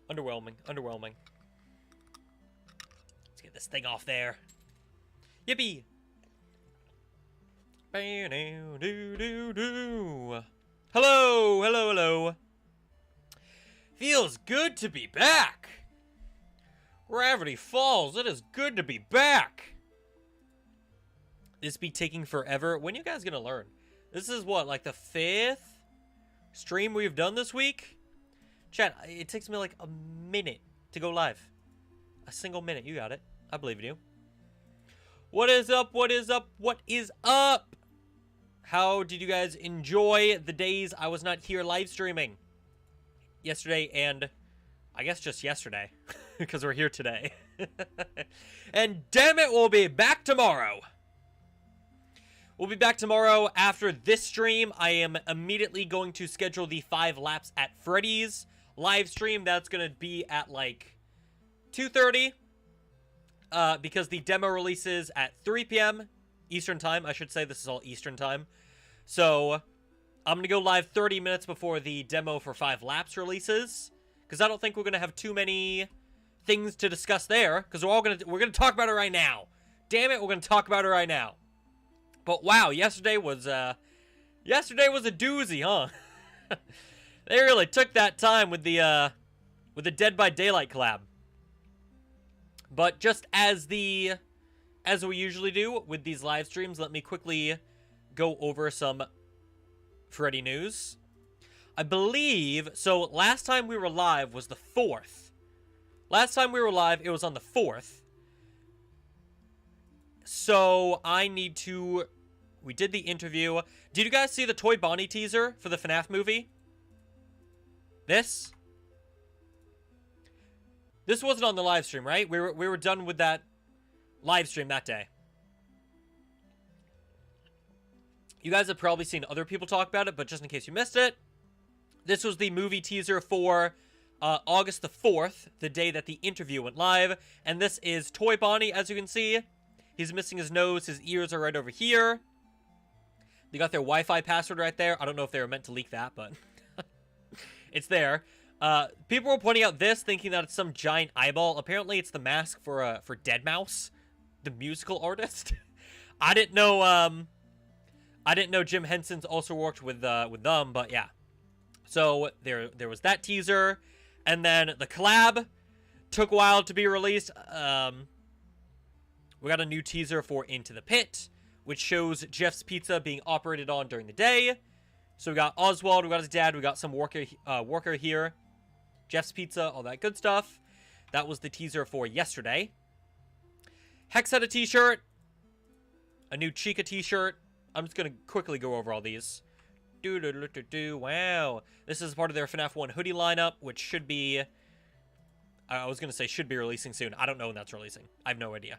Underwhelming. Underwhelming. Let's get this thing off there. Yippee! Hello! Hello, hello. Feels good to be back. Gravity Falls, it is good to be back. This be taking forever. When are you guys gonna learn? This is what, like the 5th stream we've done this week? Chat, it takes me like a minute to go live. A single minute. You got it. I believe in you. What is up? What is up? What is up? How did you guys enjoy the days I was not here live streaming? Yesterday and I guess just yesterday. Because we're here today. And damn it, we'll be back tomorrow. We'll be back tomorrow after this stream. I am immediately going to schedule the 5 laps at Freddy's live stream. That's going to be at like 2:30. Because the demo releases at 3 p.m. Eastern time. I should say this is all Eastern time. So I'm going to go live 30 minutes before the demo for 5 laps releases. Because I don't think we're going to have too many things to discuss there. Because we're going to talk about it right now. Damn it, we're going to talk about it right now. But wow, yesterday was a doozy, huh? They really took that time with the Dead by Daylight collab. But just as we usually do with these live streams, let me quickly go over some Freddy news. I believe, so last time we were live was the 4th. Last time we were live, it was on the 4th. So I need to... We did the interview. Did you guys see the Toy Bonnie teaser for the FNAF movie? This wasn't on the live stream, right? We were done with that live stream that day. You guys have probably seen other people talk about it, but just in case you missed it, this was the movie teaser for August the 4th, the day that the interview went live. And this is Toy Bonnie, as you can see. He's missing his nose. His ears are right over here. They got their Wi-Fi password right there. I don't know if they were meant to leak that, but it's there. People were pointing out this, thinking that it's some giant eyeball. Apparently, it's the mask for Deadmau5, the musical artist. I didn't know Jim Henson's also worked with them, but yeah. So there was that teaser, and then the collab took a while to be released. We got a new teaser for Into the Pit, which shows Jeff's Pizza being operated on during the day. So we got Oswald, we got his dad, we got some worker here. Jeff's Pizza, all that good stuff. That was the teaser for yesterday. Hex had a t-shirt. A new Chica t-shirt. I'm just going to quickly go over all these. Wow. This is part of their FNAF 1 hoodie lineup, which should be... I was going to say should be releasing soon. I don't know when that's releasing. I have no idea.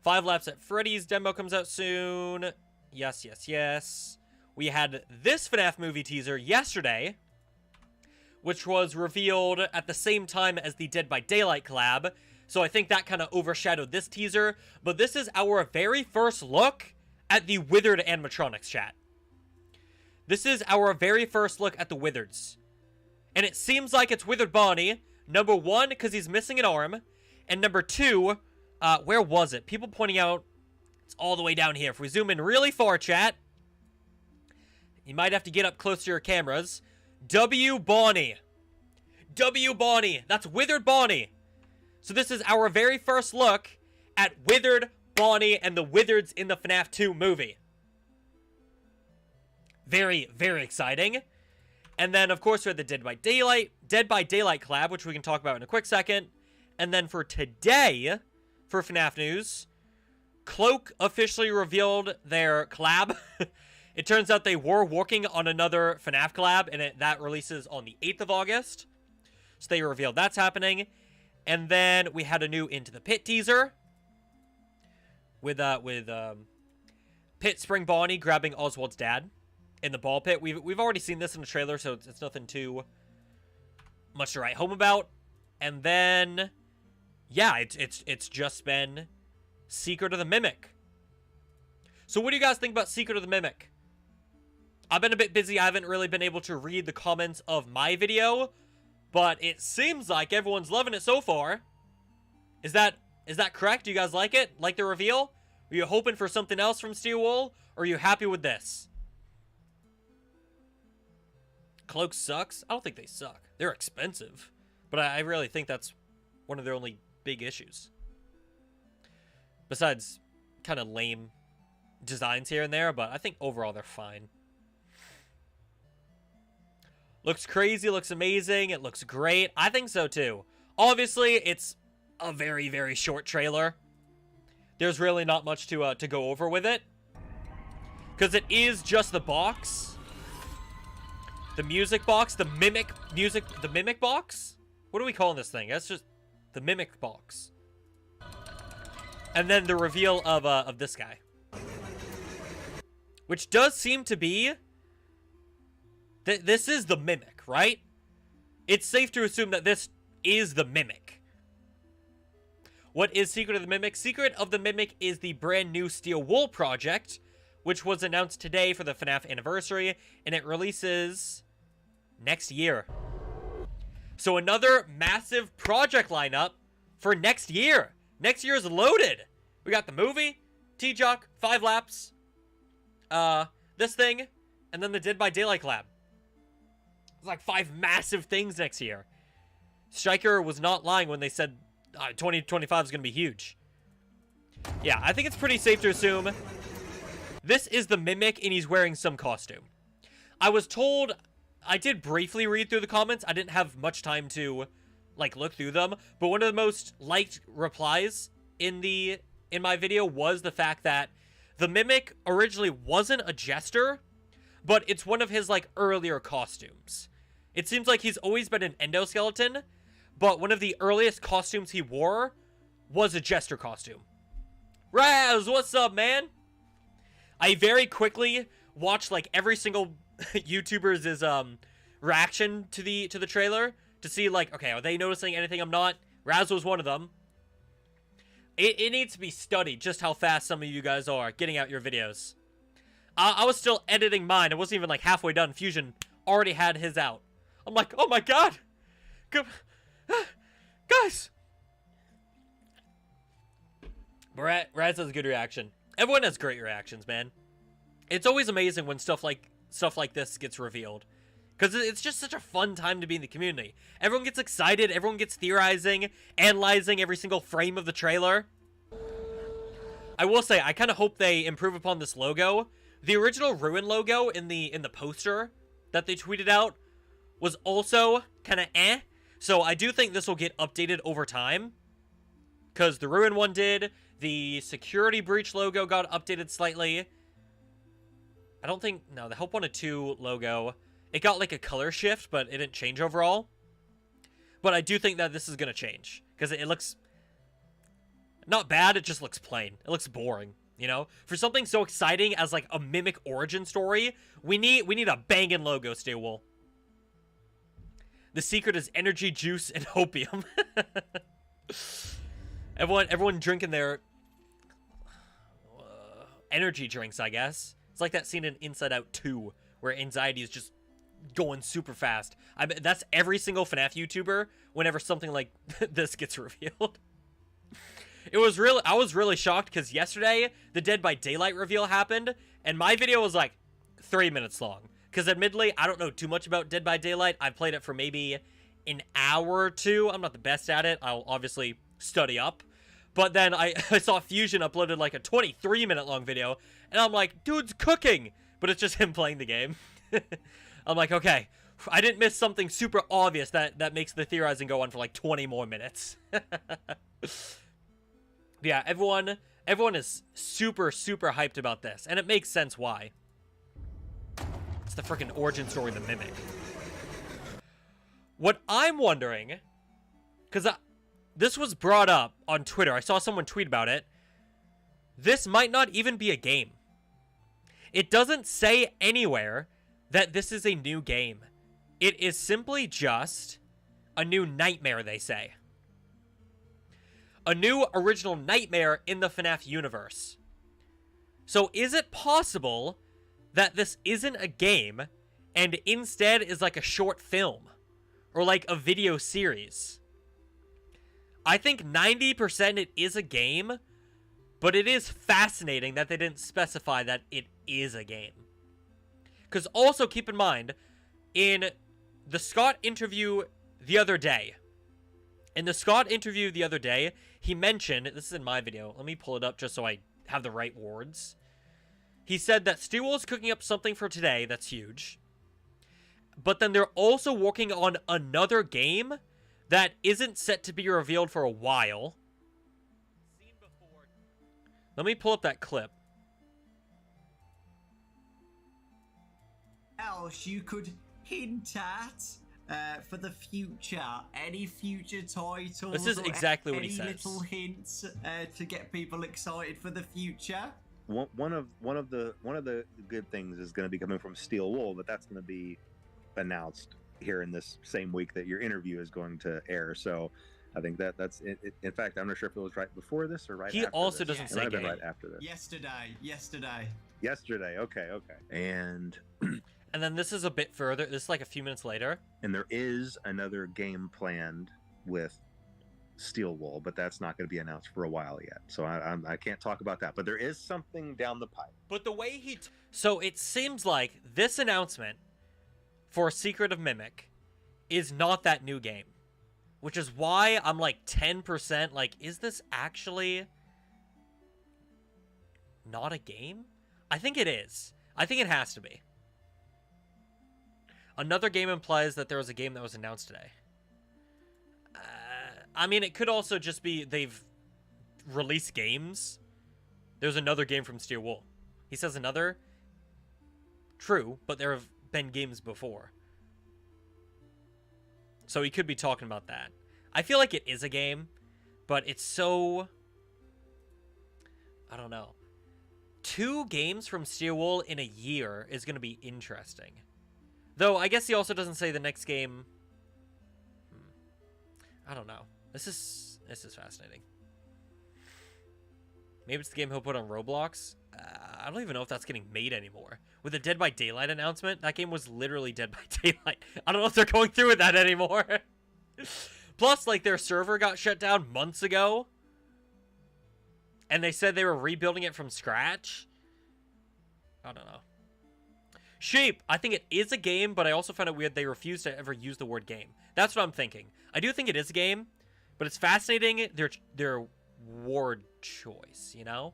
5 Laps at Freddy's demo comes out soon. Yes, yes, yes. We had this FNAF movie teaser yesterday, which was revealed at the same time as the Dead by Daylight collab. So I think that kind of overshadowed this teaser. But this is our very first look at the Withered animatronics, chat. This is our very first look at the Withereds. And it seems like it's Withered Bonnie. Number 1, because he's missing an arm. And number 2, where was it? People pointing out it's all the way down here. If we zoom in really far, chat, you might have to get up close to your cameras. W. Bonnie. W. Bonnie. That's Withered Bonnie. So this is our very first look at Withered Bonnie and the Withereds in the FNAF 2 movie. Very, very exciting. And then, of course, we had the Dead by Daylight collab, which we can talk about in a quick second. And then for today, for FNAF news, Cloak officially revealed their collab. It turns out they were working on another FNAF collab, and that releases on the 8th of August. So they revealed that's happening. And then we had a new Into the Pit teaser with Pit Spring Bonnie grabbing Oswald's dad in the ball pit. We've already seen this in the trailer, so it's nothing too much to write home about. And then, yeah, it's just been Secret of the Mimic. So what do you guys think about Secret of the Mimic? I've been a bit busy. I haven't really been able to read the comments of my video. but it seems like everyone's loving it so far. Is that correct? Do you guys like it? Like the reveal? Are you hoping for something else from Steel Wool? Or are you happy with this? Cloak sucks? I don't think they suck. They're expensive. But I really think that's one of their only big issues. Besides kind of lame designs here and there, but I think overall they're fine. Looks crazy, looks amazing, it looks great. I think so too. Obviously, it's a very, very short trailer. There's really not much to go over with it. Because it is just the box. The music box, the mimic box? What are we calling this thing? That's just the mimic box. And then the reveal of this guy. Which does seem to be... This is the mimic, right? It's safe to assume that this is the mimic. What is Secret of the Mimic? Secret of the Mimic is the brand new Steel Wool project, which was announced today for the FNAF anniversary, and it releases next year. So another massive project lineup for next year. Next year is loaded. We got the movie, T-Jock, 5 laps, this thing, and then the Dead by Daylight collab. It's like 5 massive things next year. Stryker was not lying when they said 2025 is going to be huge. Yeah, I think it's pretty safe to assume this is the Mimic and he's wearing some costume. I was told, I did briefly read through the comments. I didn't have much time to like look through them, but one of the most liked replies in my video was the fact that the Mimic originally wasn't a jester, but it's one of his like earlier costumes. It seems like he's always been an endoskeleton, but one of the earliest costumes he wore was a jester costume. Raz, what's up, man? I very quickly watched like every single YouTuber's reaction to the trailer to see like, okay, are they noticing anything I'm not? Raz was one of them. It needs to be studied just how fast some of you guys are getting out your videos. I was still editing mine. It wasn't even like halfway done. Fusion already had his out. I'm like, oh my god. Guys. Raz has a good reaction. Everyone has great reactions, man. It's always amazing when stuff like this gets revealed. Because it's just such a fun time to be in the community. Everyone gets excited. Everyone gets theorizing, analyzing every single frame of the trailer. I will say, I kind of hope they improve upon this logo. The original Ruin logo in the poster that they tweeted out was also kind of eh. So I do think this will get updated over time. Because the Ruin one did. The Security Breach logo got updated slightly. I don't think... No, the Help Wanted 2 logo... It got like a color shift, but it didn't change overall. But I do think that this is going to change. Because it looks... Not bad, it just looks plain. It looks boring, you know? For something so exciting as like a Mimic origin story, we need a banging logo, Steel Wool. The secret is energy, juice, and opium. Everyone drinking their... energy drinks, I guess. It's like that scene in Inside Out 2, where anxiety is just going super fast. I mean, that's every single FNAF YouTuber whenever something like this gets revealed. I was really shocked because yesterday the Dead by Daylight reveal happened and my video was like 3 minutes long. Because admittedly, I don't know too much about Dead by Daylight. I've played it for maybe an hour or two. I'm not the best at it. I'll obviously study up. But then I saw Fusion uploaded like a 23-minute long video and I'm like, dude's cooking. But it's just him playing the game. I'm like, okay, I didn't miss something super obvious that makes the theorizing go on for like 20 more minutes. Yeah, everyone is super, super hyped about this. And it makes sense why. It's the freaking origin story of the Mimic. What I'm wondering, because this was brought up on Twitter. I saw someone tweet about it. This might not even be a game. It doesn't say anywhere that this is a new game. It is simply just a new nightmare, they say. A new original nightmare in the FNAF universe. So is it possible that this isn't a game and instead is like a short film or like a video series. I think 90% it is a game, but it is fascinating that they didn't specify that it is a game. Because also keep in mind, in the Scott interview the other day, he mentioned, this is in my video, let me pull it up just so I have the right words. He said that Steelwool is cooking up something for today that's huge. But then they're also working on another game that isn't set to be revealed for a while. Let me pull up that clip. Else you could hint at for the future, any future titles. This is exactly what he says. Any little hints to get people excited for the future. One of the good things is going to be coming from Steelwool, but that's going to be announced here in this same week that your interview is going to air. So I think that's it. In fact, I'm not sure if it was right before this or right after this. He also doesn't say game. Right after this. Yesterday. Okay. And then this is a bit further. This is like a few minutes later. And there is another game planned with Steelwool, but that's not going to be announced for a while yet. So I can't talk about that. But there is something down the pipe. But the way he... So it seems like this announcement for Secret of Mimic is not that new game. Which is why I'm like 10% like, is this actually not a game? I think it is. I think it has to be. Another game implies that there was a game that was announced today. I mean, it could also just be they've released games. There's another game from Steelwool. He says another. True, but there have been games before. So he could be talking about that. I feel like it is a game, but it's so... I don't know. 2 games from Steelwool in a year is going to be interesting. Though, I guess he also doesn't say the next game... I don't know. This is fascinating. Maybe it's the game he'll put on Roblox. I don't even know if that's getting made anymore. With the Dead by Daylight announcement, that game was literally Dead by Daylight. I don't know if they're going through with that anymore. Plus, like, their server got shut down months ago. And they said they were rebuilding it from scratch. I don't know. Sheep, I think it is a game, but I also found it weird they refused to ever use the word game. That's what I'm thinking. I do think it is a game, but it's fascinating their word choice, you know?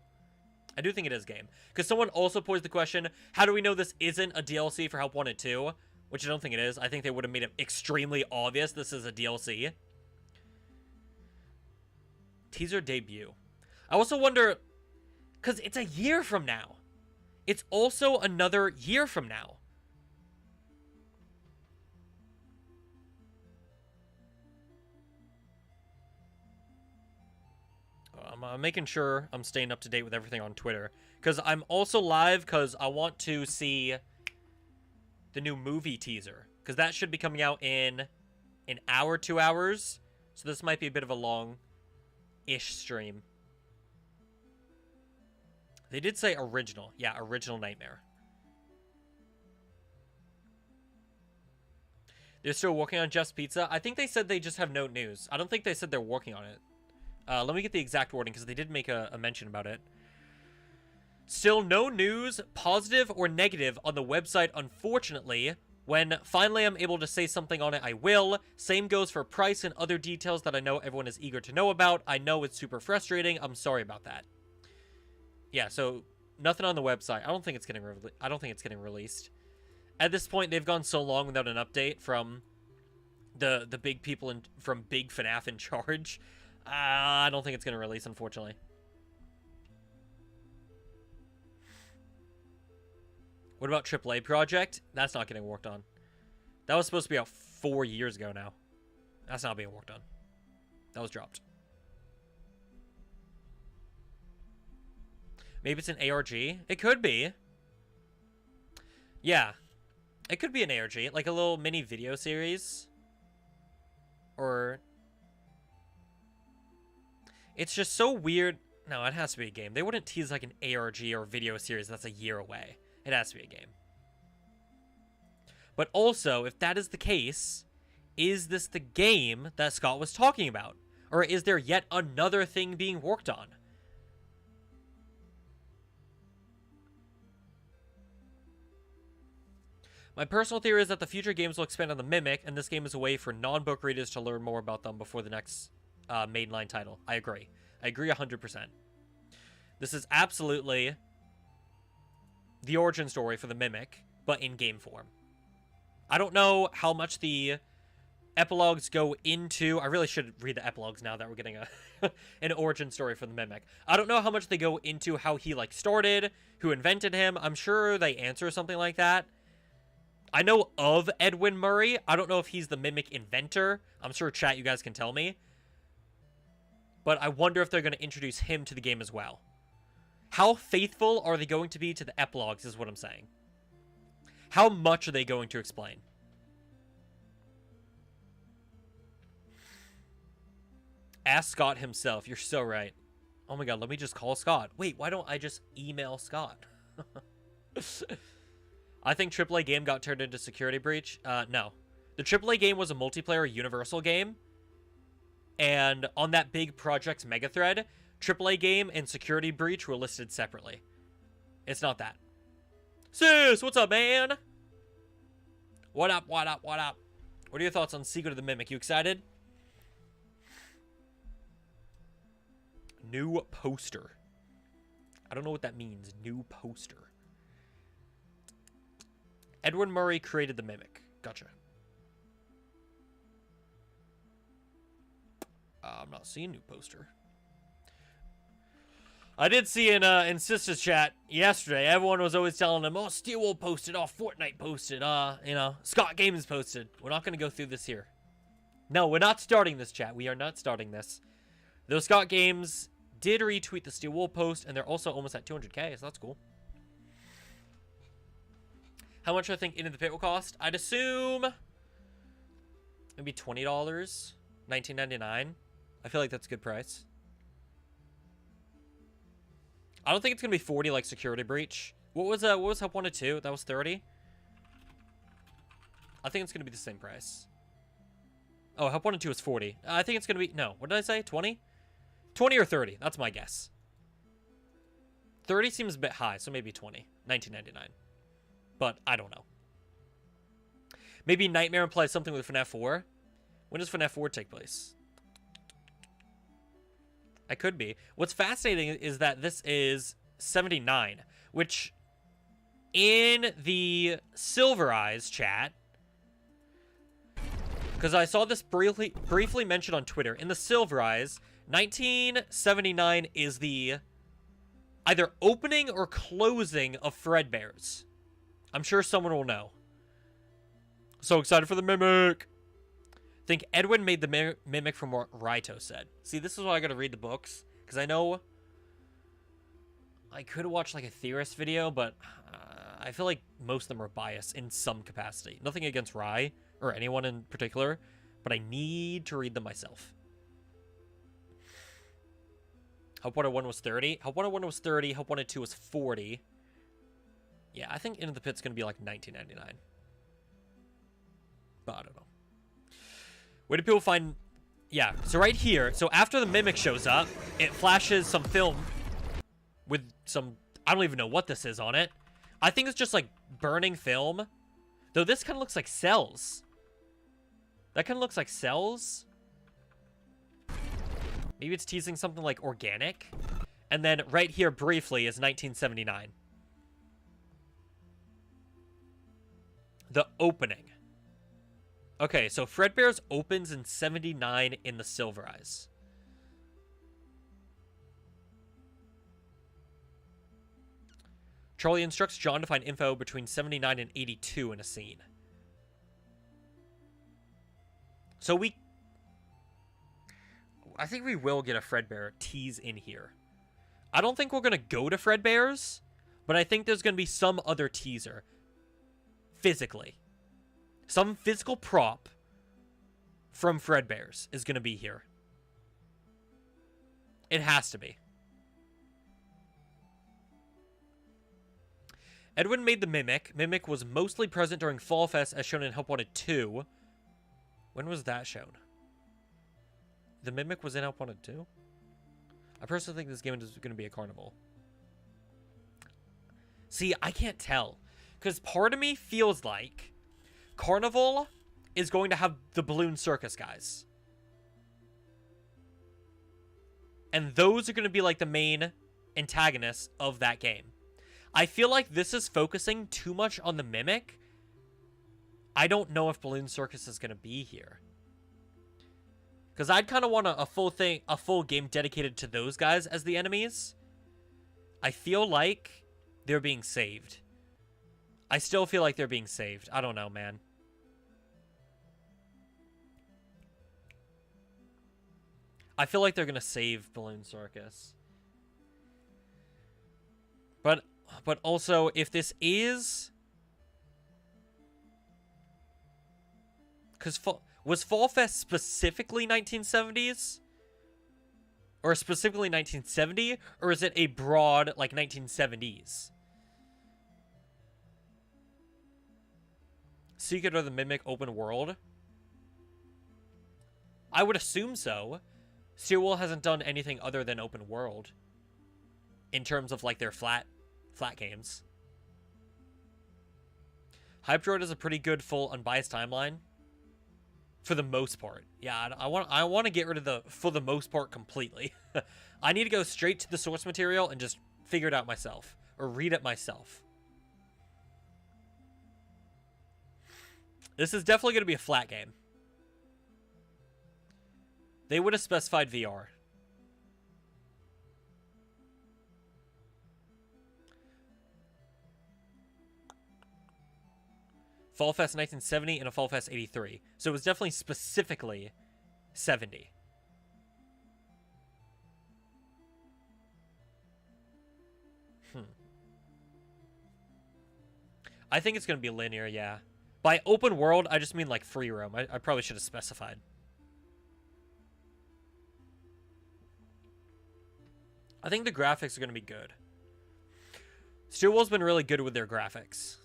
I do think it is a game. Because someone also posed the question, how do we know this isn't a DLC for Help Wanted 2? Which I don't think it is. I think they would have made it extremely obvious this is a DLC. Teaser debut. I also wonder, because it's a year from now. It's also another year from now. I'm making sure I'm staying up to date with everything on Twitter. Because I'm also live because I want to see the new movie teaser. Because that should be coming out in an hour, 2 hours. So this might be a bit of a long-ish stream. They did say original. Yeah, original Nightmare. They're still working on Jeff's Pizza. I think they said they just have no news. I don't think they said they're working on it. Let me get the exact wording, because they did make a mention about it. Still no news, positive or negative, on the website, unfortunately. When finally I'm able to say something on it, I will. Same goes for price and other details that I know everyone is eager to know about. I know it's super frustrating. I'm sorry about that. Yeah, so nothing on the website. I don't think it's getting released. At this point, they've gone so long without an update from the big people from Big FNAF in charge. I don't think it's going to release, unfortunately. What about AAA Project? That's not getting worked on. That was supposed to be out 4 years ago now. That's not being worked on. That was dropped. Maybe it's an ARG? It could be. Yeah. It could be an ARG. Like a little mini video series. Or... It's just so weird. No, it has to be a game. They wouldn't tease like an ARG or video series that's a year away. It has to be a game. But also, if that is the case, is this the game that Scott was talking about? Or is there yet another thing being worked on? My personal theory is that the future games will expand on the Mimic, and this game is a way for non-book readers to learn more about them before the next mainline title. I agree. I agree 100%. This is absolutely the origin story for the Mimic, but in game form. I don't know how much the epilogues go into... I really should read the epilogues now that we're getting an origin story for the Mimic. I don't know how much they go into how he, like, started, who invented him. I'm sure they answer something like that. I know of Edwin Murray. I don't know if he's the Mimic inventor. I'm sure, chat, you guys can tell me. But I wonder if they're going to introduce him to the game as well. How faithful are they going to be to the epilogues is what I'm saying. How much are they going to explain? Ask Scott himself. You're so right. Oh my god, let me just call Scott. Wait, why don't I just email Scott? I think AAA game got turned into Security Breach. No. The AAA game was a multiplayer universal game. And on that big project mega thread, AAA game and Security Breach were listed separately. It's not that. Sis, what's up, man? What up, what up, what up? What are your thoughts on Secret of the Mimic? You excited? New poster. I don't know what that means. New poster. Edwin Murray created the Mimic. Gotcha. I'm not seeing new poster. I did see in Sister's chat yesterday, everyone was always telling them, oh, Steelwool posted, oh, Fortnite posted, you know, Scott Games posted. We're not going to go through this here. No, we're not starting this, chat. We are not starting this. Though Scott Games did retweet the Steelwool post, and they're also almost at 200k, so that's cool. How much do I think Into the Pit will cost? I'd assume maybe $20, $19.99. I feel like that's a good price. I don't think it's gonna be 40 like Security Breach. What was Help Wanted 2? That was 30. I think it's gonna be the same price. Oh, Help Wanted 2 is 40. I think it's gonna be what did I say? 20? 20 or 30. That's my guess. 30 seems a bit high, so maybe 20. $19.99. But I don't know. Maybe Nightmare implies something with FNAF 4. When does FNAF 4 take place? I could be. What's fascinating is that this is 79, which in the Silver Eyes chat, because I saw this briefly mentioned on Twitter, in the Silver Eyes, 1979 is the either opening or closing of Fredbear's. I'm sure someone will know. So excited for the Mimic. Think Edwin made the Mimic from what Raito said. See, this is why I gotta read the books. Because I know I could watch like a theorist video, but I feel like most of them are biased in some capacity. Nothing against Rai or anyone in particular, but I need to read them myself. Help Wanted 1 was 30. Help Wanted 1 was 30. Help Wanted 2 was 40. Yeah, I think Into the Pit's going to be like $19.99. But I don't know. Where do people find... Yeah, so right here. So after the Mimic shows up, it flashes some film with some... I don't even know what this is on it. I think it's just like burning film. Though this kind of looks like cells. That kind of looks like cells. Maybe it's teasing something like organic. And then right here briefly is 1979. The opening. Okay, so Fredbear's opens in 79 in the Silver Eyes. Charlie instructs John to find info between 79 and 82 in a scene. So I think we will get a Fredbear tease in here. I don't think we're going to go to Fredbear's, but I think there's going to be some other teaser. Physically. Some physical prop from Fredbear's is going to be here. It has to be. Edwin made the Mimic. Mimic was mostly present during Fall Fest as shown in Help Wanted 2. When was that shown? The Mimic was in Help Wanted 2? I personally think this game is going to be a carnival. See, I can't tell. Because part of me feels like Carnival is going to have the Balloon Circus guys. And those are going to be like the main antagonists of that game. I feel like this is focusing too much on the Mimic. I don't know if Balloon Circus is going to be here. Because I'd kind of want a full game dedicated to those guys as the enemies. I feel like they're being saved. I still feel like they're being saved. I don't know, man. I feel like they're going to save Balloon Circus. But also, if this is... Because was Fall Fest specifically 1970s? Or specifically 1970? Or is it a broad, like, 1970s? Secret of the Mimic open world? I would assume so. Steel hasn't done anything other than open world. In terms of, like, their flat games. Hype Droid is a pretty good full unbiased timeline. For the most part. Yeah, I want to get rid of the for the most part completely. I need to go straight to the source material and just figure it out myself. Or read it myself. This is definitely going to be a flat game. They would have specified VR. Fall Fest 1970 and a Fall Fest 83. So it was definitely specifically 70. I think it's going to be linear, yeah. By open world, I just mean like free roam. I probably should have specified. I think the graphics are going to be good. Steelwool's been really good with their graphics.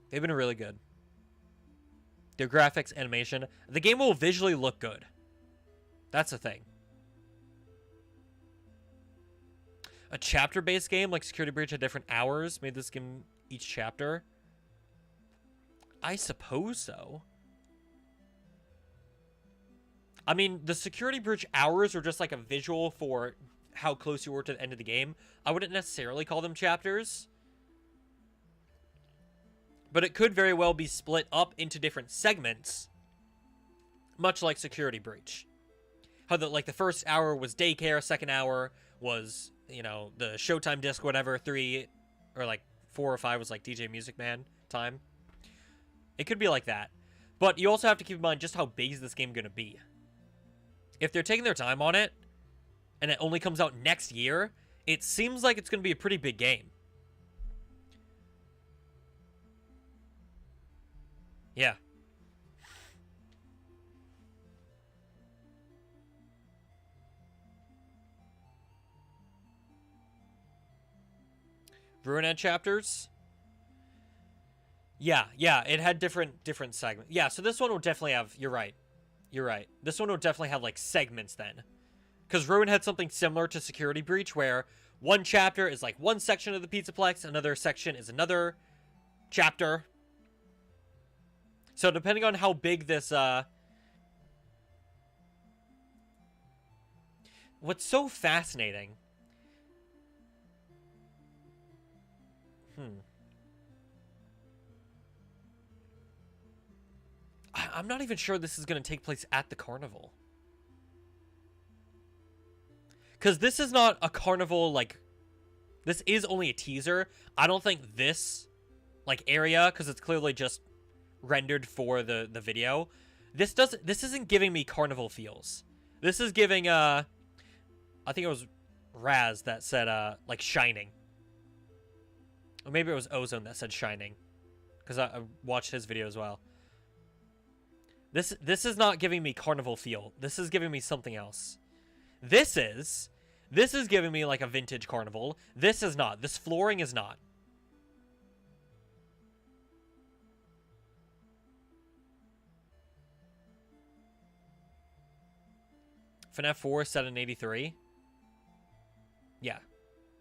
They've been really good. Their graphics, animation. The game will visually look good. That's the thing. A chapter-based game like Security Breach at different hours made this game each chapter. I suppose so. I mean, the Security Breach hours are just like a visual for how close you were to the end of the game. I wouldn't necessarily call them chapters. But it could very well be split up into different segments. Much like Security Breach. How the first hour was daycare, second hour was, you know, the Showtime disc, whatever, 3 or like 4 or 5 was like DJ Music Man time. It could be like that. But you also have to keep in mind just how big is this game going to be. If they're taking their time on it, and it only comes out next year, it seems like it's going to be a pretty big game. Yeah. Ruin had chapters? Yeah, it had different segments. Yeah, so this one will definitely have, you're right. This one will definitely have, like, segments then. Because Ruin had something similar to Security Breach, where one chapter is, like, one section of the Pizzaplex, another section is another chapter. So depending on how big this, what's so fascinating... I'm not even sure this is going to take place at the carnival. Because this is not a carnival, like... This is only a teaser. I don't think this, like, area, because it's clearly just rendered for the video. This isn't giving me carnival feels. This is giving, I think it was Raz that said, like, Shining. Or maybe it was Ozone that said Shining. Because I watched his video as well. This is not giving me carnival feel. This is giving me something else. This is giving me like a vintage carnival. This is not. This flooring is not. FNAF 4 set in 83. Yeah.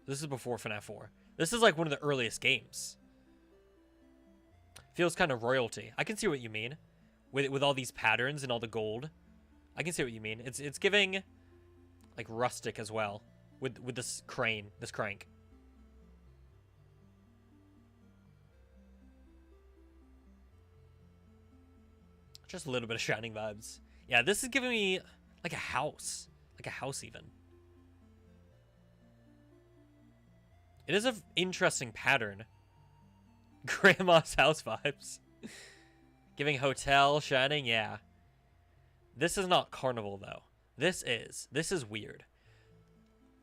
This is before FNAF 4. This is like one of the earliest games. Feels kind of royalty. I can see what you mean. With all these patterns and all the gold. I can see what you mean. It's giving like rustic as well. With this crane, this crank. Just a little bit of Shining vibes. Yeah, this is giving me like a house. Like a house even. It is an interesting pattern. Grandma's house vibes. Giving hotel, Shining, yeah. This is not Carnival, though. This is weird.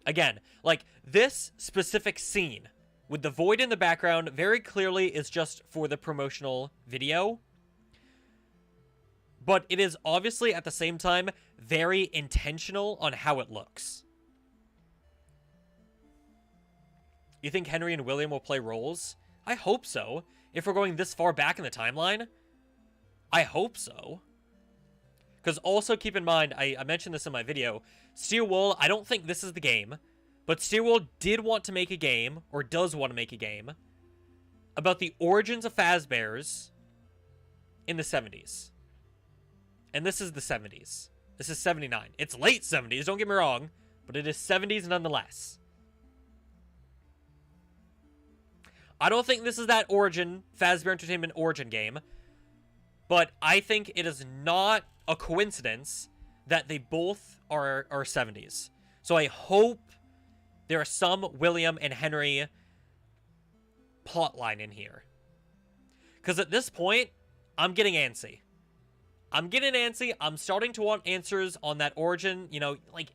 Again, like, this specific scene with the void in the background very clearly is just for the promotional video. But it is obviously, at the same time, very intentional on how it looks. You think Henry and William will play roles? I hope so. If we're going this far back in the timeline, I hope so. Because also keep in mind, I mentioned this in my video, Steel Wool, I don't think this is the game, but Steel Wool did want to make a game, or does want to make a game, about the origins of Fazbear's in the 70s. And this is the 70s. This is 79. It's late 70s, don't get me wrong, but it is 70s nonetheless. I don't think this is that origin, Fazbear Entertainment origin game, but I think it is not a coincidence that they both are 70s. So I hope there are some William and Henry plotline in here. Because at this point, I'm getting antsy. I'm starting to want answers on that origin. You know, like,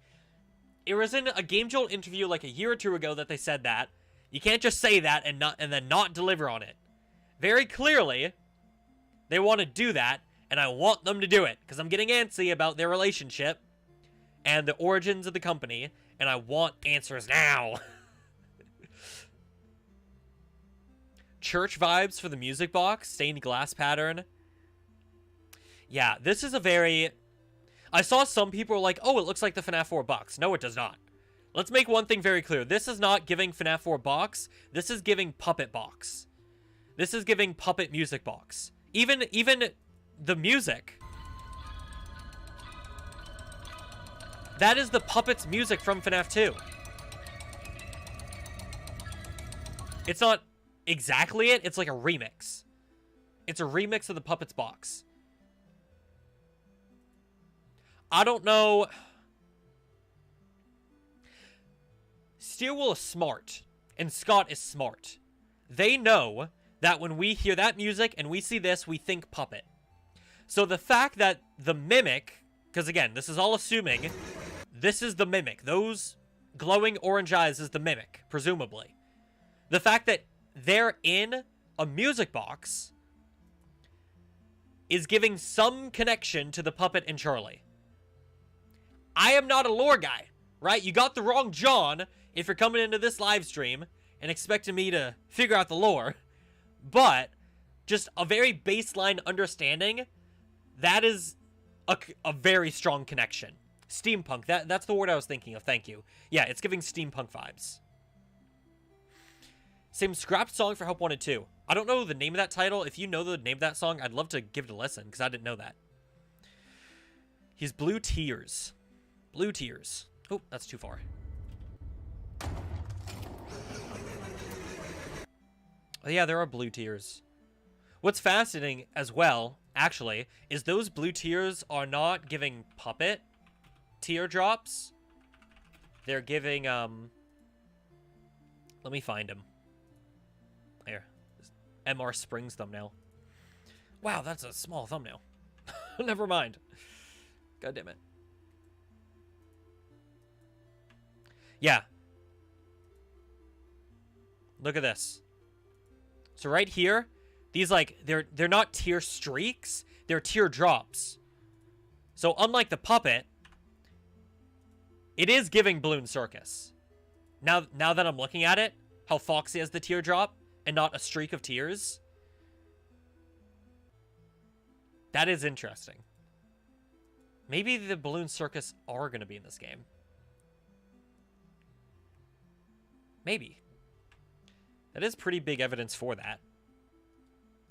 it was in a Game Jolt interview like a year or two ago that they said that. You can't just say that and then not deliver on it. Very clearly, they want to do that, and I want them to do it, because I'm getting antsy about their relationship and the origins of the company, and I want answers now. Church vibes for the music box, stained glass pattern. Yeah, this is a very... I saw some people were like, oh, it looks like the FNAF 4 box. No, it does not. Let's make one thing very clear. This is not giving FNAF 4 box. This is giving puppet box. This is giving puppet music box. Even the music. That is the puppet's music from FNAF 2. It's not exactly it. It's like a remix. It's a remix of the puppet's box. I don't know... Steel Wool is smart, and Scott is smart. They know that when we hear that music and we see this, we think puppet. So the fact that the Mimic, because again, this is all assuming, this is the Mimic. Those glowing orange eyes is the Mimic, presumably. The fact that they're in a music box is giving some connection to the puppet and Charlie. I am not a lore guy, right? You got the wrong John if you're coming into this live stream and expecting me to figure out the lore. But just a very baseline understanding, that is a very strong connection. Steampunk, that's the word I was thinking of, thank you. Yeah, it's giving steampunk vibes. Same scrapped song for Help Wanted 2. I don't know the name of that title. If you know the name of that song, I'd love to give it a listen, because I didn't know that. He's Blue Tears. Blue Tears. Oh, that's too far. Oh, yeah, there are blue tears. What's fascinating as well, actually, is those blue tears are not giving puppet teardrops. They're giving, let me find him. Here. MR Springs thumbnail. Wow, that's a small thumbnail. Never mind. God damn it. Yeah. Look at this. So right here, these like they're not tear streaks, they're tear drops. So unlike the puppet, it is giving Balloon Circus. Now that I'm looking at it, how Foxy has the teardrop and not a streak of tears. That is interesting. Maybe the balloon circus are going to be in this game. Maybe. That is pretty big evidence for that.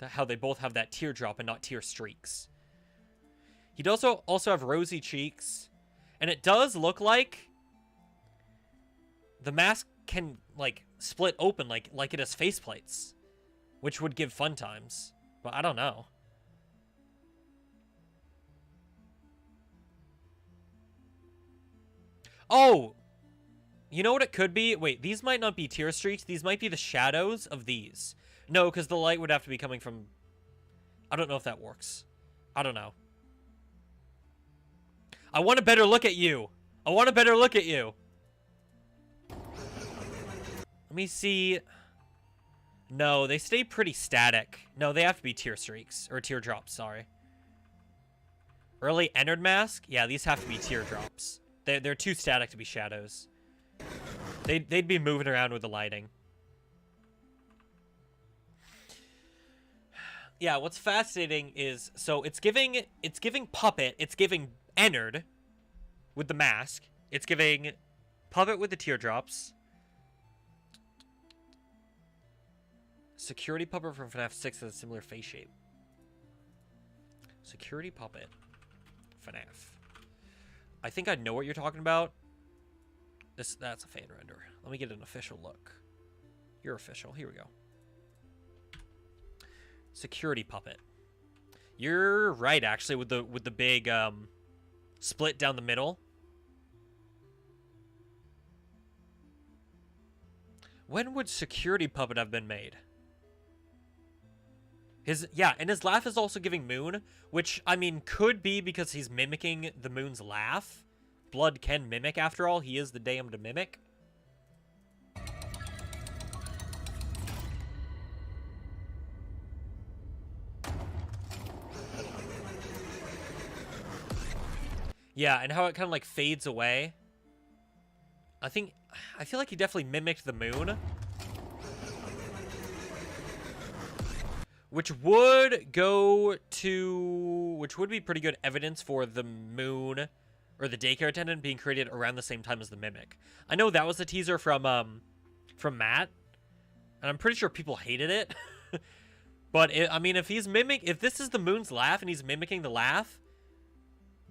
How they both have that teardrop and not tear streaks. He'd also have rosy cheeks. And it does look like the mask can, like, split open like it has faceplates. Which would give fun times. But I don't know. Oh! You know what it could be? Wait, these might not be tear streaks. These might be the shadows of these. No, because the light would have to be coming from... I don't know if that works. I don't know. I want a better look at you. I want a better look at you. Let me see. No, they stay pretty static. No, they have to be tear streaks. Or teardrops, sorry. Early Ennard mask? Yeah, these have to be teardrops. They're too static to be shadows. They'd be moving around with the lighting. Yeah, what's fascinating is, so it's giving Puppet, it's giving Ennard with the mask, it's giving Puppet with the teardrops. Security Puppet from FNAF 6 has a similar face shape. Security Puppet, FNAF. I think I know what you're talking about. That's a fan render. Let me get an official look. You're official. Here we go. Security Puppet. You're right, actually, with the big split down the middle. When would Security Puppet have been made? And his laugh is also giving Moon, which, I mean, could be because he's mimicking the Moon's laugh. Blood can mimic, after all. He is the damned mimic. Yeah, and how it kind of, like, fades away. I feel like he definitely mimicked the Moon. Which would be pretty good evidence for the Moon, or the daycare attendant, being created around the same time as the Mimic. I know that was the teaser from Matt, and I'm pretty sure people hated it. But, I mean, if this is the Moon's laugh and he's mimicking the laugh,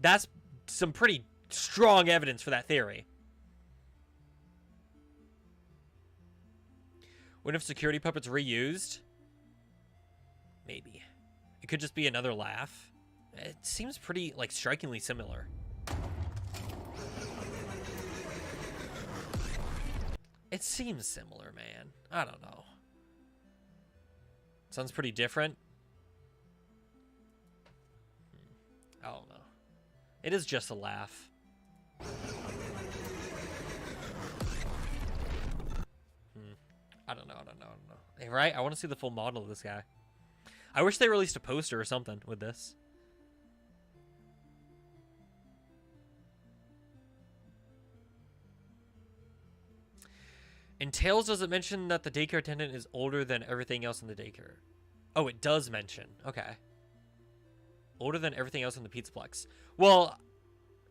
that's some pretty strong evidence for that theory. What if Security Puppet's reused? Maybe. It could just be another laugh. It seems pretty, like, strikingly similar. It seems similar, man. I don't know. Sounds pretty different. I don't know. It is just a laugh. I don't know. Hey, right? I want to see the full model of this guy. I wish they released a poster or something with this. In Tales, does it mention that the daycare attendant is older than everything else in the daycare? Oh, it does mention. Okay. Older than everything else in the Pizzaplex. Well,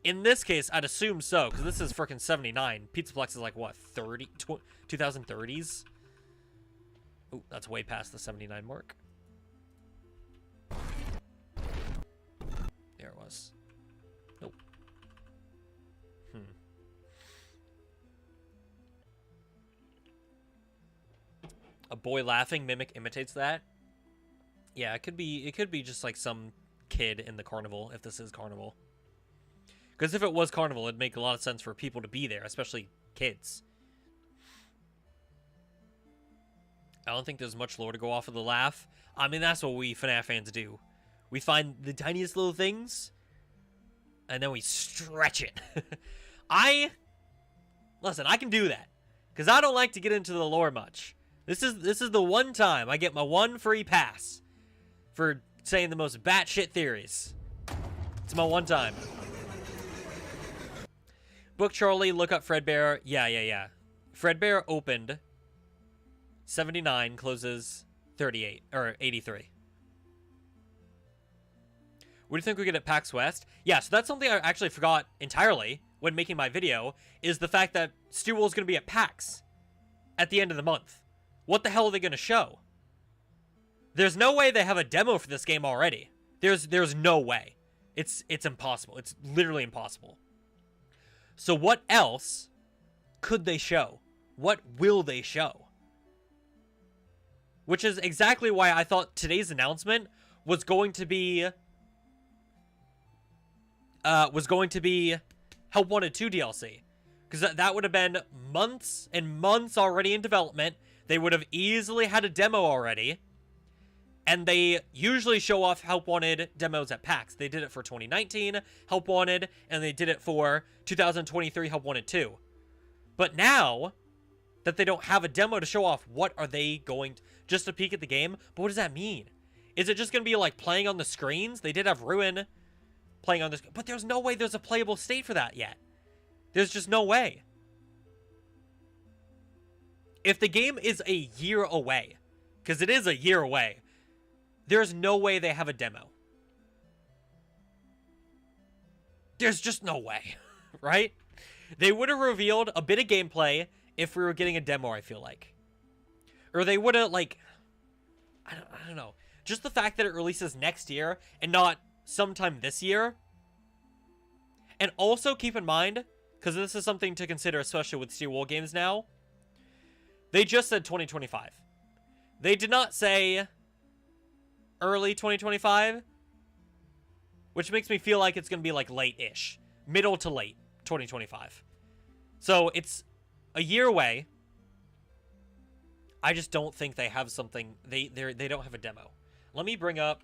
in this case, I'd assume so, because this is frickin' 79. Pizzaplex is like, what, 2030s? Oh, that's way past the 79 mark. There it was. Nope. A boy laughing mimic imitates that. Yeah, it could be just like some kid in the carnival, if this is carnival. Because if it was carnival, it'd make a lot of sense for people to be there, especially kids. I don't think there's much lore to go off of the laugh. I mean, that's what we FNAF fans do. We find the tiniest little things, and then we stretch it. Listen, I can do that, because I don't like to get into the lore much. This is the one time I get my one free pass for saying the most batshit theories. It's my one time. Book Charlie, look up Fredbear. Yeah. Fredbear opened 79, closes 38 or 83. What do you think we get at PAX West? Yeah, so that's something I actually forgot entirely when making my video, is the fact that Steel Wool is going to be at PAX at the end of the month. What the hell are they going to show? There's no way they have a demo for this game already. There's no way. It's impossible. It's literally impossible. So what else could they show? What will they show? Which is exactly why I thought today's announcement was going to be Help Wanted 2 DLC. Because that would have been months and months already in development. They would have easily had a demo already. And they usually show off Help Wanted demos at PAX. They did it for 2019 Help Wanted, and they did it for 2023 Help Wanted 2. But now that they don't have a demo to show off, what are they going to... Just a peek at the game? But what does that mean? Is it just going to be like playing on the screens? They did have Ruin playing on this, but there's no way there's a playable state for that yet. There's just no way. If the game is a year away, because it is a year away, there's no way they have a demo. There's just no way, right? They would have revealed a bit of gameplay if we were getting a demo, I feel like. Or they would have, like, I don't know. Just the fact that it releases next year and not sometime this year. And also keep in mind, because this is something to consider, especially with Steel Wool games now, they just said 2025. They did not say early 2025, which makes me feel like it's going to be like late-ish. Middle to late 2025. So it's a year away. I just don't think they have something. They don't have a demo. Let me bring up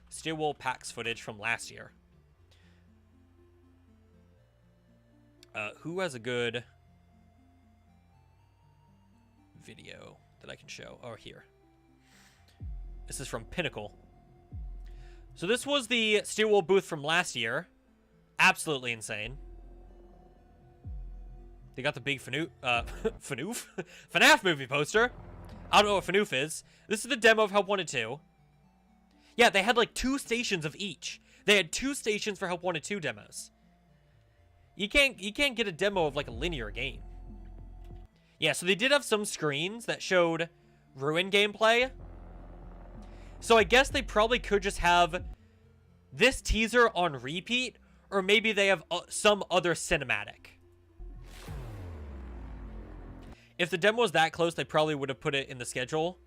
Steel Wool PAX footage from last year. Who has a good video that I can show? Oh, here. This is from Pinnacle. So this was the Steel Wool booth from last year. Absolutely insane. They got the big FNAF movie poster. I don't know what FNAF is. This is the demo of Help Wanted 2. Yeah, they had like 2 stations of each. They had 2 stations for Help Wanted 2 demos. You can't get a demo of like a linear game. Yeah, so they did have some screens that showed Ruin gameplay. So I guess they probably could just have this teaser on repeat, or maybe they have some other cinematic. If the demo was that close, they probably would have put it in the schedule.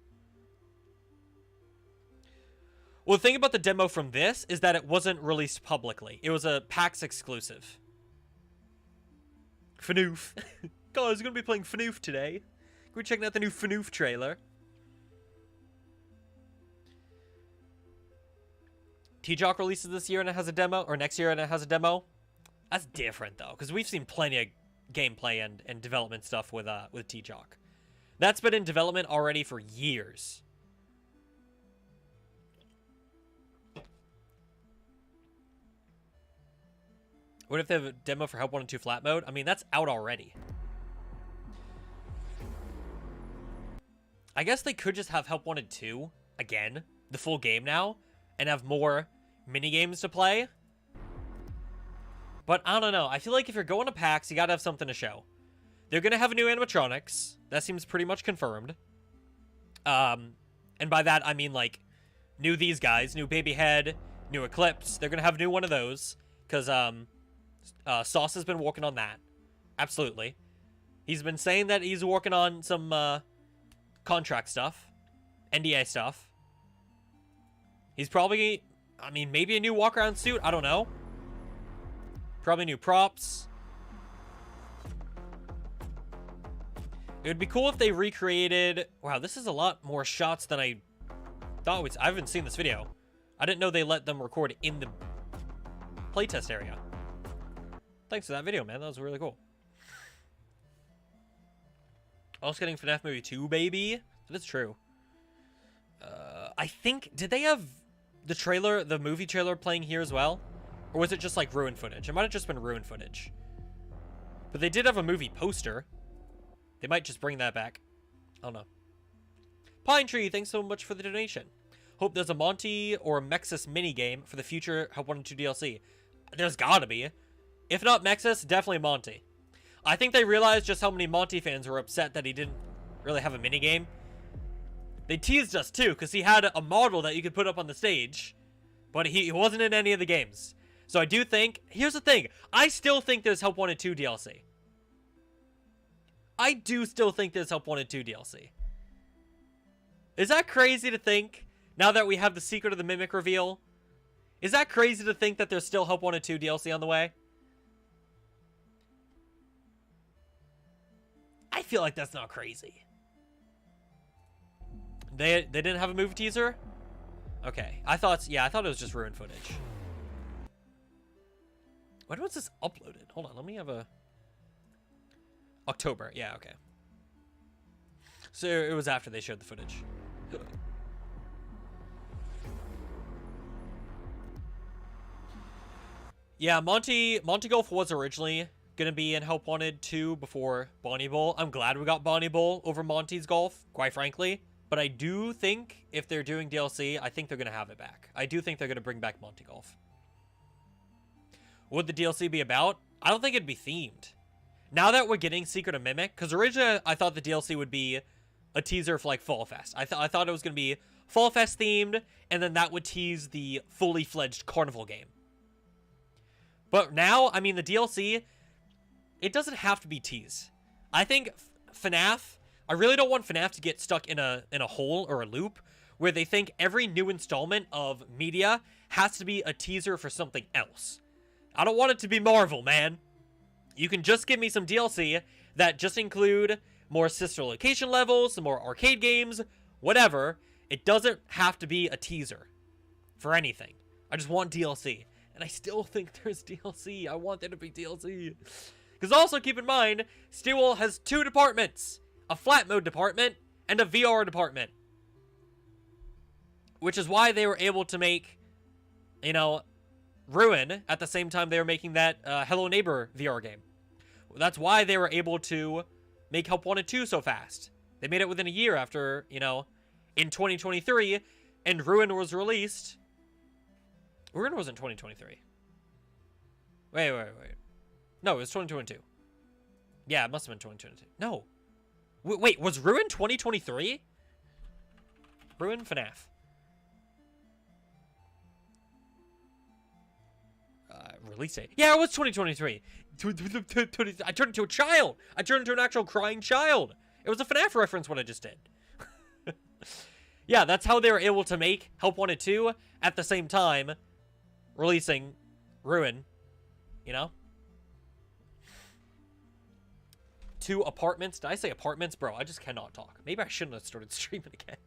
Well, the thing about the demo from this is that it wasn't released publicly. It was a PAX exclusive. FNAF. Guys, we're going to be playing FNAF today. We're checking out the new FNAF trailer. T-Jock releases this year and it has a demo, or next year and it has a demo. That's different, though, because we've seen plenty of gameplay and development stuff with T-Jock. That's been in development already for years. What if they have a demo for Help 1 and 2 flat mode? I mean, that's out already. I guess they could just have Help 1 and 2 again, the full game now, and have more mini-games to play. But I don't know. I feel like if you're going to PAX, you gotta have something to show. They're gonna have a new animatronics. That seems pretty much confirmed. And by that, I mean, like, new these guys. New Baby Head, new Eclipse. They're gonna have a new one of those. Because, Sauce has been working on that. Absolutely. He's been saying that he's working on some, contract stuff. NDA stuff. He's probably, I mean, maybe a new walk-around suit. I don't know. Probably new props. It would be cool if they recreated... Wow, this is a lot more shots than I thought. I haven't seen this video. I didn't know they let them record in the playtest area. Thanks for that video, man. That was really cool. Also getting FNAF Movie 2, baby. That is true. I think... Did they have the trailer, the movie trailer playing here as well? Or was it just like Ruin footage? It might have just been Ruin footage. But they did have a movie poster. They might just bring that back. I don't know. Pine Tree, thanks so much for the donation. hope there's a Monty or Mexus minigame for the future Help 1 and 2 DLC. There's gotta be. If not Mexus, definitely Monty. I think they realized just how many Monty fans were upset that he didn't really have a minigame. They teased us too, because he had a model that you could put up on the stage, but he wasn't in any of the games. So I do think, here's the thing, I still think there's Help 1 and 2 DLC. I do still think there's Help 1 and 2 DLC. Is that crazy to think, now that we have the Secret of the Mimic reveal? Is that crazy to think that there's still Help 1 and 2 DLC on the way? I feel like that's not crazy. They didn't have a movie teaser? Okay. I thought it was just ruined footage. When was this uploaded? Hold on, let me have a... October. Yeah, okay. So it was after they showed the footage. Yeah, Monty Golf was originally gonna be in Help Wanted 2 before Bonnie Bowl. I'm glad we got Bonnie Bowl over Monty's Golf, quite frankly. But I do think if they're doing DLC, I think they're gonna have it back. I do think they're gonna bring back Monty Golf. Would the DLC be about? I don't think it'd be themed. Now that we're getting Secret of Mimic, because originally I thought the DLC would be a teaser for like Fall Fest. I thought it was gonna be Fall Fest themed, and then that would tease the fully fledged Carnival game. But now, I mean, the DLC, it doesn't have to be tease. I think FNAF, I really don't want FNAF to get stuck in a hole or a loop where they think every new installment of media has to be a teaser for something else. I don't want it to be Marvel, man. You can just give me some DLC that just include more sister location levels, some more arcade games, whatever. It doesn't have to be a teaser for anything. I just want DLC. And I still think there's DLC. I want there to be DLC. Because also keep in mind, Steel has 2 departments. A flat mode department and a VR department. Which is why they were able to make, you know, Ruin at the same time they were making that Hello Neighbor VR game. That's why they were able to make Help 1 and 2 so fast. They made it within a year after, you know, in 2023, and Ruin was released. Ruin was in 2023. Wait. No, it was 2022. Yeah, it must have been 2022. No. Wait, was Ruin 2023? Ruin FNAF. Release date. Yeah, it was 2023. I turned into a child. I turned into an actual crying child. It was a FNAF reference what I just did. Yeah, that's how they were able to make Help 1 and 2 at the same time releasing Ruin, you know? 2 apartments. Did I say apartments? Bro, I just cannot talk. Maybe I shouldn't have started streaming again.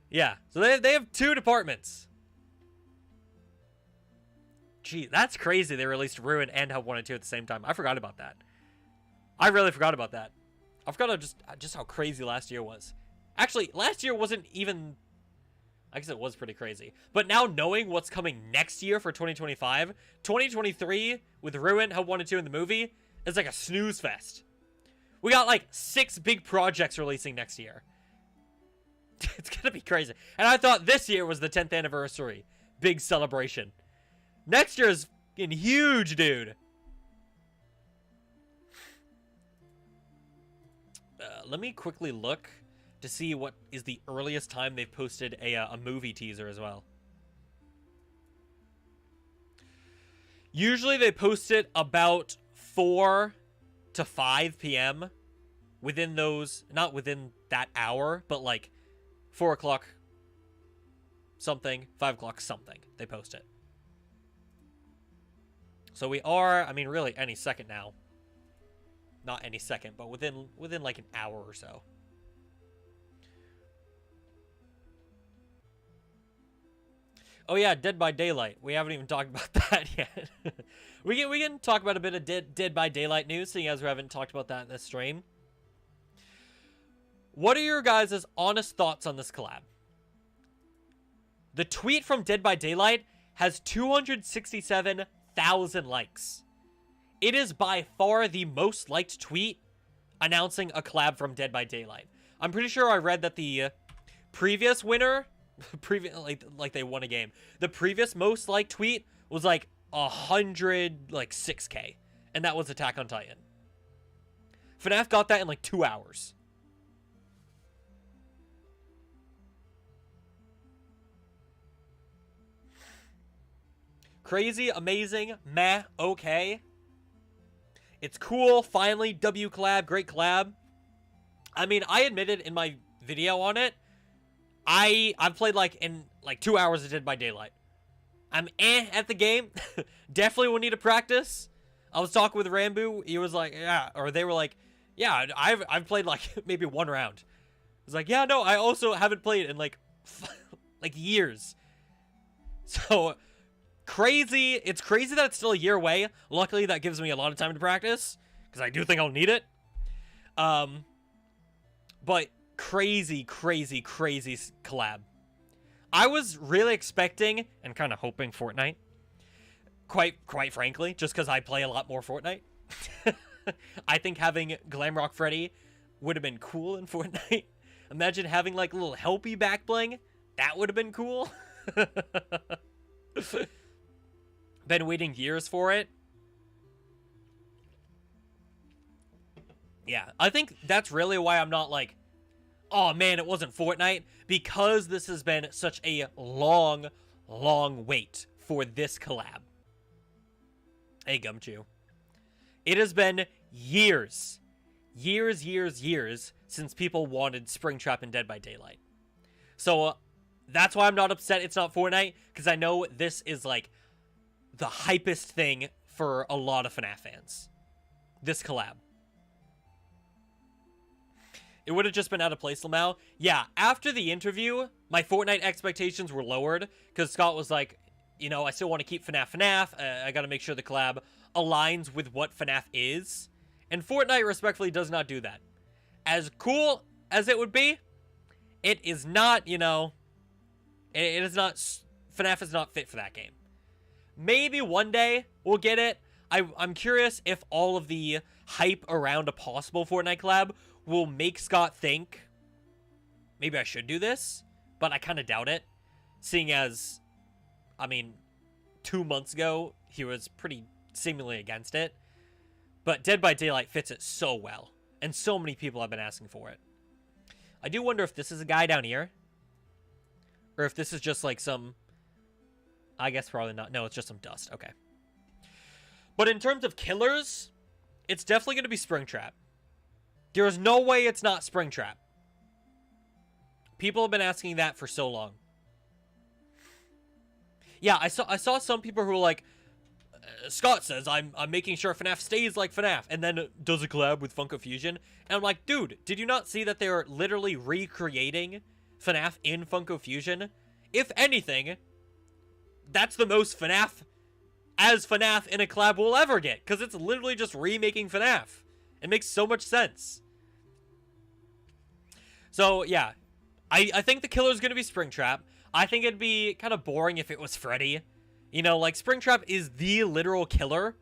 Yeah, so they have 2 departments. Gee, that's crazy. They released Ruin and Help 1 and 2 at the same time. I forgot about that. I really forgot about that. I forgot just how crazy last year was. Actually, last year wasn't even... I guess it was pretty crazy. But now knowing what's coming next year for 2025, 2023 with Ruin, Help 1 and 2 in the movie is like a snooze fest. We got like 6 big projects releasing next year. It's gonna be crazy. And I thought this year was the 10th anniversary. Big celebration. Next year is fucking huge, dude. Let me quickly look to see what is the earliest time they've posted a movie teaser as well. Usually they post it about 4 to 5 p.m. within those, not within that hour, but like 4 o'clock something, 5 o'clock something, they post it. So we are, I mean, really any second now. Not any second, but within like an hour or so. Oh yeah, Dead by Daylight. We haven't even talked about that yet. we can talk about a bit of Dead by Daylight news, seeing as we haven't talked about that in this stream. What are your guys' honest thoughts on this collab? The tweet from Dead by Daylight has 267,000 likes. It is by far the most liked tweet announcing a collab from Dead by Daylight. I'm pretty sure I read that the previous winner like they won a game. The previous most liked tweet was like 106K, and that was Attack on Titan. FNAF got that in like 2 hours. Crazy, amazing, meh, okay. It's cool, finally, W collab, great collab. I mean, I admitted in my video on it, I've played like in like 2 hours of Dead by Daylight. I'm at the game. Definitely will need to practice. I was talking with Rambo. He was like, yeah, or they were like, yeah, I've played like maybe 1 round. I was like, yeah, no, I also haven't played in like like years. So crazy. It's crazy that it's still a year away. Luckily, that gives me a lot of time to practice because I do think I'll need it. But crazy, crazy, crazy collab. I was really expecting and kind of hoping Fortnite. Quite frankly, just because I play a lot more Fortnite. I think having Glamrock Freddy would have been cool in Fortnite. Imagine having like a little helpy back bling. That would have been cool. Been waiting years for it. Yeah, I think that's really why I'm not like, oh man, it wasn't Fortnite. Because this has been such a long, long wait for this collab. Hey, Gumchu. It has been years since people wanted Springtrap and Dead by Daylight. So that's why I'm not upset it's not Fortnite, because I know this is like the hypest thing for a lot of FNAF fans. This collab. It would have just been out of place somehow. Yeah, after the interview, my Fortnite expectations were lowered, because Scott was like, you know, I still want to keep FNAF. I gotta make sure the collab aligns with what FNAF is. And Fortnite respectfully does not do that. As cool as it would be, it is not, you know, it is not, FNAF is not fit for that game. Maybe one day we'll get it. I'm curious if all of the hype around a possible Fortnite collab will make Scott think, maybe I should do this, but I kind of doubt it, seeing as, I mean, 2 months ago, he was pretty seemingly against it, but Dead by Daylight fits it so well, and so many people have been asking for it. I do wonder if this is a guy down here, or if this is just like some, I guess probably not, no, it's just some dust, okay. But in terms of killers, it's definitely going to be Springtrap. There is no way it's not Springtrap. People have been asking that for so long. Yeah, I saw some people who were like, Scott says I'm making sure FNAF stays like FNAF, and then does a collab with Funko Fusion. And I'm like, dude, did you not see that they're literally recreating FNAF in Funko Fusion? If anything, that's the most FNAF as FNAF in a collab we'll ever get, because it's literally just remaking FNAF. It makes so much sense. So, yeah. I think the killer is going to be Springtrap. I think it'd be kind of boring if it was Freddy. You know, like, Springtrap is the literal killer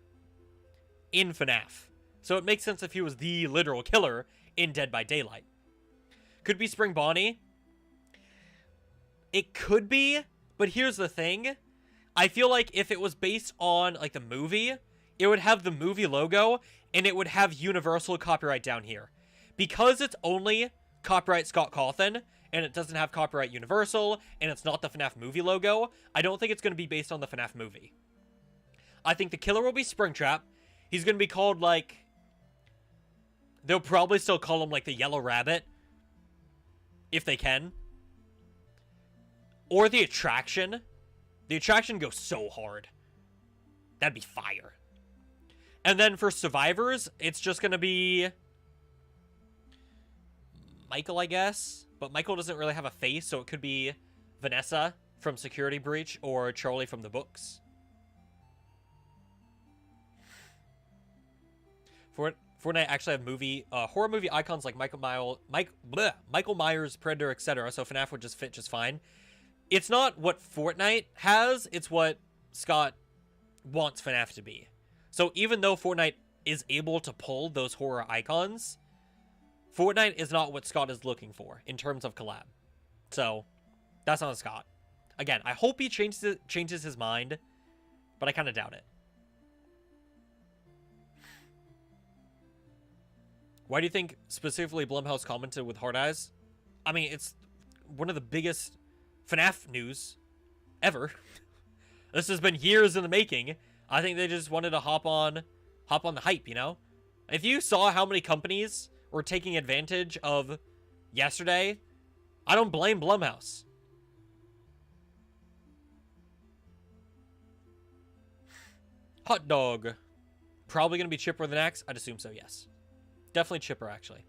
in FNAF. So it makes sense if he was the literal killer in Dead by Daylight. Could be Spring Bonnie. It could be, but here's the thing. I feel like if it was based on, like, the movie, it would have the movie logo, and it would have Universal copyright down here. Because it's only copyright Scott Cawthon, and it doesn't have copyright Universal, and it's not the FNAF movie logo, I don't think it's going to be based on the FNAF movie. I think the killer will be Springtrap. He's going to be called, like, they'll probably still call him, like, the Yellow Rabbit, if they can. Or the Attraction. The Attraction goes so hard. That'd be fire. And then for survivors, it's just going to be Michael, I guess. But Michael doesn't really have a face, so it could be Vanessa from Security Breach or Charlie from the books. Fortnite actually have horror movie icons like Michael Myers, Predator, etc. So FNAF would just fit just fine. It's not what Fortnite has, it's what Scott wants FNAF to be. So even though Fortnite is able to pull those horror icons, Fortnite is not what Scott is looking for in terms of collab. So, That's on Scott. Again, I hope he changes his mind, but I kind of doubt it. Why do you think specifically Blumhouse commented with hard eyes? I mean, it's one of the biggest FNAF news ever. This has been years in the making. I think they just wanted to hop on the hype, you know? If you saw how many companies were taking advantage of yesterday, I don't blame Blumhouse. Hot dog. Probably going to be chipper than Axe? I'd assume so, yes. Definitely chipper, actually.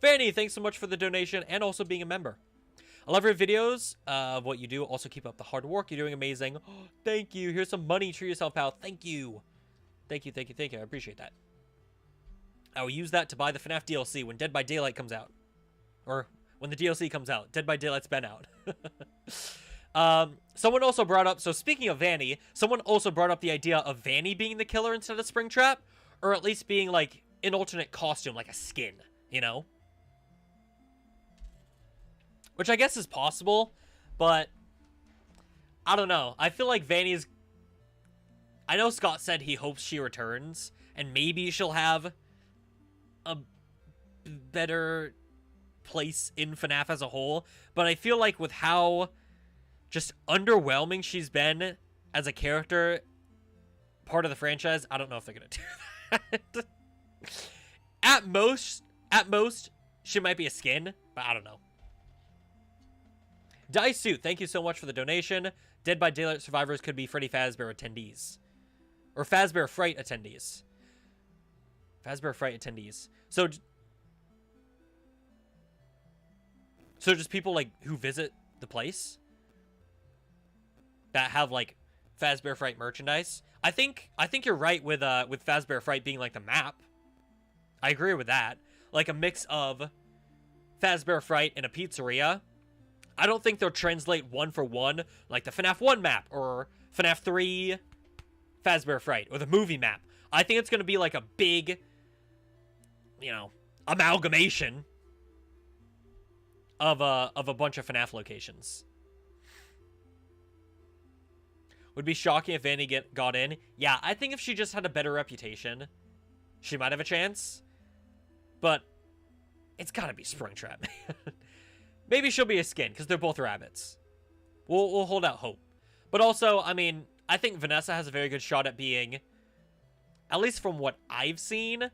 Vanny, thanks so much for the donation and also being a member. I love your videos of what you do. Also, keep up the hard work. You're doing amazing. Oh, thank you. Here's some money. Treat yourself, pal. Thank you. Thank you, thank you, thank you. I appreciate that. I will use that to buy the FNAF DLC when Dead by Daylight comes out. Or when the DLC comes out. Dead by Daylight's been out. Someone also brought up, so speaking of Vanny, someone also brought up the idea of Vanny being the killer instead of Springtrap. Or at least being like an alternate costume, like a skin, you know? Which I guess is possible, but I don't know. I feel like Vanny's... I know Scott said he hopes she returns, and maybe she'll have a better place in FNAF as a whole, but I feel like with how just underwhelming she's been as a character, part of the franchise, I don't know if they're going to do that. At most, she might be a skin, but I don't know. Dice Suit, thank you so much for the donation. Dead by Daylight survivors could be Freddy Fazbear attendees. Or Fazbear Fright attendees. Fazbear Fright attendees. So just people, like, who visit the place that have, like, Fazbear Fright merchandise. I think you're right with Fazbear Fright being, like, the map. I agree with that. Like, a mix of Fazbear Fright and a pizzeria. I don't think they'll translate one for one, like the FNAF 1 map, or FNAF 3 Fazbear Fright, or the movie map. I think it's going to be like a big, you know, amalgamation of a bunch of FNAF locations. Would be shocking if Vanny got in. Yeah, I think if she just had a better reputation, she might have a chance. But it's got to be Springtrap. Maybe she'll be a skin, because they're both rabbits. We'll hold out hope. But also, I mean, I think Vanessa has a very good shot at being, at least from what I've seen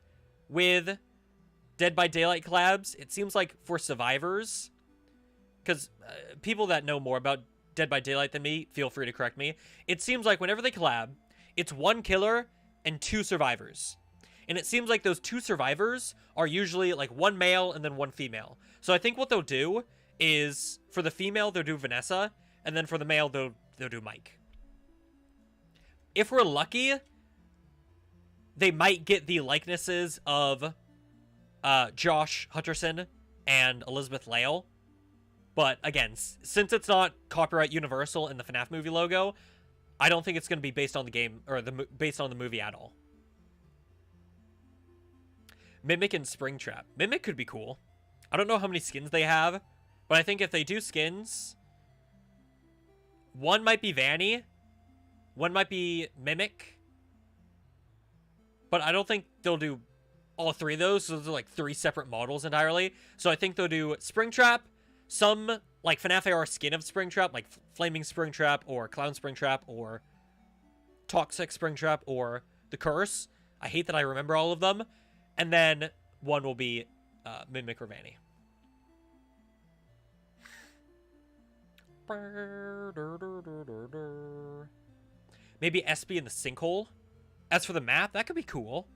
with Dead by Daylight collabs, it seems like for survivors, because people that know more about Dead by Daylight than me, feel free to correct me. It seems like whenever they collab, it's one killer and two survivors. And it seems like those two survivors are usually like one male and then one female. So I think what they'll do is, for the female, they'll do Vanessa, and then for the male, they'll do Mike. If we're lucky, they might get the likenesses of Josh Hutcherson and Elizabeth Lale. But again, since it's not copyright universal in the FNAF movie logo, I don't think it's going to be based on the game, or based on the movie at all. Mimic and Springtrap. Mimic could be cool. I don't know how many skins they have, but I think if they do skins, one might be Vanny, one might be Mimic, but I don't think they'll do all three of those. So those are like three separate models entirely. So I think they'll do Springtrap, some like FNAF AR skin of Springtrap, like Flaming Springtrap or Clown Springtrap or Toxic Springtrap or The Curse. I hate that I remember all of them. And then one will be Mimic or Vanny. Maybe SB in the sinkhole. As for the map, that could be cool.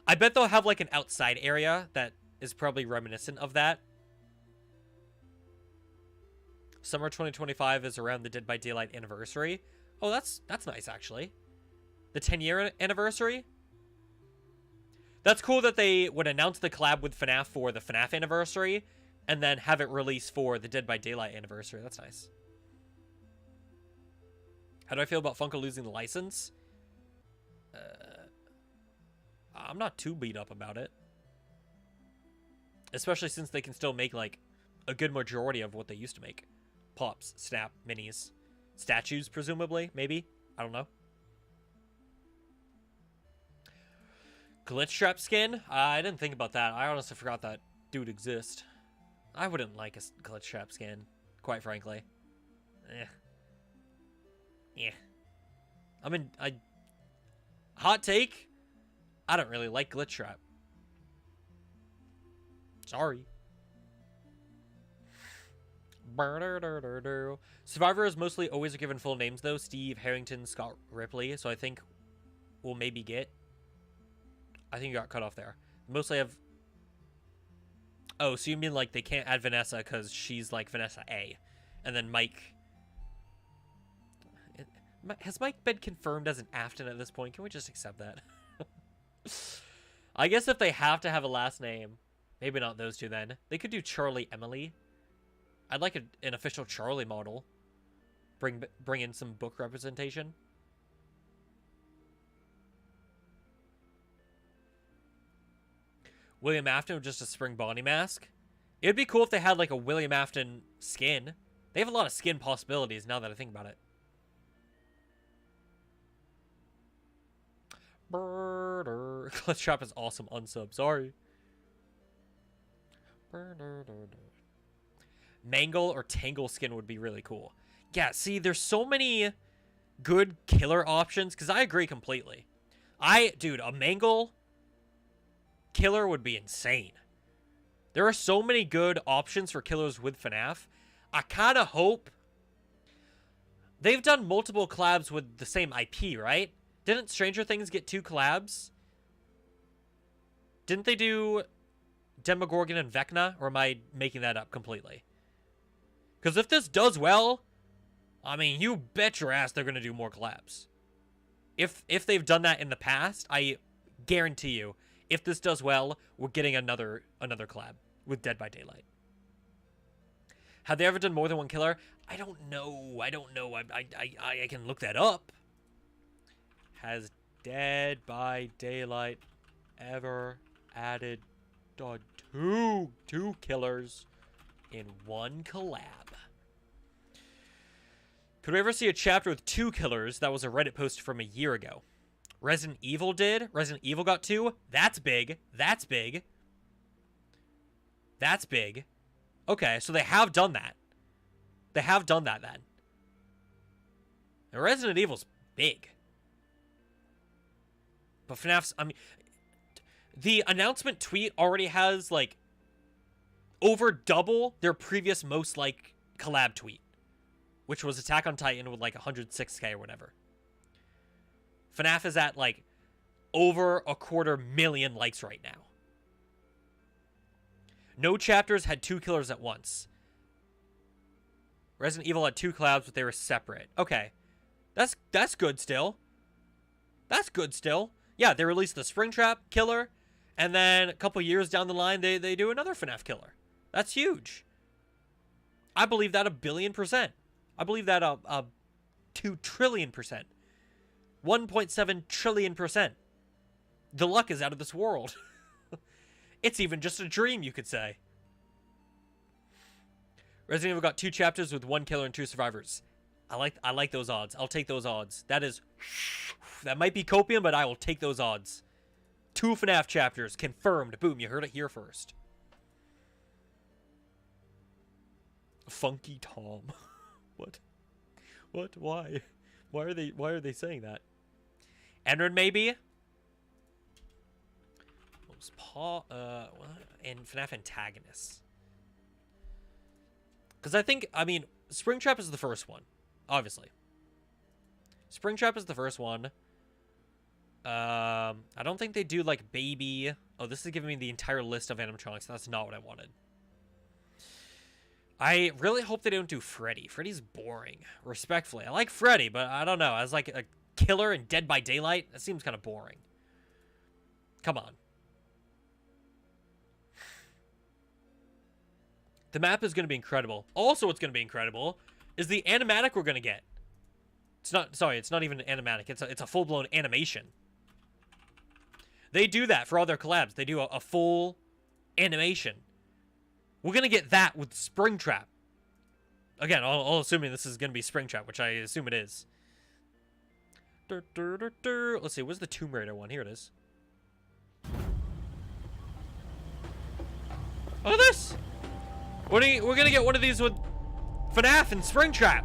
I bet they'll have like an outside area that is probably reminiscent of that. Summer 2025 is around the Dead by Daylight anniversary. Oh, that's nice, actually. The 10-year anniversary? That's cool that they would announce the collab with FNAF for the FNAF anniversary, and then have it released for the Dead by Daylight anniversary. That's nice. How do I feel about Funko losing the license? I'm not too beat up about it. Especially since they can still make, like, a good majority of what they used to make. Pops, Snap, Minis, statues, presumably, maybe? I don't know. Glitch Trap skin? I didn't think about that. I honestly forgot that dude exists. I wouldn't like a Glitch Trap skin, quite frankly. Yeah. Hot take? I don't really like Glitch Trap. Sorry. Survivor is mostly always given full names, though. Steve, Harrington, Scott Ripley. So I think we'll maybe get... I think you got cut off there. Mostly have... Oh, so you mean like they can't add Vanessa because she's like Vanessa A. And then Mike... Has Mike been confirmed as an Afton at this point? Can we just accept that? I guess if they have to have a last name, maybe not those two then. They could do Charlie Emily. I'd like an official Charlie model. Bring in some book representation. William Afton with just a spring body mask. It'd be cool if they had like a William Afton skin. They have a lot of skin possibilities now that I think about it. Glitch Trap is awesome. Unsub. Sorry. Mangle or Tangle skin would be really cool. Yeah, see, there's so many good killer options, because I agree completely. Dude, a Mangle killer would be insane. There are so many good options for killers with FNAF. I kind of hope... They've done multiple collabs with the same IP, right? Didn't Stranger Things get 2 collabs? Didn't they do Demogorgon and Vecna? Or am I making that up completely? Because if this does well, I mean, you bet your ass they're going to do more collabs. If they've done that in the past, I guarantee you, if this does well, we're getting another collab with Dead by Daylight. Have they ever done more than one killer? I don't know. I can look that up. Has Dead by Daylight ever added two killers in one collab? Could we ever see a chapter with 2 killers? That was a Reddit post from a year ago. Resident Evil did. Resident Evil got 2. That's big. That's big. That's big. Okay, so they have done that. They have done that then. And Resident Evil's big. But FNAF's, I mean, the announcement tweet already has, like, over double their previous most, like, collab tweet. Which was Attack on Titan with, like, 106k or whatever. FNAF is at, like, over 250,000 likes right now. No chapters had 2 killers at once. Resident Evil had 2 collabs, but they were separate. Okay. That's good still. That's good still. Yeah, they released the Springtrap killer, and then a couple years down the line, they do another FNAF killer. That's huge. I believe that 1,000,000,000%. I believe that 2 trillion%. 1.7 trillion%. The luck is out of this world. It's even just a dream, you could say. Resident Evil got 2 chapters with 1 killer and 2 survivors. I like those odds. I'll take those odds. That might be copium, but I will take those odds. 2 FNAF chapters confirmed. Boom, you heard it here first. Funky Tom. What? Why? Why are they saying that? Enron maybe? What was Paul and FNAF antagonists? Because I mean, Springtrap is the first one, obviously. Springtrap is the first one. I don't think they do, like, Baby. Oh, this is giving me the entire list of animatronics. That's not what I wanted. I really hope they don't do Freddy. Freddy's boring, respectfully. I like Freddy, but I don't know. As, like, a killer in Dead by Daylight, that seems kind of boring. Come on. The map is going to be incredible. Also, what's going to be incredible is the animatic we're going to get. It's not even an animatic. It's a full-blown animation. They do that for all their collabs. They do a full animation We're gonna get that with Springtrap. Again, all assuming this is gonna be Springtrap, which I assume it is. Let's see, where's the Tomb Raider one? Here it is. Look at this! We're gonna get one of these with FNAF and Springtrap.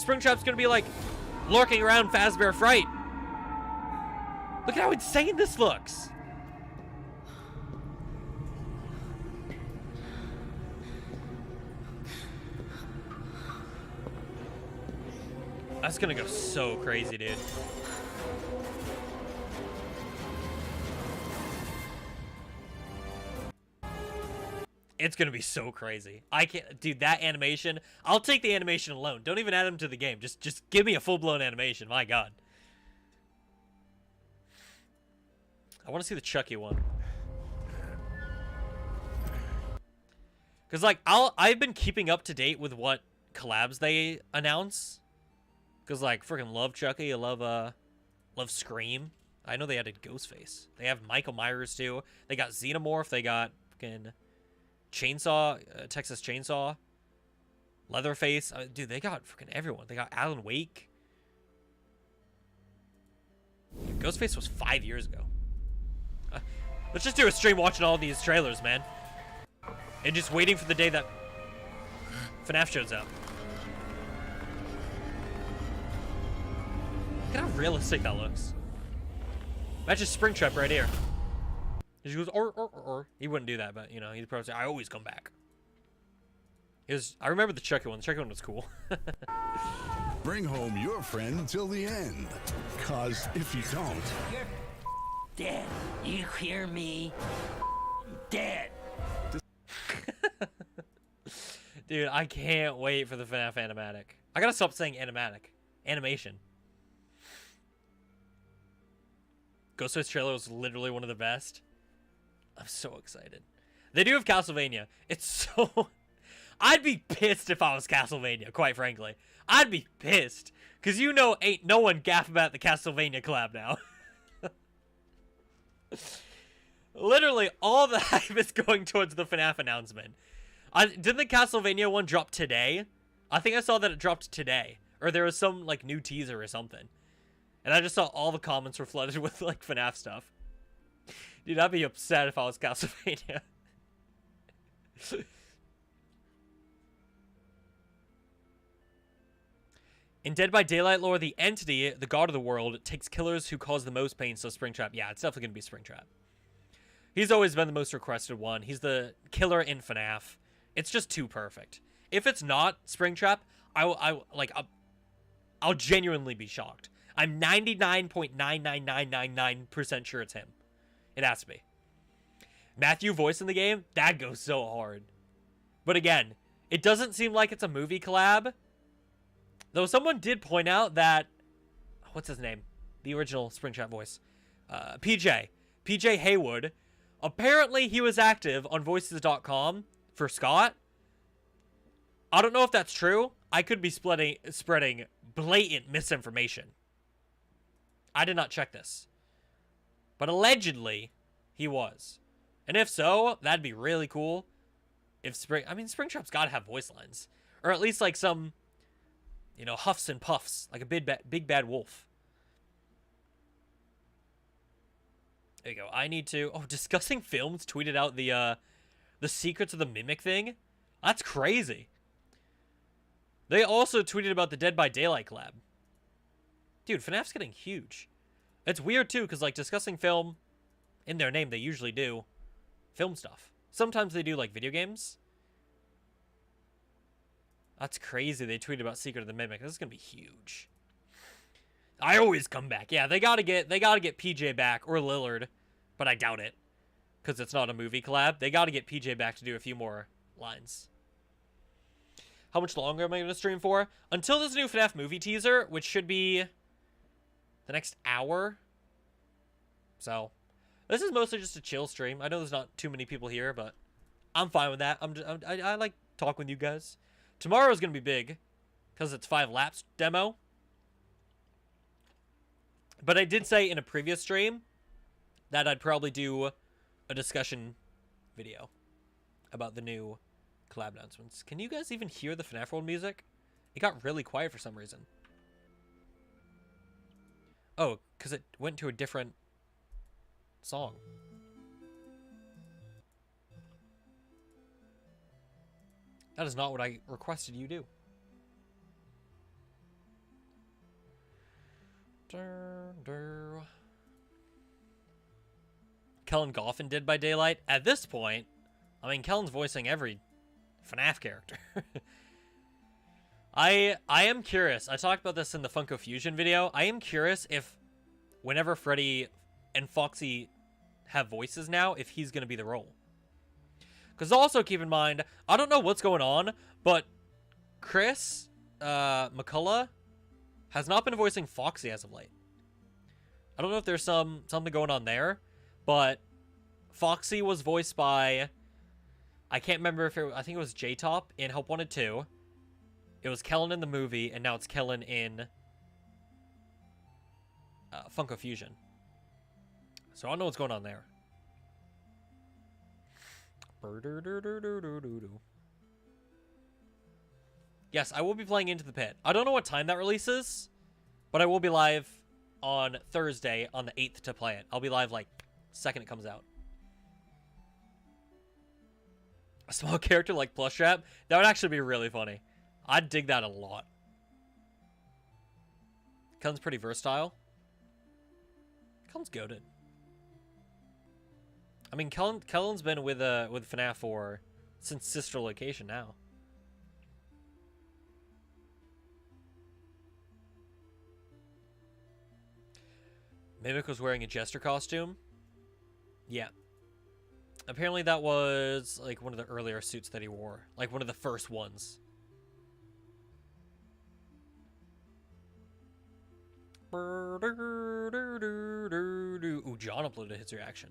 Springtrap's gonna be like lurking around Fazbear Fright. Look at how insane this looks. That's gonna go so crazy, dude. It's gonna be so crazy. I can't, dude. That animation. I'll take the animation alone. Don't even add them to the game. Just give me a full-blown animation. My God. I want to see the Chucky one. Cause like I've been keeping up to date with what collabs they announce. Cause like freaking love Chucky. I love Scream. I know they added Ghostface. They have Michael Myers too. They got Xenomorph. They got fucking Chainsaw, Texas Chainsaw, Leatherface. Dude, they got freaking everyone. They got Alan Wake. Ghostface was 5 years ago. Let's just do a stream watching all these trailers, man. And just waiting for the day that FNAF shows up. Look at how realistic that looks. Imagine Springtrap right here. He goes, or. He wouldn't do that, but, you know, he'd probably say, I always come back. I remember the Chucky one. The Chucky one was cool. Bring home your friend till the end. Cause if you don't... You're dead. You hear me? Dead. Dude, I can't wait for the FNAF animatic. I gotta stop saying animatic. Animation. Ghostface trailer was literally one of the best. I'm so excited. They do have Castlevania. It's so... I'd be pissed if I was Castlevania, quite frankly. I'd be pissed. Because you know ain't no one gaff about the Castlevania collab now. Literally, all the hype is going towards the FNAF announcement. Didn't the Castlevania one drop today? I think I saw that it dropped today. Or there was some, like, new teaser or something. And I just saw all the comments were flooded with, like, FNAF stuff. Dude, I'd be upset if I was Castlevania. In Dead by Daylight lore, the entity, the god of the world, takes killers who cause the most pain, so Springtrap. Yeah, it's definitely going to be Springtrap. He's always been the most requested one. He's the killer in FNAF. It's just too perfect. If it's not Springtrap, I'll genuinely be shocked. I'm 99.99999% sure it's him. It has to be. Matthew voice in the game, that goes so hard. But again, it doesn't seem like it's a movie collab. Though someone did point out that... What's his name? The original Springtrap voice. PJ Haywood. Apparently he was active on voices.com for Scott. I don't know if that's true. I could be spreading blatant misinformation. I did not check this. But allegedly, he was. And if so, that'd be really cool. If Springtrap's got to have voice lines. Or at least like some, you know, huffs and puffs. Like a big bad wolf. There you go. I need to... Oh, Discussing Films tweeted out the secrets of the Mimic thing. That's crazy. They also tweeted about the Dead by Daylight collab. Dude, FNAF's getting huge. It's weird, too, because, like, Discussing Film, in their name, they usually do film stuff. Sometimes they do, like, video games. That's crazy. They tweeted about Secret of the Mimic. This is going to be huge. I always come back. Yeah, they gotta get PJ back, or Lillard, but I doubt it, because it's not a movie collab. They gotta get PJ back to do a few more lines. How much longer am I going to stream for? Until this new FNAF movie teaser, which should be the next hour. So, this is mostly just a chill stream. I know there's not too many people here, but I'm fine with that. I like talking with you guys. Tomorrow is going to be big, because it's 5 laps demo. But I did say in a previous stream that I'd probably do a discussion video about the new collab announcements. Can you guys even hear the FNAF World music? It got really quiet for some reason. Oh, because it went to a different song. That is not what I requested you do. Kellen Goffin did by Daylight. At this point, I mean, Kellen's voicing every FNAF character. I am curious. I talked about this in the Funko Fusion video. I am curious if whenever Freddy and Foxy have voices now, if he's going to be the role. Because also keep in mind, I don't know what's going on, but Chris McCullough has not been voicing Foxy as of late. I don't know if there's something going on there, but Foxy was voiced by, I can't remember if I think it was J-Top in Help Wanted 2. It was Kellen in the movie, and now it's Kellen in Funko Fusion. So I don't know what's going on there. Yes, I will be playing Into the Pit. I don't know what time that releases, but I will be live on Thursday on the 8th to play it. I'll be live like second it comes out. A small character like Plush Trap? That would actually be really funny. I'd dig that a lot. Kellen's pretty versatile. Kellen's goated. I mean, Kellen's been with FNAF since Sister Location now. Mimic was wearing a Jester costume. Yeah. Apparently that was like one of the earlier suits that he wore. Like one of the first ones. Ooh, John uploaded his reaction.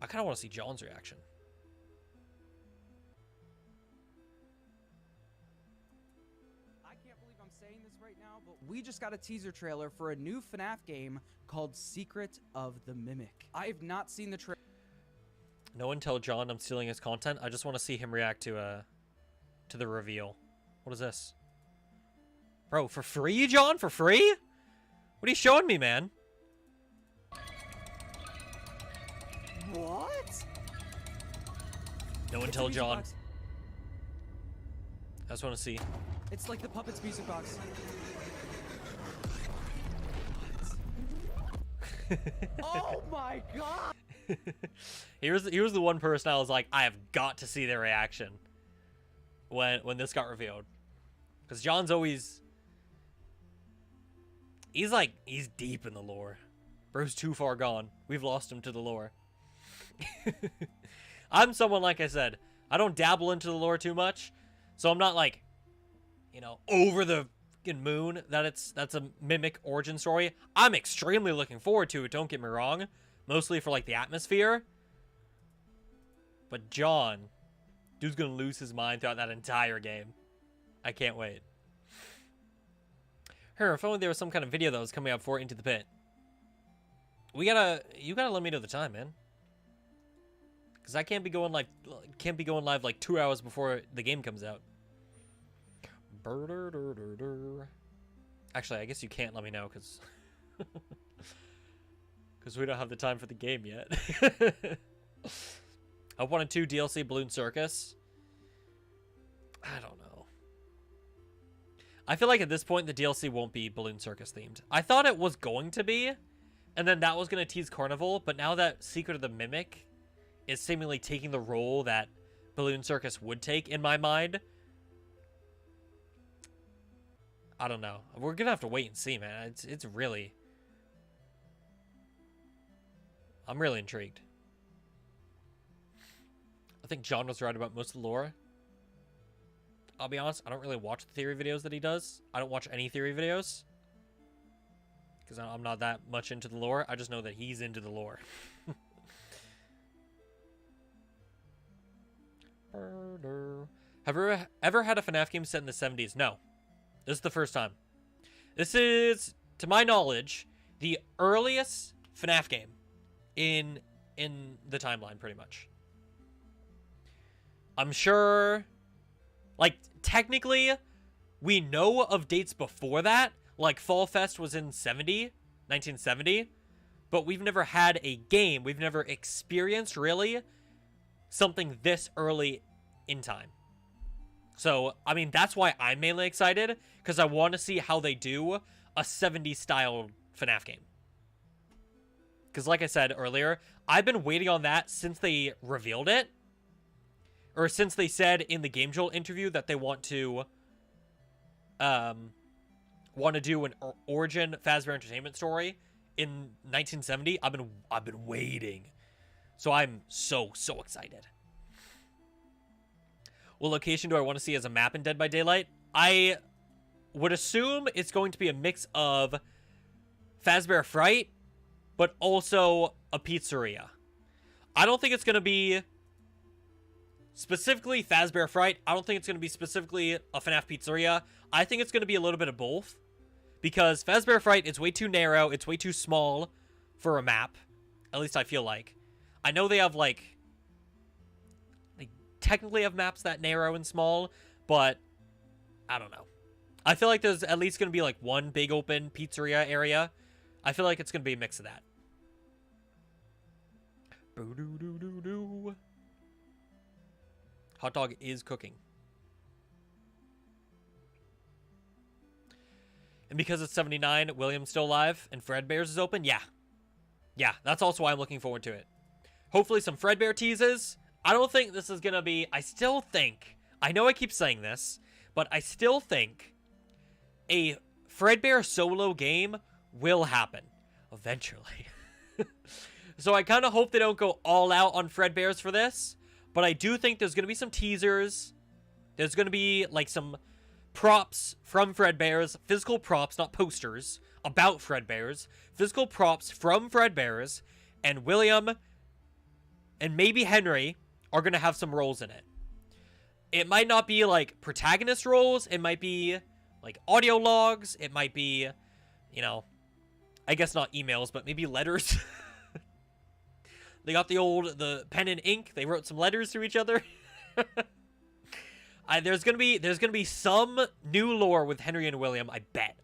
I kind of want to see John's reaction. I can't believe I'm saying this right now, but we just got a teaser trailer for a new FNAF game called Secret of the Mimic. I have not seen the trailer. No one tell John I'm stealing his content. I just want to see him react to the reveal. What is this? Bro, for free, John? For free? What are you showing me, man? What? No one It's a tell music John. box. I just want to see. It's like the Puppets music box. Oh my god! he was the one person I was like, I have got to see their reaction when this got revealed, because John's always he's deep in the lore. Bro's too far gone. We've lost him to the lore. I'm someone, like I said, I don't dabble into the lore too much, so I'm not like, you know, over the fucking moon that that's a Mimic origin story. I'm extremely looking forward to it, don't get me wrong, mostly for like the atmosphere. But John, dude's gonna lose his mind throughout that entire game. I can't wait. Her, if only there was some kind of video that was coming up for Into the Pit. You gotta let me know the time, man. Because I can't be going live like 2 hours before the game comes out. Actually, I guess you can't let me know because we don't have the time for the game yet. I wanted 2 DLC Balloon Circus. I don't know. I feel like at this point the DLC won't be Balloon Circus themed. I thought it was going to be, and then that was going to tease Carnival, but now that Secret of the Mimic is seemingly taking the role that Balloon Circus would take in my mind, I don't know. We're going to have to wait and see, man. It's really... I'm really intrigued. I think John was right about most of the lore. I'll be honest, I don't really watch the theory videos that he does. I don't watch any theory videos, because I'm not that much into the lore. I just know that he's into the lore. Have you ever had a FNAF game set in the 70s? No. This is the first time. This is, to my knowledge, the earliest FNAF game in the timeline, pretty much. I'm sure, like, technically, we know of dates before that. Like, Fall Fest was in 1970, but we've never had a game. We've never experienced, really, something this early in time. So, I mean, that's why I'm mainly excited, because I want to see how they do a 70s-style FNAF game. Because like I said earlier, I've been waiting on that since they revealed it. Or since they said in the Game Jolt interview that they want to do an origin Fazbear Entertainment story in 1970. I've been waiting. So I'm so excited. What location do I want to see as a map in Dead by Daylight? I would assume it's going to be a mix of Fazbear Fright, but also a pizzeria. I don't think it's going to be specifically Fazbear Fright. I don't think it's going to be specifically a FNAF pizzeria. I think it's going to be a little bit of both. Because Fazbear Fright is way too narrow. It's way too small for a map. At least I feel like. I know they have, like... They technically have maps that narrow and small. But, I don't know. I feel like there's at least going to be, like, one big open pizzeria area. I feel like it's going to be a mix of that. Boo-doo-doo-doo-doo. Hot dog is cooking. And because it's 79, William's still alive, and Fredbear's is open? Yeah. Yeah, that's also why I'm looking forward to it. Hopefully some Fredbear teases. I don't think this is going to be... I still think... I know I keep saying this, but I still think a Fredbear solo game will happen. Eventually. So I kind of hope they don't go all out on Fredbears for this. But I do think there's going to be some teasers. There's going to be, like, some props from Fredbears. Physical props, not posters, about Fredbears. Physical props from Fredbears. And William and maybe Henry are going to have some roles in it. It might not be, like, protagonist roles. It might be, like, audio logs. It might be, you know, I guess not emails, but maybe letters. They got the pen and ink. They wrote some letters to each other. There's gonna be some new lore with Henry and William. I bet.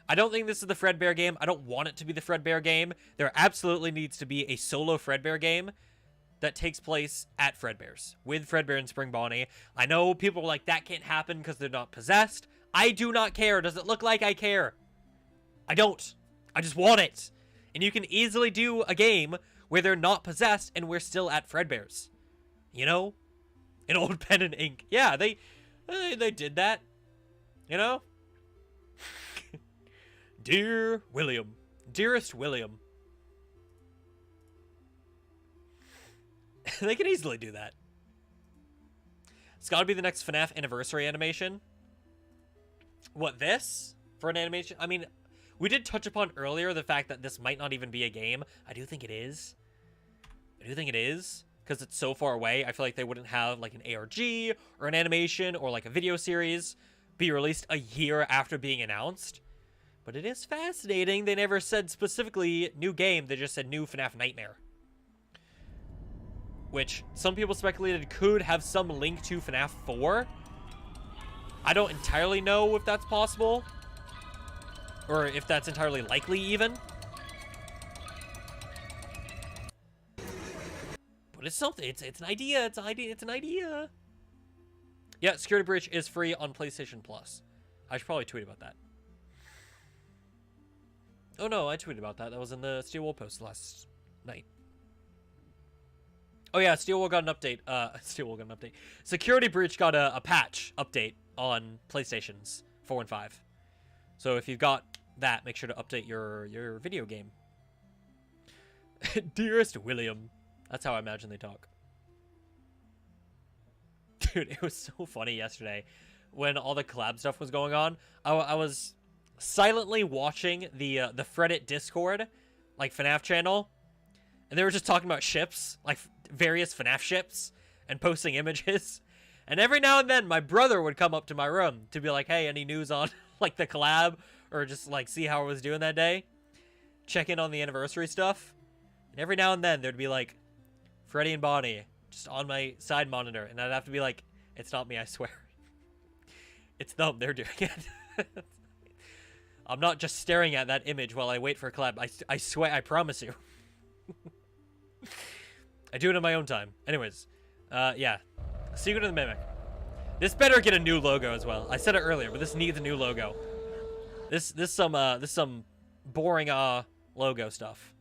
I don't think this is the Fredbear game. I don't want it to be the Fredbear game. There absolutely needs to be a solo Fredbear game that takes place at Fredbear's with Fredbear and Spring Bonnie. I know people are like, that can't happen because they're not possessed. I do not care. Does it look like I care? I don't. I just want it. And you can easily do a game where they're not possessed and we're still at Fredbear's. You know? An old pen and ink. Yeah, they did that. You know? Dear William. Dearest William. They can easily do that. It's got to be the next FNAF anniversary animation. What, this? For an animation? I mean... We did touch upon earlier the fact that this might not even be a game. I do think it is. Because it's so far away. I feel like they wouldn't have like an ARG or an animation or like a video series be released a year after being announced. But it is fascinating. They never said specifically new game. They just said new FNAF Nightmare. Which some people speculated could have some link to FNAF 4. I don't entirely know if that's possible. Or if that's entirely likely, even. But it's something. It's an idea. It's an idea. Yeah, Security Breach is free on PlayStation Plus. I should probably tweet about that. Oh no, I tweeted about that. That was in the Steel Wool post last night. Oh yeah, Steel Wool got an update. Security Breach got a patch update on PlayStations 4 and 5. So if you've got that, make sure to update your video game. Dearest William. That's how I imagine they talk. Dude, it was so funny yesterday when all the collab stuff was going on. I was silently watching the Reddit Discord, like FNAF channel, and they were just talking about ships, like various FNAF ships, and posting images. And every now and then, my brother would come up to my room to be like, hey, any news on like the collab, or just like see how I was doing that day. check in on the anniversary stuff. And every now and then there'd be like Freddy and Bonnie just on my side monitor, and I'd have to be like, it's not me, I swear. It's them, they're doing it. I'm not just staring at that image while I wait for a collab. I swear, I promise you. I do it in my own time. Anyways, yeah. Secret of the Mimic. This better get a new logo as well. I said it earlier, but this needs a new logo. This some boring logo stuff.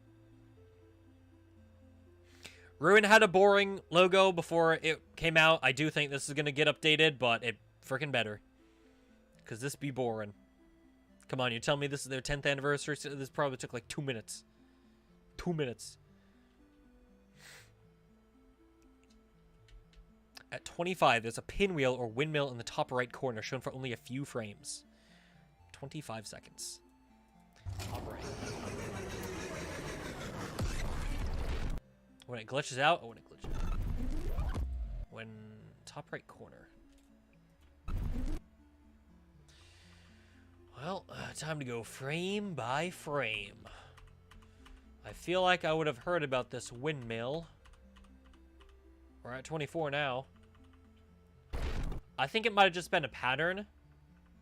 Ruin had a boring logo before it came out. I do think this is gonna get updated, but it freaking better. Cause this be boring. Come on, you tell me this is their 10th anniversary? So this probably took like 2 minutes. 2 minutes. At 25, there's a pinwheel or windmill in the top right corner, shown for only a few frames. 25 seconds. Top right. When it glitches out, when it glitches out. When top right corner. Well, time to go frame by frame. I feel like I would have heard about this windmill. We're at 24 now. I think it might have just been a pattern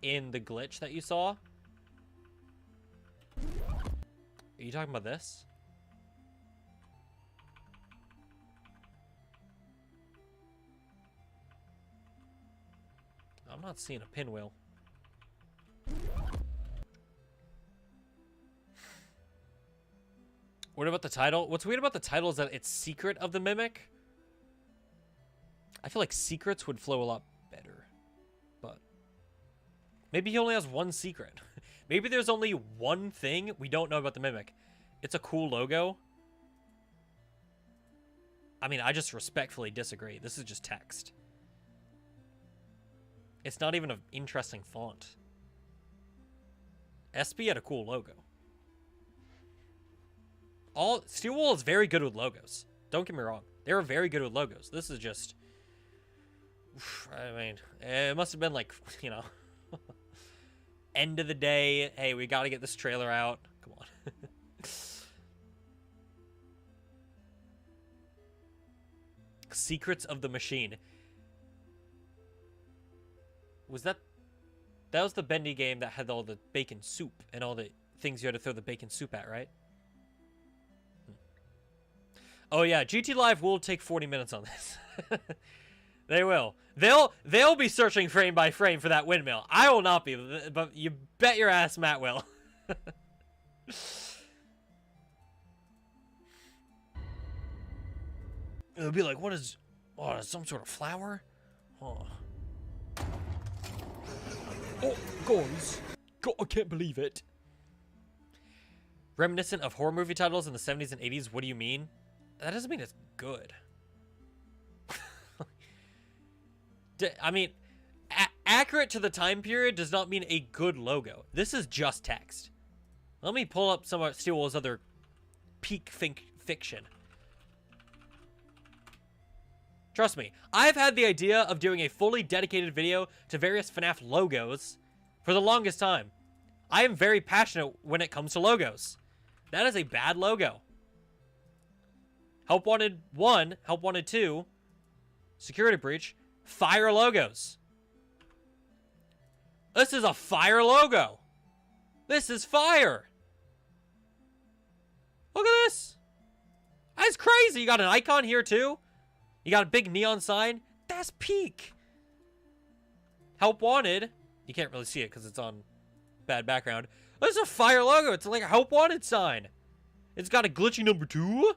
in the glitch that you saw. Are you talking about this? I'm not seeing a pinwheel. What about the title? What's weird about the title is that it's Secret of the Mimic. I feel like secrets would flow a lot better. But maybe he only has one secret. Maybe there's only one thing we don't know about the Mimic. It's a cool logo. I mean, I just respectfully disagree. This is just text. It's not even an interesting font. SB had a cool logo. Steelwool is very good with logos. Don't get me wrong. They were very good with logos. This is just... I mean, it must have been like, you know... end of the day. Hey, we gotta get this trailer out. Come on. Secrets of the Machine. Was that... That was the bendy game that had all the bacon soup and all the things you had to throw the bacon soup at, right? Oh yeah, GT Live will take 40 minutes on this. They will. They'll be searching frame by frame for that windmill. I will not be, but you bet your ass Matt will. It'll be like, what is some sort of flower? Oh. Oh, guys. God, I can't believe it. Reminiscent of horror movie titles in the 70s and 80s, what do you mean? That doesn't mean it's good. I mean, accurate to the time period does not mean a good logo. This is just text. Let me pull up some of Steelwool's other peak fiction. Trust me, I've had the idea of doing a fully dedicated video to various FNAF logos for the longest time. I am very passionate when it comes to logos. That is a bad logo. Help Wanted 1, Help Wanted 2, Security Breach, fire logos. This is a fire logo. This is fire. Look at this. That's crazy. You got an icon here too. You got a big neon sign. That's peak. Help Wanted. You can't really see it because it's on bad background. This is a fire logo. It's like a Help Wanted sign. It's got a glitchy number 2.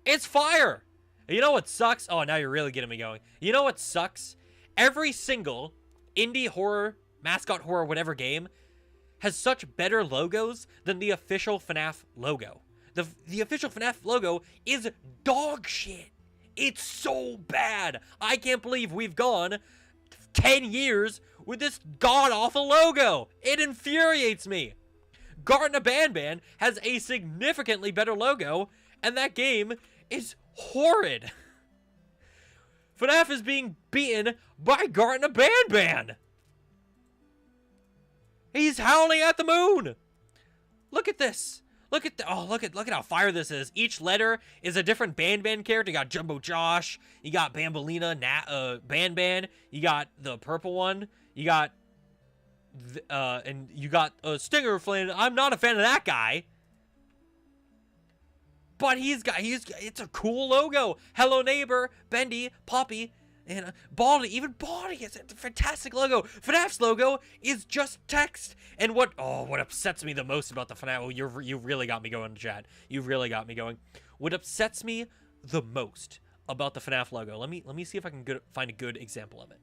It's fire. You know what sucks? Oh, now you're really getting me going. You know what sucks? Every single indie horror, mascot horror, whatever game has such better logos than the official FNAF logo. The official FNAF logo is dog shit. It's so bad. I can't believe we've gone 10 years with this god-awful logo. It infuriates me. Garten Ban has a significantly better logo, and that game is horrid. FNAF is being beaten by Garten Ban. He's howling at the moon. Look at this. Look at look at how fire this is. Each letter is a different Ban character. You got Jumbo Josh. You got Bambolina, Ban. You got the purple one. You got and you got Stinger Flynn. I'm not a fan of that guy. But it's a cool logo. Hello Neighbor, Bendy, Poppy, and Baldy. Even Baldy is a fantastic logo. FNAF's logo is just text. And what upsets me the most about the FNAF, you really got me going, Chad. You really got me going. What upsets me the most about the FNAF logo, let me see if I can find a good example of it.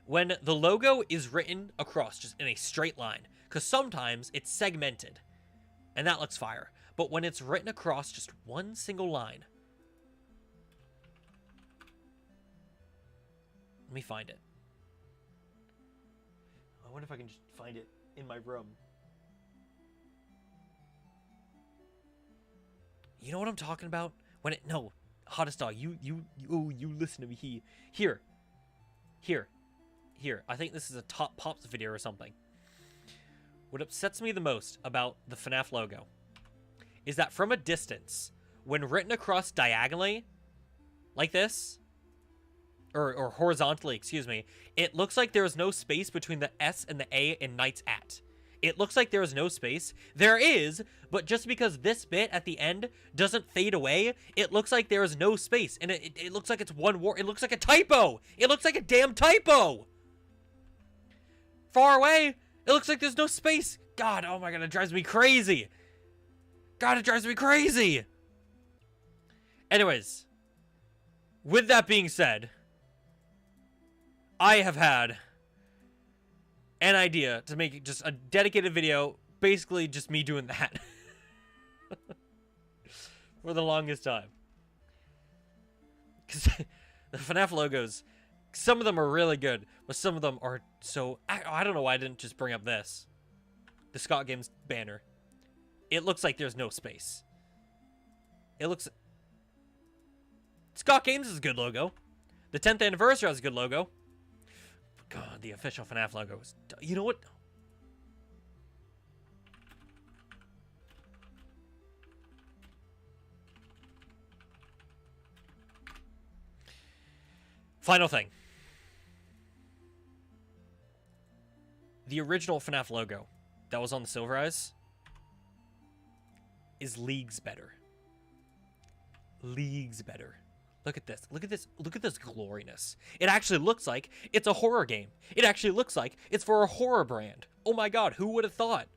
When the logo is written across just in a straight line, because sometimes it's segmented, and that looks fire. But when it's written across just one single line, let me find it. I wonder if I can just find it in my room. You know what I'm talking about? No, hottest dog, you listen to me. Here. I think this is a Top Pops video or something. What upsets me the most about the FNAF logo is that from a distance, when written across diagonally, like this, or horizontally, excuse me, it looks like there is no space between the S and the A in Knights At. It looks like there is no space. There is, but just because this bit at the end doesn't fade away, it looks like there is no space, and it looks like it's one word. It looks like a typo. It looks like a damn typo. Far away, it looks like there's no space. God, oh my god, it drives me crazy. God, it drives me crazy. Anyways, with that being said, I have had an idea to make just a dedicated video, basically just me doing that for the longest time. Because the FNAF logos, some of them are really good, but some of them are so... I don't know why I didn't just bring up this. The Scott Games banner. It looks like there's no space. It looks... Scott Games is a good logo. The 10th anniversary has a good logo. God, the official FNAF logo is... You know what? Final thing. The original FNAF logo that was on the Silver Eyes is leagues better. Leagues better. Look at this. Look at this. Look at this gloriness. It actually looks like it's a horror game. It actually looks like it's for a horror brand. Oh my god, who would have thought?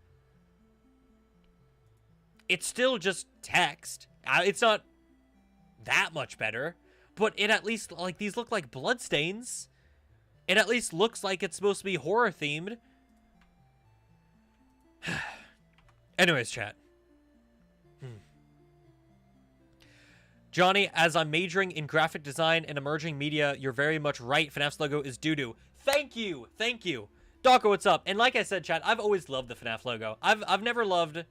It's still just text. It's not that much better, but it at least, like, these look like bloodstains. It at least looks like it's supposed to be horror themed. Anyways, chat. Johnny, as I'm majoring in graphic design and emerging media, you're very much right. FNAF's logo is doo-doo. Thank you. Thank you. Dawko, what's up? And like I said, chat, I've always loved the FNAF logo. I've never loved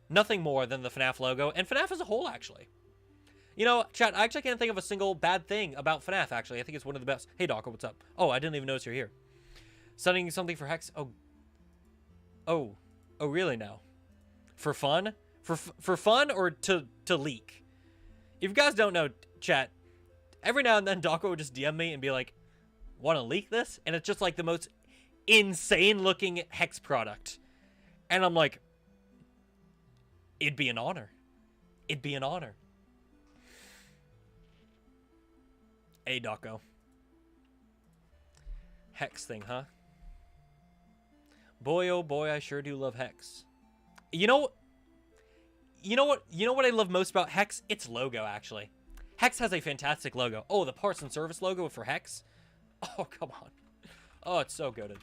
nothing more than the FNAF logo, and FNAF as a whole, actually. You know, chat, I actually can't think of a single bad thing about FNAF, actually. I think it's one of the best. Hey, Dawko, what's up? Oh, I didn't even notice you're here. Sending something for Hex. Oh, really now? For fun? For fun or to leak? If you guys don't know, chat, every now and then Dawko would just DM me and be like, want to leak this? And it's just like the most insane looking Hex product. And I'm like, it'd be an honor. It'd be an honor. Hey, Dawko. Hex thing, huh? Boy, oh boy, I sure do love Hex. You know what I love most about Hex? Its logo, actually. Hex has a fantastic logo. Oh, the parts and service logo for Hex? Oh, come on. Oh, it's so good.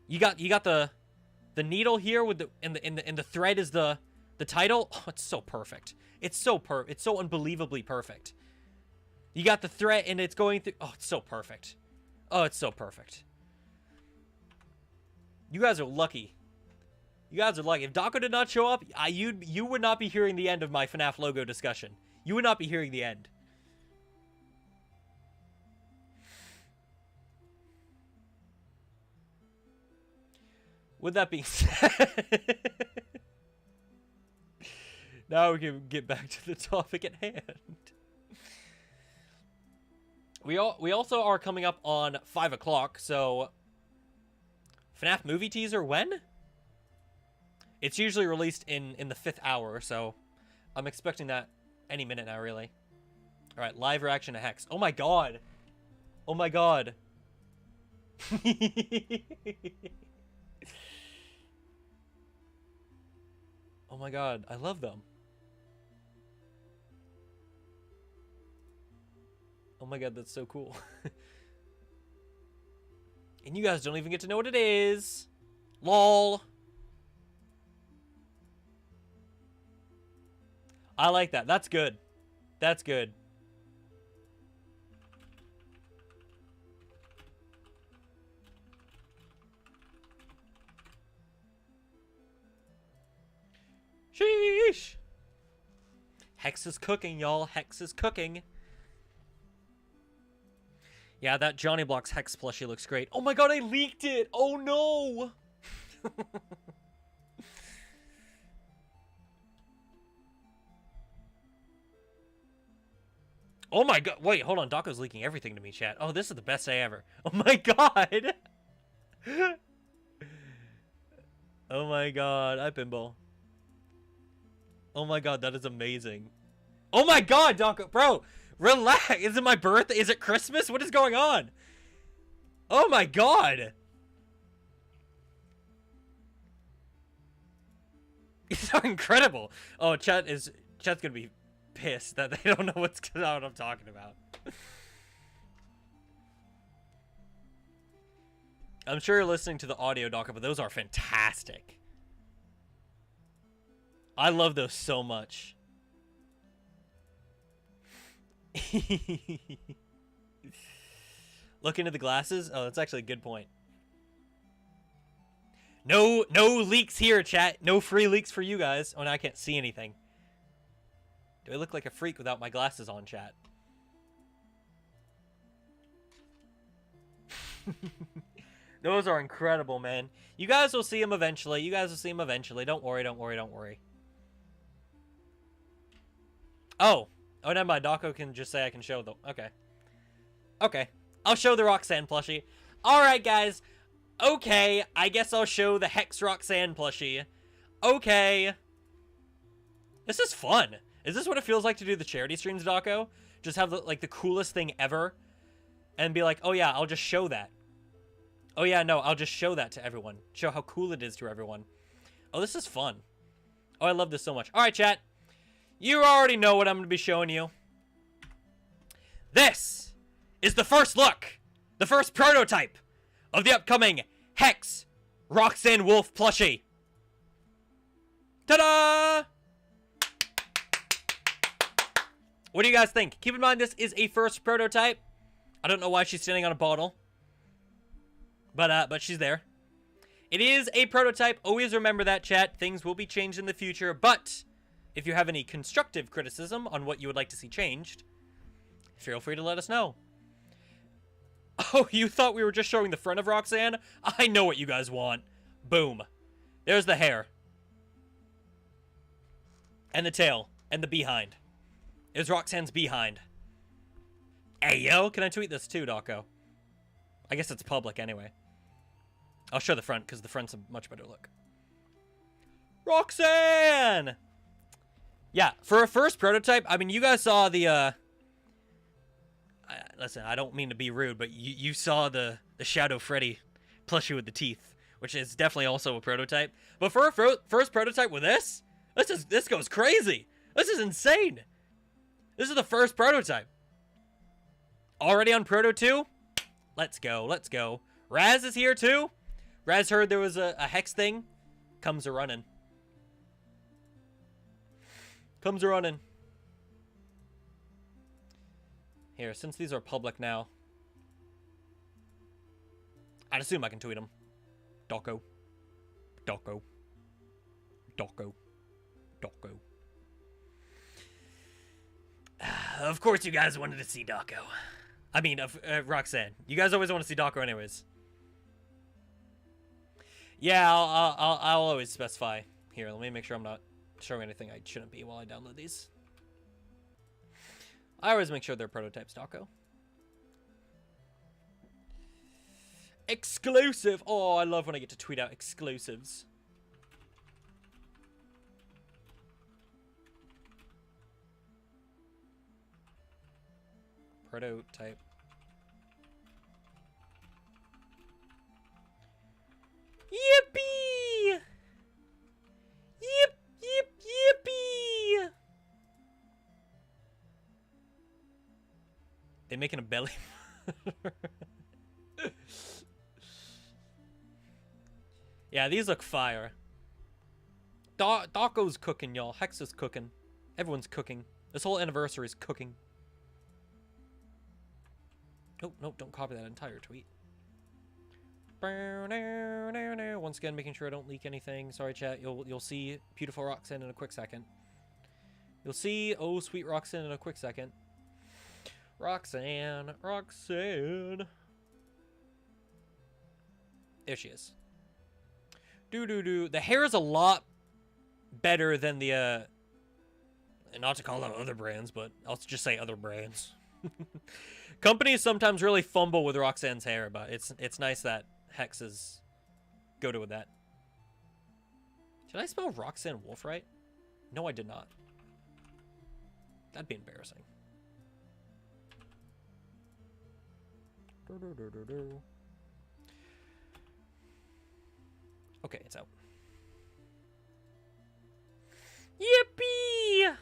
You got the needle here with the thread is the title. Oh, it's so perfect. It's so unbelievably perfect. You got the thread and it's going through. Oh, it's so perfect. Oh, it's so perfect. You guys are lucky. You guys are lucky. If Dawko did not show up, you would not be hearing the end of my FNAF logo discussion. You would not be hearing the end. With that being said, now we can get back to the topic at hand. We also are coming up on 5 o'clock, so FNAF movie teaser when? It's usually released in the 5th hour, so I'm expecting that any minute now, really. All right, live reaction to Hex. Oh my god. Oh my god. Oh my god, I love them. Oh my god, that's so cool. And you guys don't even get to know what it is. LOL. I like that. That's good. That's good. Sheesh. Hex is cooking, y'all. Hex is cooking. Yeah, that JonnyBlox Hex plushie looks great. Oh my god, I leaked it! Oh no! Oh my god, wait, hold on. Daco's leaking everything to me, chat. Oh, this is the best day ever. Oh my god! Oh my god, I pinball. Oh my god, that is amazing. Oh my god, Daco, bro! Relax! Is it my birthday? Is it Christmas? What is going on? Oh my god! These are incredible. Oh, chat's gonna be pissed that they don't know what I'm talking about. I'm sure you're listening to the audio, Daco, but those are fantastic. I love those so much. Look into the glasses. Oh, that's actually a good point. No leaks here, chat. No free leaks for you guys. Oh, now I can't see anything. Do I look like a freak without my glasses on, chat? Those are incredible, man. You guys will see them eventually. You guys will see them eventually. Don't worry, don't worry, don't worry. Oh, never mind. Daco can just say I can show them. Okay. Okay. I'll show the Roxanne plushie. Alright, guys. Okay. I guess I'll show the Hex Roxanne plushie. Okay. This is fun. Is this what it feels like to do the charity streams, Daco? Just have, the coolest thing ever? And be like, oh yeah, I'll just show that. Oh yeah, no, I'll just show that to everyone. Show how cool it is to everyone. Oh, this is fun. Oh, I love this so much. Alright, chat. You already know what I'm going to be showing you. This is the first look, the first prototype of the upcoming Hex Roxanne Wolf plushie. Ta-da! What do you guys think? Keep in mind this is a first prototype. I don't know why she's standing on a bottle. But she's there. It is a prototype. Always remember that, chat. Things will be changed in the future, but if you have any constructive criticism on what you would like to see changed, feel free to let us know. Oh, you thought we were just showing the front of Roxanne? I know what you guys want. Boom. There's the hair. And the tail. And the behind. There's Roxanne's behind. Hey, yo, can I tweet this too, Daco? I guess it's public anyway. I'll show the front, because the front's a much better look. Roxanne! Yeah, for a first prototype, I mean, you guys saw the, listen, I don't mean to be rude, but you saw the Shadow Freddy plushie with the teeth, which is definitely also a prototype. But for a first prototype with this goes crazy. This is insane. This is the first prototype. Already on Proto 2? Let's go, let's go. Raz is here too. Raz heard there was a Hex thing. Comes a-running. Comes a-running. Here, since these are public now, I'd assume I can tweet them. Daco. Daco. Daco. Daco. Of course you guys wanted to see Daco. I mean, Roxanne. You guys always want to see Daco anyways. Yeah, I'll always specify. Here, let me make sure I'm not showing anything I shouldn't be while I download these. I always make sure they're prototypes, Taco. Exclusive! Oh, I love when I get to tweet out exclusives. Prototype. Yippee! Yippee! They making a belly. Yeah, these look fire. Taco's cooking, y'all. Hex is cooking. Everyone's cooking. This whole anniversary is cooking. Oh, no, don't copy that entire tweet. Once again, making sure I don't leak anything. Sorry, chat. You'll see beautiful Roxanne in a quick second. You'll see oh sweet Roxanne in a quick second. Roxanne. There she is. The hair is a lot better than the not to call out other brands, but I'll just say other brands. Companies sometimes really fumble with Roxanne's hair, but it's nice that Hex is go to with that. Did I spell Roxanne Wolf right? No, I did not. That'd be embarrassing. Okay, it's out. Yippee!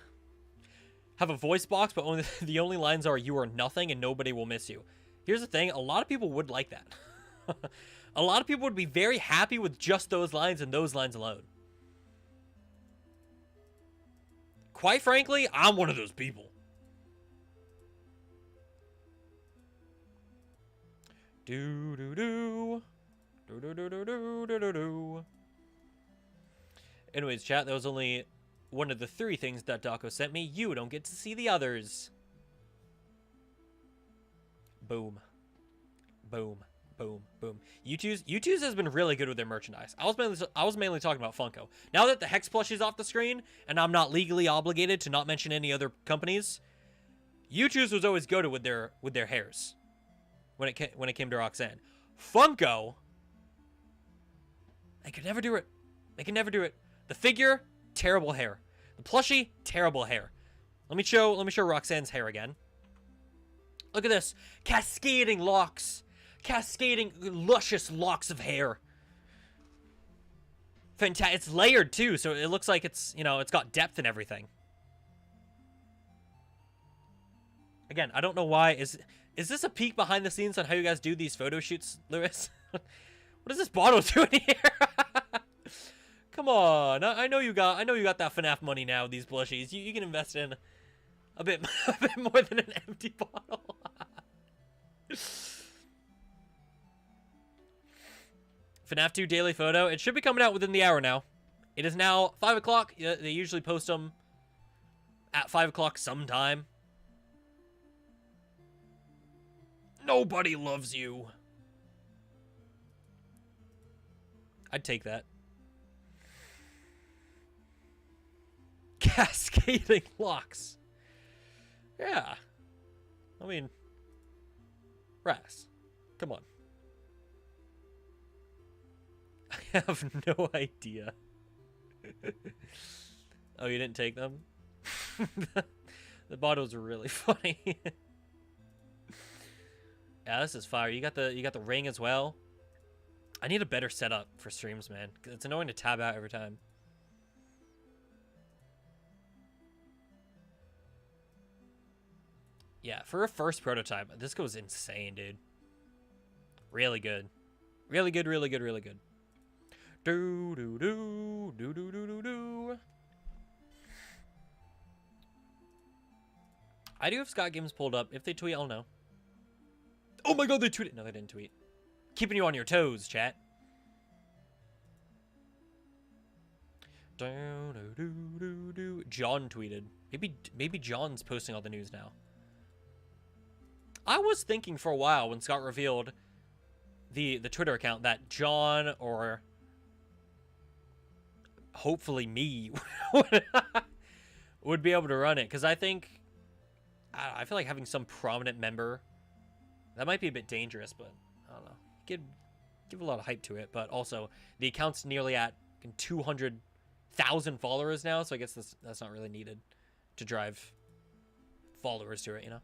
Have a voice box, but only the only lines are "you are nothing" and "nobody will miss you." Here's the thing: a lot of people would like that. A lot of people would be very happy with just those lines and those lines alone. Quite frankly, I'm one of those people. Anyways, chat, that was only one of the 3 things that Daco sent me. You don't get to see the others. Boom. Boom. Boom. Boom. U2's has been really good with their merchandise. I was mainly talking about Funko. Now that the Hex plush is off the screen, and I'm not legally obligated to not mention any other companies, U2's was always good with their hairs. When it came to Roxanne. Funko, they could never do it. They can never do it. The figure, terrible hair. The plushie, terrible hair. Let me show Roxanne's hair again. Look at this. Cascading locks. Cascading luscious locks of hair. Fantastic. It's layered too, so it looks like it's, it's got depth and everything. Again, I don't know why. Is this a peek behind the scenes on how you guys do these photo shoots, Lewis? What is this bottle doing here? Come on. I know you got that FNAF money now, these plushies. You can invest in a bit more than an empty bottle. FNAF 2 daily photo. It should be coming out within the hour now. It is now 5 o'clock. They usually post them at 5 o'clock sometime. Nobody loves you. I'd take that. Cascading locks. Yeah. I mean, Raz, come on. I have no idea. Oh, you didn't take them? The bottles are really funny. Yeah, this is fire. You got the ring as well. I need a better setup for streams, man. It's annoying to tab out every time. Yeah, for a first prototype, this goes insane, dude. Really good. Really good, really good, really good. Do. I do have Scott Games pulled up. If they tweet, I'll know. Oh my god, they tweeted. No, they didn't tweet. Keeping you on your toes, chat. John tweeted. Maybe John's posting all the news now. I was thinking for a while when Scott revealed the Twitter account that John or hopefully me would be able to run it, because I think I feel like having some prominent member, that might be a bit dangerous, but I don't know. Give a lot of hype to it, but also the account's nearly at 200,000 followers now, so I guess that's not really needed to drive followers to it, you know.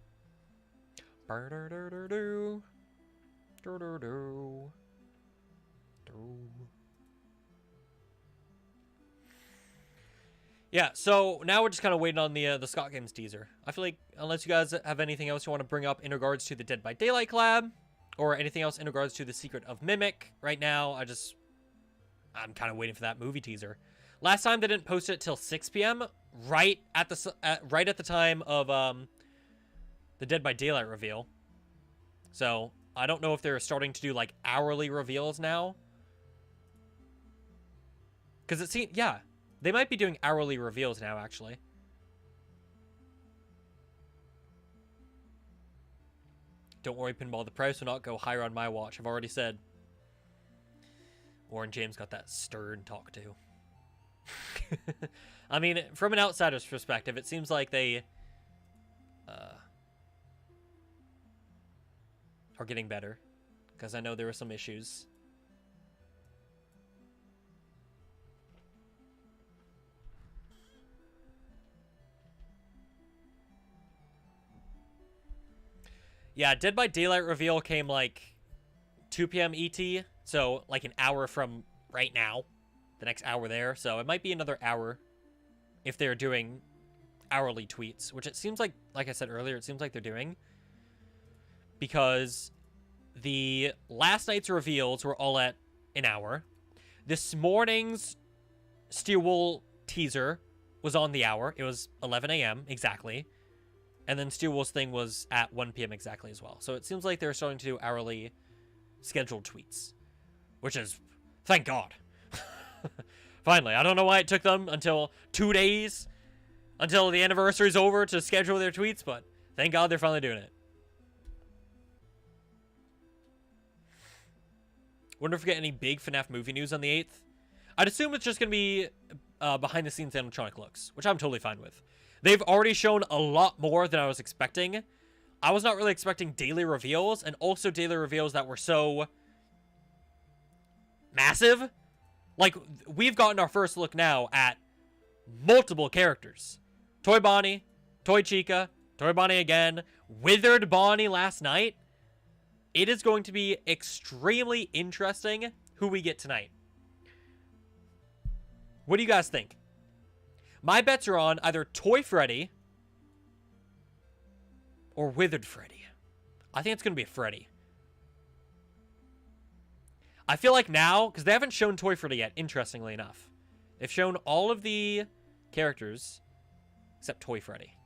Yeah, so now we're just kind of waiting on the Scott Games teaser. I feel like unless you guys have anything else you want to bring up in regards to the Dead by Daylight collab, or anything else in regards to the Secret of Mimic, right now I'm kind of waiting for that movie teaser. Last time they didn't post it till 6 p.m. right at the time of the Dead by Daylight reveal. So I don't know if they're starting to do like hourly reveals now. Because it seems, yeah, they might be doing hourly reveals now, actually. Don't worry, Pinball, the price will not go higher on my watch. I've already said. Warren James got that stern talk too. I mean, from an outsider's perspective, it seems like they are getting better. Because I know there were some issues. Yeah, Dead by Daylight reveal came like 2 p.m. ET, so like an hour from right now, the next hour there. So it might be another hour if they're doing hourly tweets, which it seems like I said earlier, it seems like they're doing. Because the last night's reveals were all at an hour. This morning's Steel Wool teaser was on the hour. It was 11 a.m. exactly. And then Steel Wool's thing was at 1 p.m. exactly as well. So it seems like they're starting to do hourly scheduled tweets. Which is, thank God. Finally. I don't know why it took them until 2 days until the anniversary's over to schedule their tweets, but thank God they're finally doing it. Wonder if we get any big FNAF movie news on the 8th. I'd assume it's just going to be behind the scenes animatronic looks, which I'm totally fine with. They've already shown a lot more than I was expecting. I was not really expecting daily reveals, and also daily reveals that were so massive. Like, we've gotten our first look now at multiple characters. Toy Bonnie, Toy Chica, Toy Bonnie again, Withered Bonnie last night. It is going to be extremely interesting who we get tonight. What do you guys think? My bets are on either Toy Freddy or Withered Freddy. I think it's going to be a Freddy. I feel like now, because they haven't shown Toy Freddy yet, interestingly enough. They've shown all of the characters except Toy Freddy.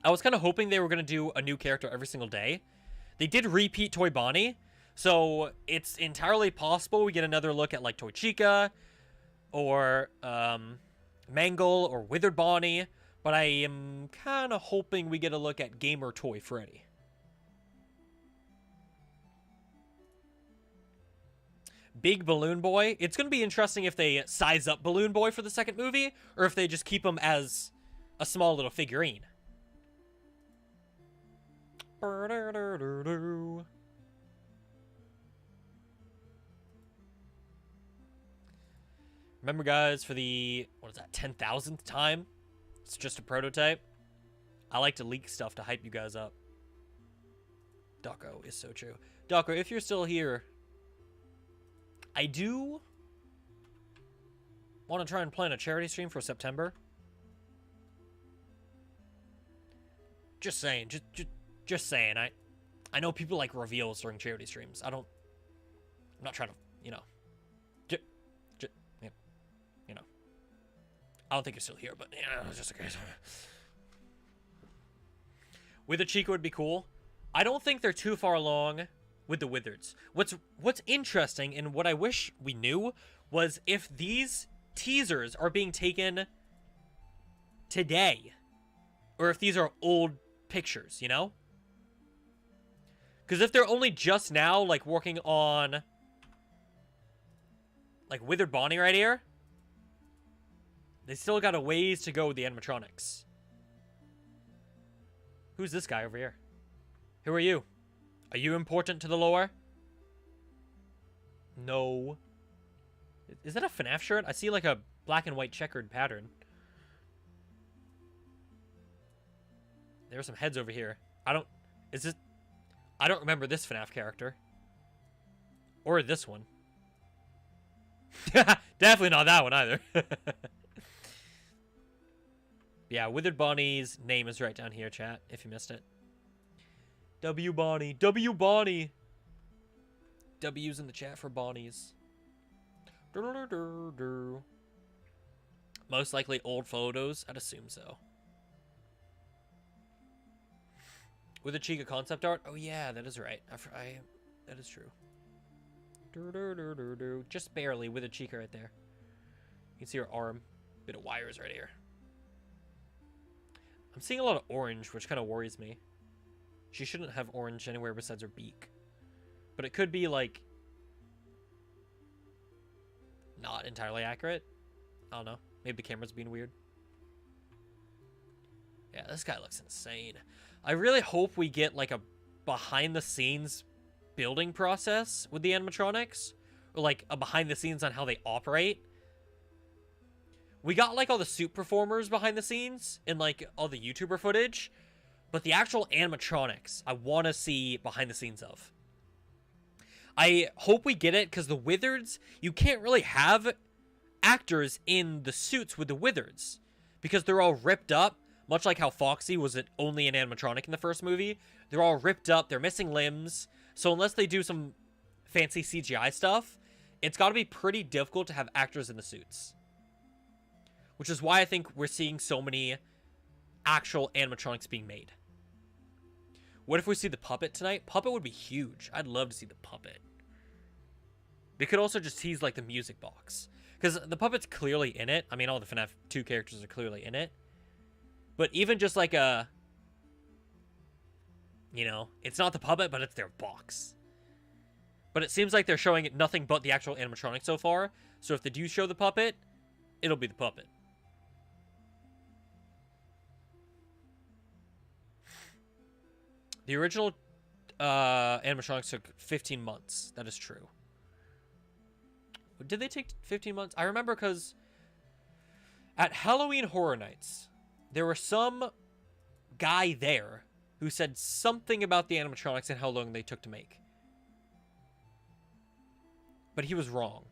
I was kind of hoping they were going to do a new character every single day. They did repeat Toy Bonnie, so it's entirely possible we get another look at like Toy Chica or Mangle or Withered Bonnie, but I am kind of hoping we get a look at Gamer Toy Freddy. Big Balloon Boy. It's going to be interesting if they size up Balloon Boy for the second movie, or if they just keep him as a small little figurine. Remember, guys, for the, what is that, 10,000th time? It's just a prototype. I like to leak stuff to hype you guys up. Daco is so true. Daco, if you're still here, I do want to try and plan a charity stream for September. Just saying. Just saying. I know people like reveals during charity streams. I'm not trying to, you know. You know. I don't think you're still here, but yeah, just in case. With a Chica would be cool. I don't think they're too far along with the Wizards. What's interesting and what I wish we knew was if these teasers are being taken today, or if these are old pictures, you know? Because if they're only just now, like, working on, like, Withered Bonnie right here, They still got a ways to go with the animatronics. Who's this guy over here? Who are you? Are you important to the lore? No. Is that a FNAF shirt? I see like a black and white checkered pattern. There are some heads over here. I don't remember this FNAF character. Or this one. Definitely not that one either. Yeah, Withered Bonnie's name is right down here, chat, if you missed it. W Bonnie. W Bonnie. W's in the chat for Bonnies. Most likely old photos. I'd assume so. With a Chica concept art? Oh yeah, that is right. That is true. Just barely with a Chica right there. You can see her arm. Bit of wires right here. I'm seeing a lot of orange, which kind of worries me. She shouldn't have orange anywhere besides her beak. But it could be, like, not entirely accurate. I don't know. Maybe the camera's being weird. Yeah, this guy looks insane. I really hope we get, like, a behind-the-scenes building process with the animatronics. Or, like, a behind-the-scenes on how they operate. We got, like, all the suit performers behind the scenes in, like, all the YouTuber footage. But the actual animatronics, I want to see behind the scenes of. I hope we get it, because the Wizards, you can't really have actors in the suits with the Wizards. Because they're all ripped up, much like how Foxy was only an animatronic in the first movie. They're all ripped up, they're missing limbs. So unless they do some fancy CGI stuff, it's got to be pretty difficult to have actors in the suits. Which is why I think we're seeing so many actual animatronics being made. What if we see the puppet tonight? Puppet would be huge. I'd love to see the puppet. They could also just tease, like, the music box. Because the puppet's clearly in it. I mean, all the FNAF 2 characters are clearly in it. But even just, like, a... You know, it's not the puppet, but it's their box. But it seems like they're showing nothing but the actual animatronic so far. So if they do show the puppet, it'll be the puppet. The original animatronics took 15 months. That is true. Did they take 15 months? I remember because at Halloween Horror Nights, there was some guy there who said something about the animatronics and how long they took to make. But he was wrong.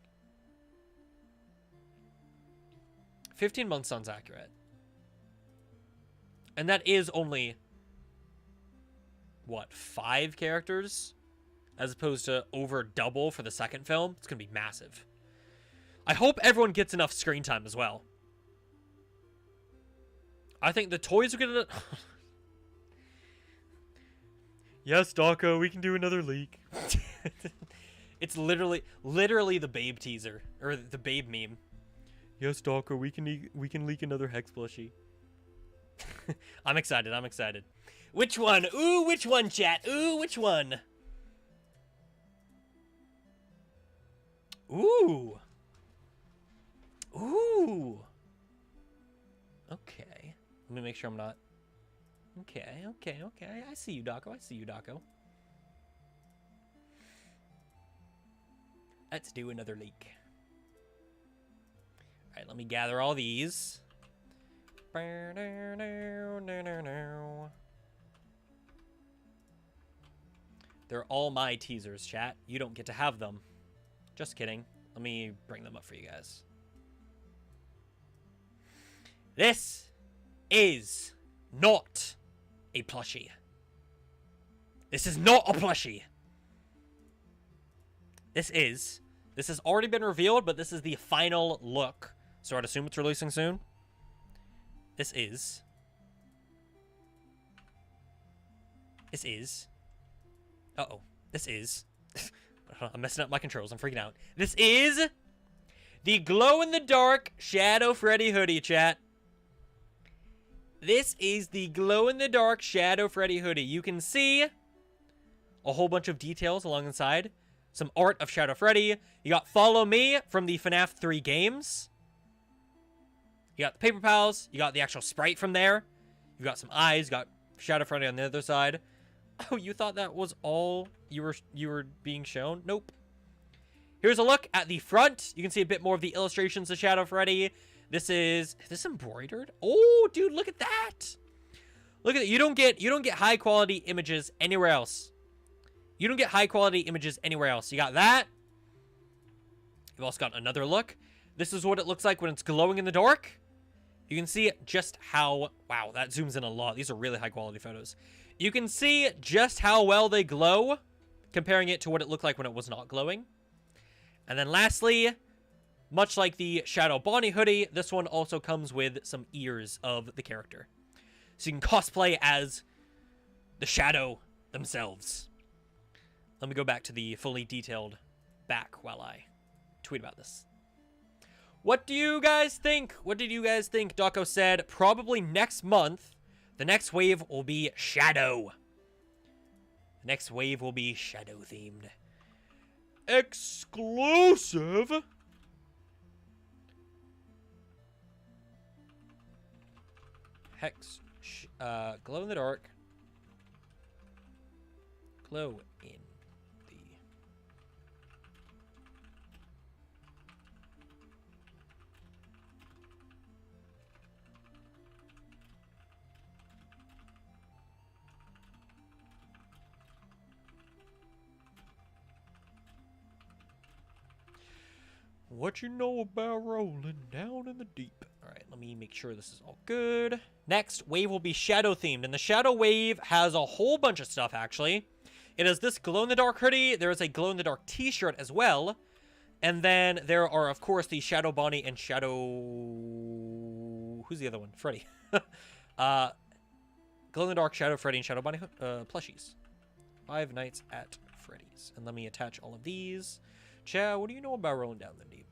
15 months sounds accurate. And that is only... what, 5 characters? As opposed to over double for the second film. It's going to be massive. I hope everyone gets enough screen time as well. I think the toys are going to... Yes, Dawko, we can do another leak. It's literally the Babe teaser. Or the Babe meme. Yes, Dawko, we can leak another Hex plushie. I'm excited, I'm excited. Which one? Ooh, which one, chat? Ooh, which one? Ooh. Ooh. Okay. Let me make sure I'm not... Okay. I see you, Dawko. Let's do another leak. Alright, let me gather all these. They're all my teasers, chat. You don't get to have them. Just kidding. Let me bring them up for you guys. This is not a plushie. This is not a plushie. This has already been revealed, but this is the final look. So I'd assume it's releasing soon. This is... Uh-oh. This is... I'm messing up my controls. I'm freaking out. This is the glow-in-the-dark Shadow Freddy hoodie, chat. This is the glow-in-the-dark Shadow Freddy hoodie. You can see a whole bunch of details along the side. Some art of Shadow Freddy. You got Follow Me from the FNAF 3 games. You got the paper pals. You got the actual sprite from there. You got some eyes. You got Shadow Freddy on the other side. Oh, you thought that was all you were being shown? Nope. Here's a look at the front. You can see a bit more of the illustrations of Shadow Freddy. Is this embroidered? Oh, dude, look at that. Look at it. You don't get high quality images anywhere else. You don't get high quality images anywhere else. You got that. You've also got another look. This is what it looks like when it's glowing in the dark. You can see just how, wow, that zooms in a lot. These are really high quality photos. You can see just how well they glow, comparing it to what it looked like when it was not glowing. And then lastly, much like the Shadow Bonnie hoodie, this one also comes with some ears of the character. So you can cosplay as the Shadow themselves. Let me go back to the fully detailed back while I tweet about this. What do you guys think? What did you guys think? Dawko said probably next month, the next wave will be Shadow. The next wave will be Shadow themed. Exclusive. Hex, glow in the dark. Glow in the... What you know about rolling down in the deep? Alright, let me make sure this is all good. Next, wave will be Shadow themed, and the Shadow wave has a whole bunch of stuff, actually. It has this glow-in-the-dark hoodie, there is a glow-in-the-dark t-shirt as well, and then there are, of course, the Shadow Bonnie and Shadow... Who's the other one? Freddy. Glow-in-the-dark Shadow Freddy and Shadow Bonnie plushies. 5 Nights at Freddy's. And let me attach all of these. Chad, what do you know about rolling down the deep?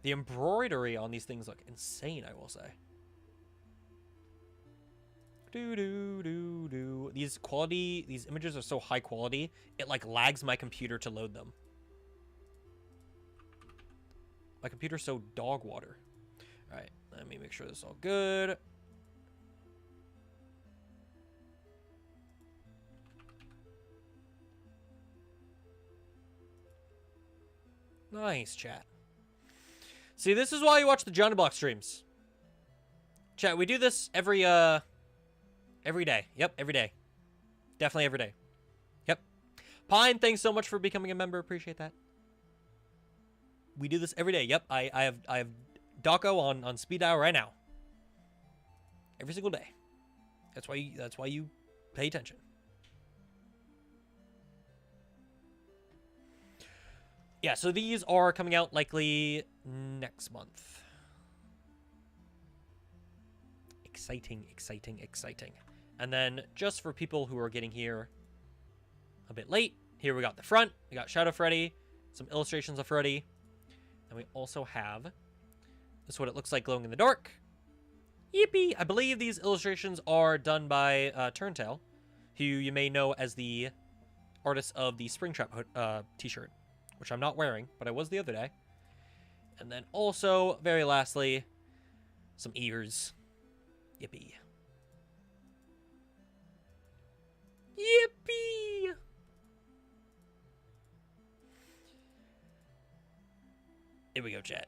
The embroidery on these things look insane, I will say. These images are so high quality, it like lags my computer to load them. My computer's so dog water. Alright, let me make sure this is all good. Nice, chat. See, this is why you watch the JonnyBlox streams. Chat, we do this every day. Yep, every day. Definitely every day. Yep. Pine, thanks so much for becoming a member. Appreciate that. We do this every day. Yep, I have Dawko on speed dial right now. Every single day. That's why you pay attention. Yeah, so these are coming out likely next month. Exciting, exciting, exciting. And then just for people who are getting here a bit late, here we got the front. We got Shadow Freddy, some illustrations of Freddy. And we also have, this is what it looks like glowing in the dark. Yippee! I believe these illustrations are done by Turntail, who you may know as the artist of the Springtrap t-shirt, which I'm not wearing, but I was the other day. And then also, very lastly, some ears. Yippee. Yippee! Here we go, chat.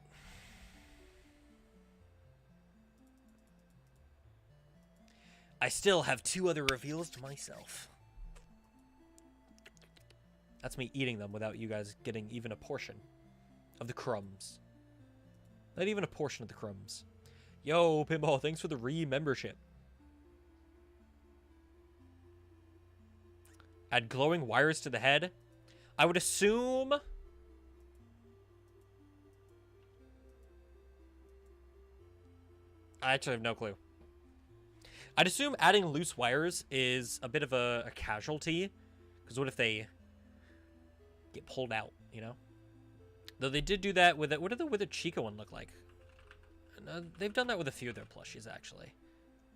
I still have 2 other reveals to myself. That's me eating them without you guys getting even a portion of the crumbs. Not even a portion of the crumbs. Yo, Pinball, thanks for the re-membership. Add glowing wires to the head. I would assume... I actually have no clue. I'd assume adding loose wires is a bit of a casualty. Because what if they get pulled out, you know? Though they did do that with it. What did the Withered Chica one look like? They've done that with a few of their plushies, actually.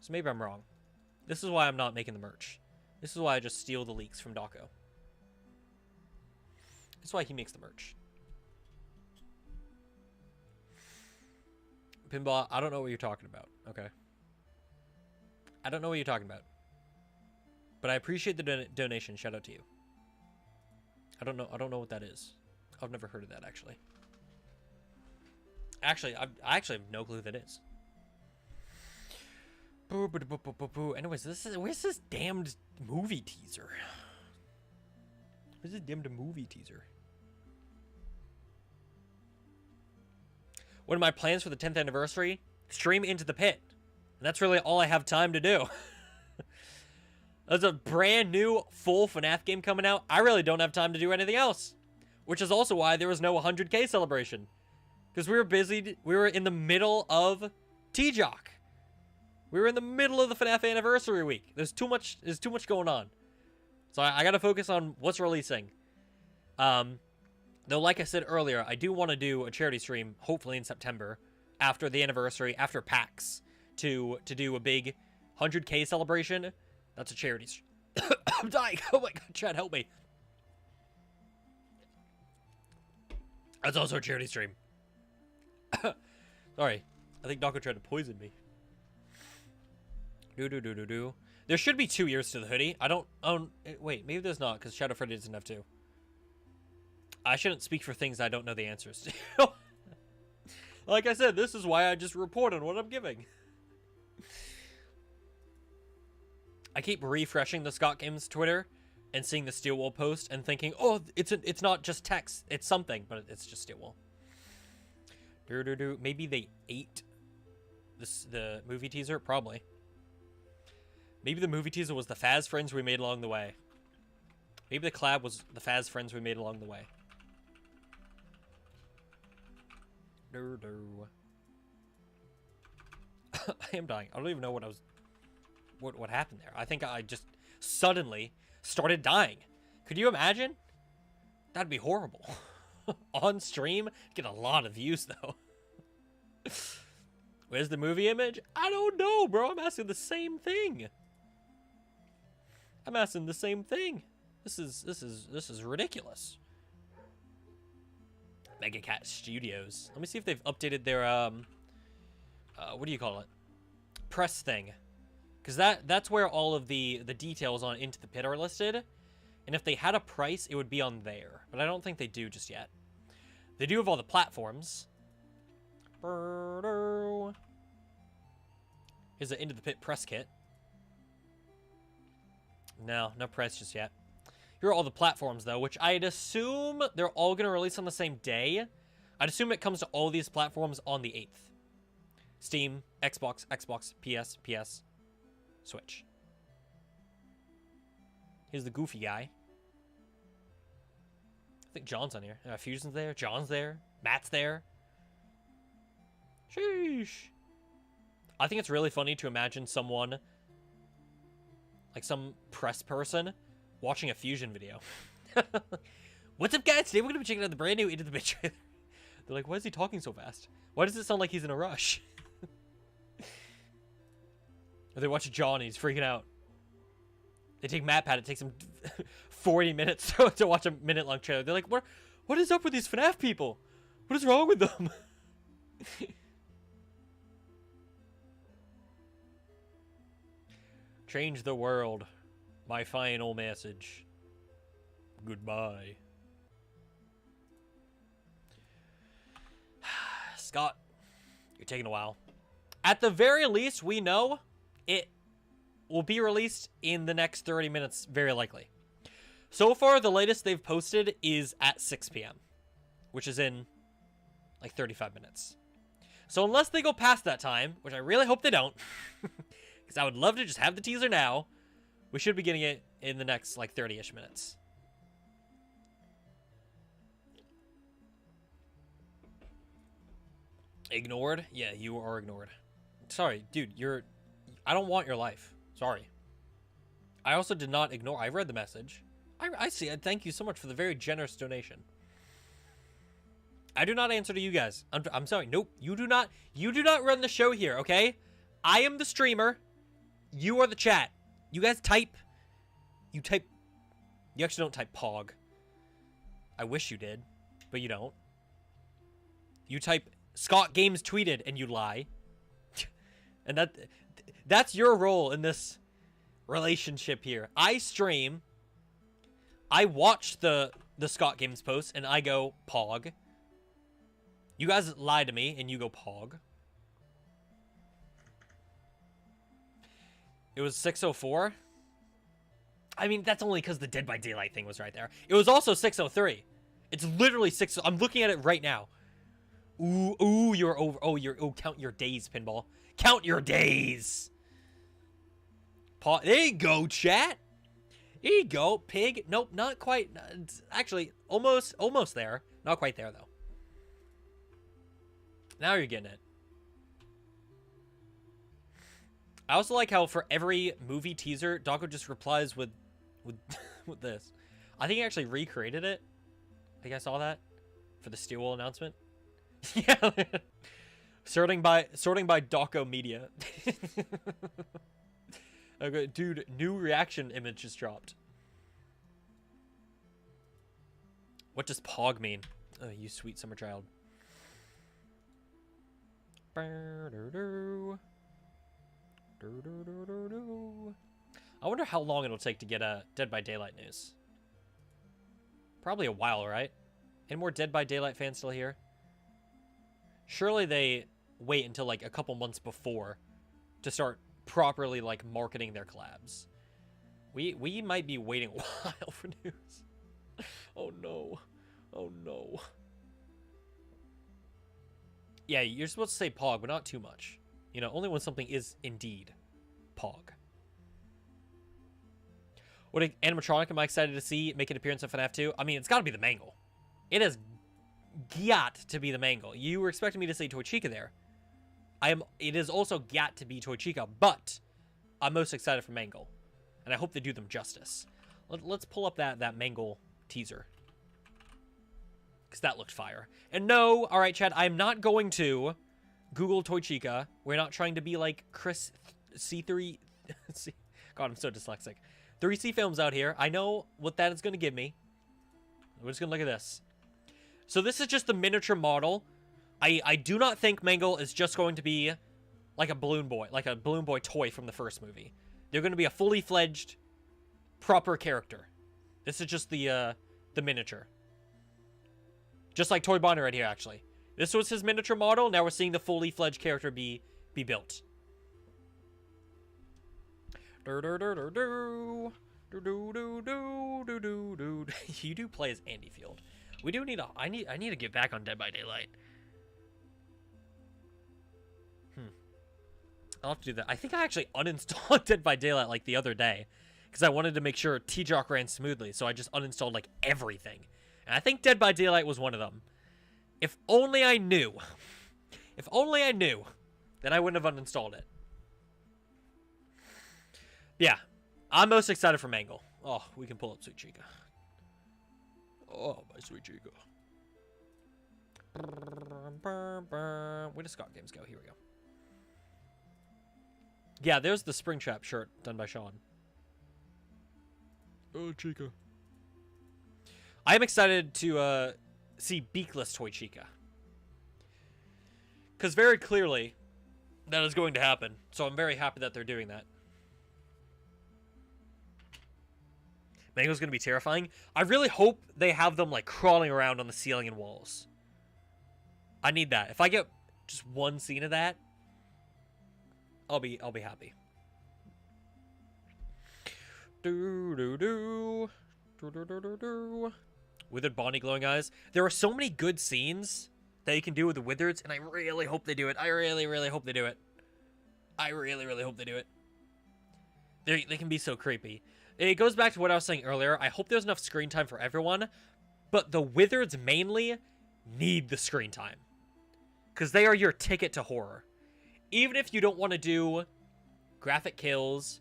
So maybe I'm wrong. This is why I'm not making the merch. This is why I just steal the leaks from Dawko. That's why he makes the merch. Pinball, I don't know what you're talking about. Okay. I don't know what you're talking about. But I appreciate the donation. Shout out to you. I don't know what that is. I've never heard of that, actually. Actually, I actually have no clue who that is. Anyways, where's this damned movie teaser? Where's this damned movie teaser? One of my plans for the 10th anniversary, stream Into the Pit. And that's really all I have time to do. There's a brand new full FNAF game coming out. I really don't have time to do anything else. Which is also why there was no 100K celebration. Because we were busy, we were in the middle of T-Jock. We were in the middle of the FNAF anniversary week. There's too much going on. So I gotta focus on what's releasing. Though, like I said earlier, I do want to do a charity stream, hopefully in September, after the anniversary, after PAX, to do a big 100K celebration. That's a charity stream. I'm dying. Oh my god, Chad, help me. That's also a charity stream. Sorry. I think Dawko tried to poison me. There should be 2 years to the hoodie. I don't... Oh, wait, maybe there's not, because Shadow Freddy doesn't have 2. I shouldn't speak for things I don't know the answers to. Like I said, this is why I just report on what I'm giving. I keep refreshing the Scott Games Twitter and seeing the Steel Wool post and thinking, oh, it's not just text, it's something, but it's just Steel Wool. Maybe they ate the movie teaser? Probably. Maybe the movie teaser was the Faz friends we made along the way. Maybe the collab was the Faz friends we made along the way. I am dying. I don't even know what happened there. I think I just suddenly started dying. Could you imagine? That'd be horrible. On stream, get a lot of views though. Where's the movie image? I don't know, bro. I'm asking the same thing. I'm asking the same thing. This is ridiculous. Mega Cat Studios. Let me see if they've updated their what do you call it? Press thing. Because that's where all of the details on Into the Pit are listed. And if they had a price, it would be on there. But I don't think they do just yet. They do have all the platforms. Here's the Into the Pit press kit. No price just yet. Here are all the platforms, though, which I'd assume they're all going to release on the same day. I'd assume it comes to all these platforms on the 8th. Steam, Xbox, PS, Switch. Here's the goofy guy. I think John's on here. Fusion's there. John's there. Matt's there. Sheesh. I think it's really funny to imagine someone, like some press person, watching a Fusion video. What's up, guys? Today we're going to be checking out the brand new Into the Pit trailer. They're like, why is he talking so fast? Why does it sound like he's in a rush? Or they watch Johnny, he's freaking out. They take MatPat, it takes him 40 minutes to watch a minute-long trailer. They're like, what is up with these FNAF people? What is wrong with them? Change the world. My final message. Goodbye. Scott, you're taking a while. At the very least, we know it will be released in the next 30 minutes, very likely. So far, the latest they've posted is at 6 p.m., which is in like 35 minutes. So unless they go past that time, which I really hope they don't, because I would love to just have the teaser now, we should be getting it in the next like 30-ish minutes. Ignored? Yeah, you are ignored. Sorry, dude, I don't want your life. Sorry. I also did not ignore. I read the message. I see it. Thank you so much for the very generous donation. I do not answer to you guys. I'm sorry. Nope. You do not run the show here, okay? I am the streamer. You are the chat. You guys type. You actually don't type POG. I wish you did, but you don't. You type Scott Games tweeted and you lie. And that's your role in this relationship here. I stream, I watch the Scott Games post, and I go, Pog. You guys lie to me, and you go, Pog. It was 6:04. I mean, that's only because the Dead by Daylight thing was right there. It was also 6:03. It's literally 6. I'm looking at it right now. Ooh, you're over. Count your days, Pinball. Count your days. There you go, chat. There you go, pig. Nope, not quite. Actually, almost there. Not quite there, though. Now you're getting it. I also like how for every movie teaser, Doggo just replies with with this. I think he actually recreated it. I think I saw that for the Steelwell announcement. Yeah. sorting by Doggo Media. Okay, dude, new reaction image just dropped. What does Pog mean? Oh, you sweet summer child. I wonder how long it'll take to get a Dead by Daylight news. Probably a while, right? Any more Dead by Daylight fans still here? Surely they wait until like a couple months before to start properly like marketing their collabs. We might be waiting a while for news. Oh no. Oh no. Yeah, you're supposed to say Pog, but not too much. You know, only when something is indeed Pog. What animatronic am I excited to see make an appearance in FNAF 2? I mean, it's got to be the Mangle. It has got to be the Mangle. You were expecting me to say Toy Chica there. It is also got to be Toy Chica, but I'm most excited for Mangle. And I hope they do them justice. Let's pull up that Mangle teaser. Because that looked fire. And no, alright, Chad, I'm not going to Google Toy Chica. We're not trying to be like Chris C3... God, I'm so dyslexic. 3C Films out here. I know what that is going to give me. We're just going to look at this. So this is just the miniature model. I do not think Mangle is just going to be like a Balloon Boy toy from the first movie. They're going to be a fully fledged, proper character. This is just the miniature. Just like Toy Bonner right here, actually. This was his miniature model. Now we're seeing the fully fledged character be built. You do play as Andy Field. We do need I need to get back on Dead by Daylight. I'll have to do that. I think I actually uninstalled Dead by Daylight like the other day because I wanted to make sure T-Jock ran smoothly, so I just uninstalled like everything. And I think Dead by Daylight was one of them. If only I knew. If only I knew, then I wouldn't have uninstalled it. Yeah, I'm most excited for Mangle. Oh, we can pull up Sweet Chica. Oh, my Sweet Chica. Where does Scott Games go? Here we go. Yeah, there's the Springtrap shirt done by Sean. Oh, Chica. I am excited to see beakless Toy Chica. Because very clearly, that is going to happen. So I'm very happy that they're doing that. Mangle's going to be terrifying. I really hope they have them, like, crawling around on the ceiling and walls. I need that. If I get just one scene of that, I'll be happy. Withered Bonnie glowing eyes. There are so many good scenes that you can do with the Wizards, and I really hope they do it. I really, really hope they do it. I really, really hope they do it. They can be so creepy. It goes back to what I was saying earlier. I hope there's enough screen time for everyone, but the Wizards mainly need the screen time. Because they are your ticket to horror. Even if you don't want to do graphic kills,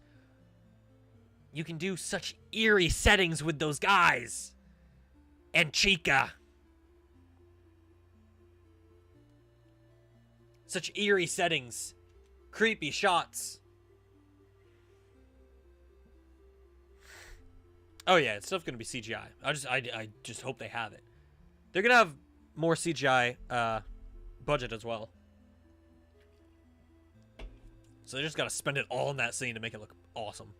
you can do such eerie settings with those guys. And Chica. Such eerie settings. Creepy shots. Oh yeah, it's stuff gonna be CGI. I just hope they have it. They're gonna have more CGI budget as well. So they just gotta spend it all in that scene to make it look awesome.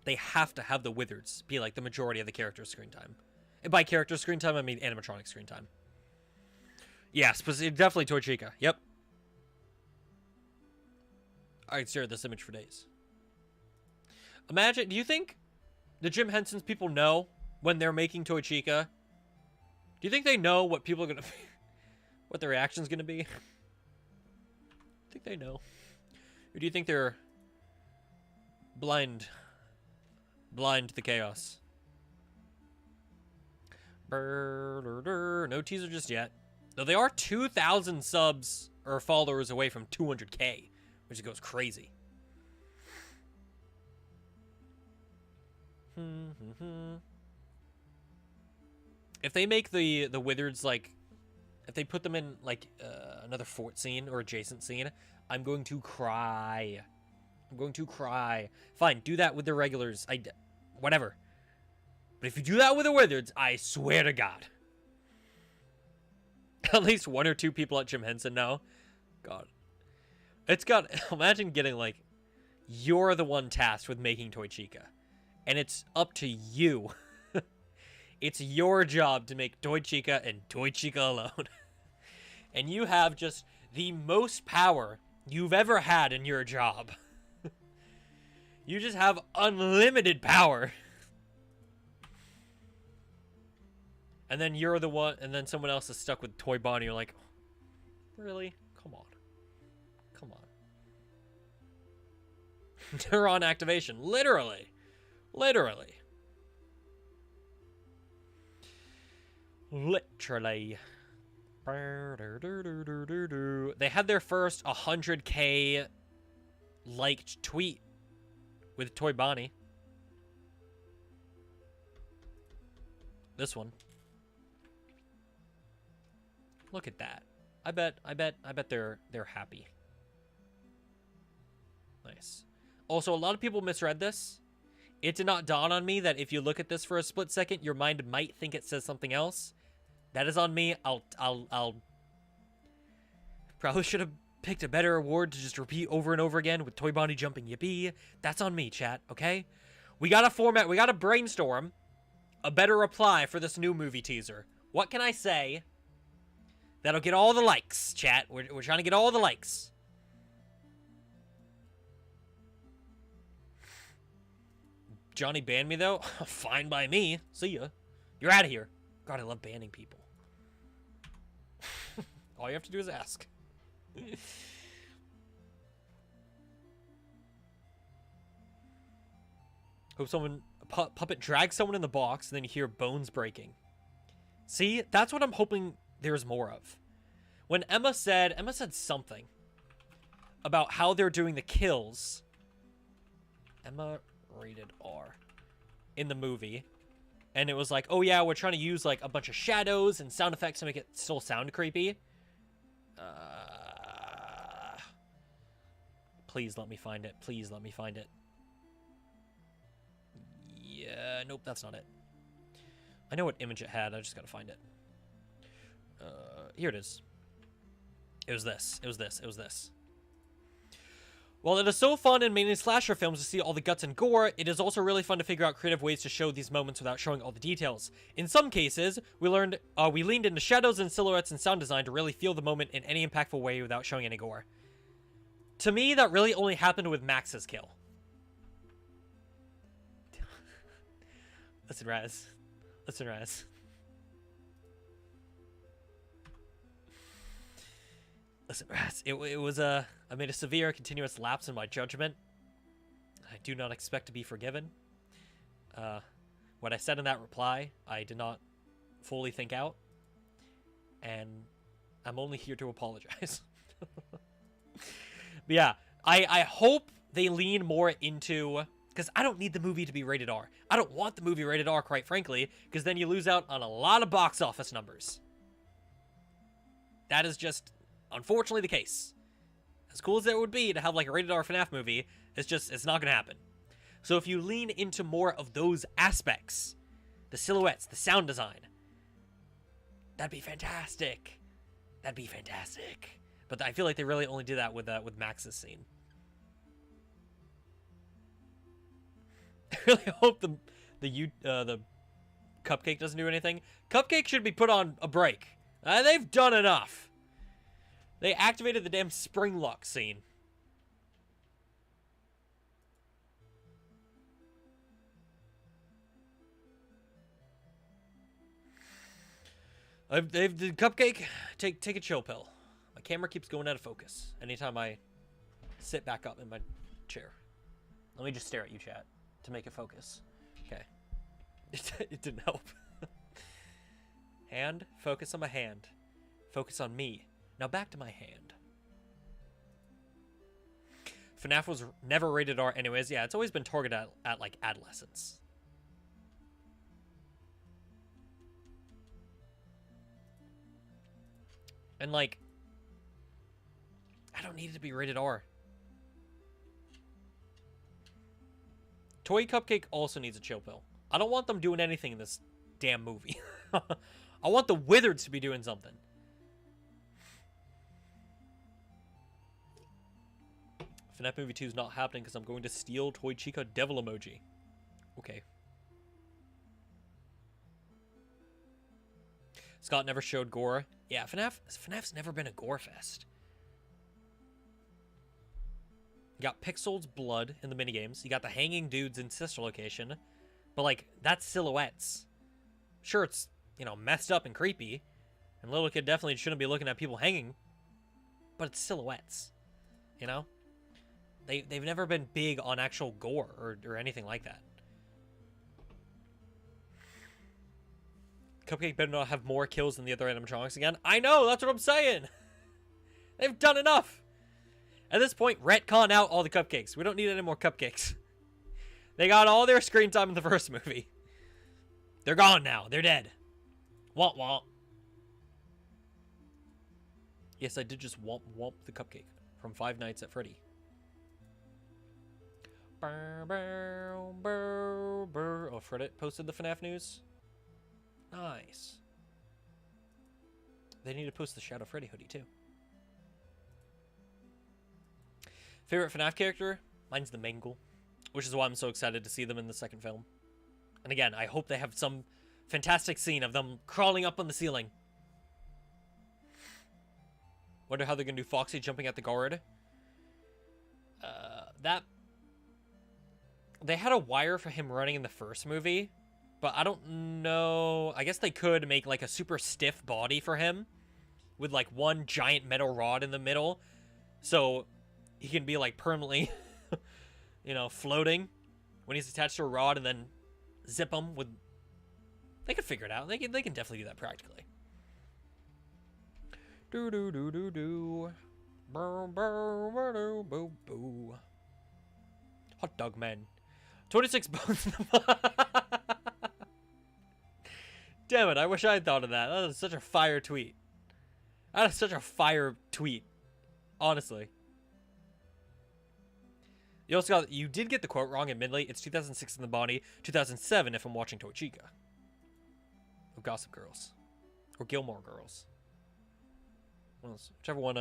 They have to have the Wizards be like the majority of the character screen time. And by character screen time, I mean animatronic screen time. Yes, but definitely Toy Chica. Yep. I could stare at this image for days. Imagine, do you think the Jim Henson's people know when they're making Toy Chica? Do you think they know what people are gonna what the reaction's gonna be? I think they know. Or do you think they're blind to the chaos? No teaser just yet. Though they are 2,000 subs or followers away from 200K, which goes crazy. If they make the Wizards, like, if they put them in, like, another fort scene or adjacent scene, I'm going to cry. I'm going to cry. Fine, do that with the regulars. Whatever. But if you do that with the Wizards, I swear to God. At least 1 or 2 people at Jim Henson know. God. It's got... Imagine getting, like... You're the one tasked with making Toy Chica. And it's up to you. It's your job to make Toy Chica and Toy Chica alone. And you have just the most power you've ever had in your job. You just have unlimited power. And then you're the one, and then someone else is stuck with Toy Bonnie. You're like, really? Come on. Come on. Neuron activation. Literally. Literally. Literally. They had their first 100K liked tweet with Toy Bonnie. This one. Look at that. I bet they're happy. Nice. Also, a lot of people misread this. It did not dawn on me that if you look at this for a split second, your mind might think it says something else. That is on me. I'll probably should have picked a better award to just repeat over and over again with Toy Bonnie jumping yippee. That's on me, chat, okay? We gotta format, we gotta brainstorm a better reply for this new movie teaser. What can I say that'll get all the likes, chat? We're trying to get all the likes. Johnny banned me, though? Fine by me. See ya. You're out of here. God, I love banning people. All you have to do is ask. Hope someone... Puppet drags someone in the box, and then you hear bones breaking. See? That's what I'm hoping there's more of. When Emma said something about how they're doing the kills. Emma rated R in the movie. And it was like, oh yeah, we're trying to use like a bunch of shadows and sound effects to make it still sound creepy. Please let me find it. Please let me find it. Yeah, nope, that's not it. I know what image it had. I just gotta find it. Here it is. It was this. It was this. It was this. While it is so fun in mainly slasher films to see all the guts and gore, it is also really fun to figure out creative ways to show these moments without showing all the details. In some cases, we leaned into shadows and silhouettes and sound design to really feel the moment in any impactful way without showing any gore. To me, that really only happened with Max's kill. Listen, Raz. Listen, Raz. Listen, Raz. It was I made a severe, continuous lapse in my judgment. I do not expect to be forgiven. What I said in that reply, I did not fully think out. And I'm only here to apologize. But yeah, I hope they lean more into... Because I don't need the movie to be rated R. I don't want the movie rated R, quite frankly, because then you lose out on a lot of box office numbers. That is just, unfortunately, the case. As cool as it would be to have like a rated R FNAF movie, it's not going to happen. So if you lean into more of those aspects, the silhouettes, the sound design, That'd be fantastic. That'd be fantastic. But I feel like they really only do that with Max's scene. I really hope the Cupcake doesn't do anything. Cupcake should be put on a break. They've done enough. They activated the damn spring lock scene. They've the Cupcake. Take a chill pill. My camera keeps going out of focus anytime I sit back up in my chair. Let me just stare at you, chat, to make it focus. Okay. It didn't help. Hand. Focus on my hand. Focus on me. Now back to my hand. FNAF was never rated R anyways. Yeah, it's always been targeted at like adolescents. And like, I don't need it to be rated R. Toy Cupcake also needs a chill pill. I don't want them doing anything in this damn movie. I want the Wizards to be doing something. FNAF Movie 2 is not happening because I'm going to steal Toy Chica devil emoji. Okay. Scott never showed gore. Yeah, FNAF's never been a gore fest. You got Pixel's blood in the minigames. You got the hanging dudes in Sister Location. But, like, that's silhouettes. Sure, it's, you know, messed up and creepy. And little kid definitely shouldn't be looking at people hanging. But it's silhouettes. You know? They've never been big on actual gore or anything like that. Cupcake better not have more kills than the other animatronics again. I know, that's what I'm saying. They've done enough. At this point, retcon out all the Cupcakes. We don't need any more Cupcakes. They got all their screen time in the first movie. They're gone now. They're dead. Womp womp. Yes, I did just womp womp the Cupcake from Five Nights at Freddy. Oh, Freddy posted the FNAF news. Nice. They need to post the Shadow Freddy hoodie too. Favorite FNAF character? Mine's the Mangle, which is why I'm so excited to see them in the second film. And again, I hope they have some fantastic scene of them crawling up on the ceiling. Wonder how they're gonna do Foxy jumping at the guard. They had a wire for him running in the first movie, but I don't know. I guess they could make like a super stiff body for him with like one giant metal rod in the middle, so he can be like permanently, you know, floating when he's attached to a rod, and then zip him with. They could figure it out. They can definitely do that practically. Do do do do do. Boo boo boo boo. Hot dog man. 26 bones. Damn it, I wish I had thought of that. That was such a fire tweet. That is such a fire tweet. Honestly. You also got, you did get the quote wrong, admittedly. It's 2006 in the body, 2007 if I'm watching Toy Chica. Or Gossip Girls. Or Gilmore Girls. Whichever one,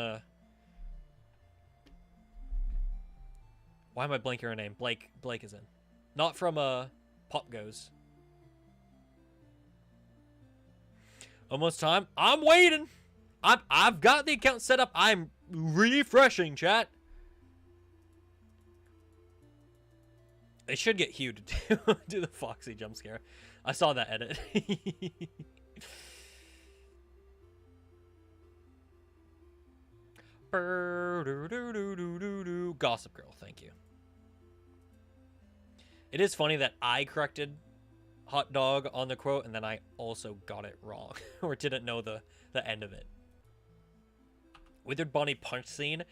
Why am I blanking her name? Blake is in. Not from, Pop Goes. Almost time. I'm waiting. I've got the account set up. I'm refreshing, chat. They should get Hugh to do the Foxy jump scare. I saw that edit. Gossip Girl, thank you. It is funny that I corrected hot dog on the quote, and then I also got it wrong, or didn't know the end of it. Withered Bonnie punch scene.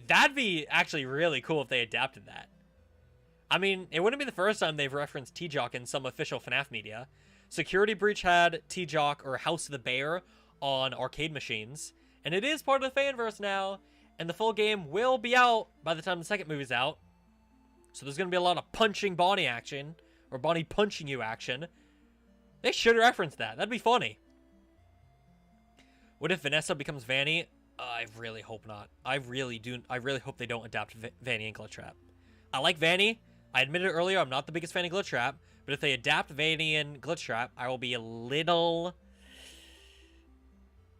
That'd be actually really cool if they adapted that. I mean, it wouldn't be the first time they've referenced T-Jock in some official FNAF media. Security Breach had T-Jock or House of the Bear on arcade machines, and it is part of the fanverse now, and the full game will be out by the time the second movie's out. So there's going to be a lot of punching Bonnie action, or Bonnie punching you action. They should reference that. That'd be funny. What if Vanessa becomes Vanny? I really hope not. I really hope they don't adapt Vanny and Glitchtrap. I like Vanny. I admitted earlier I'm not the biggest fan of Glitchtrap, but if they adapt Vanny and Glitchtrap, I will be a little...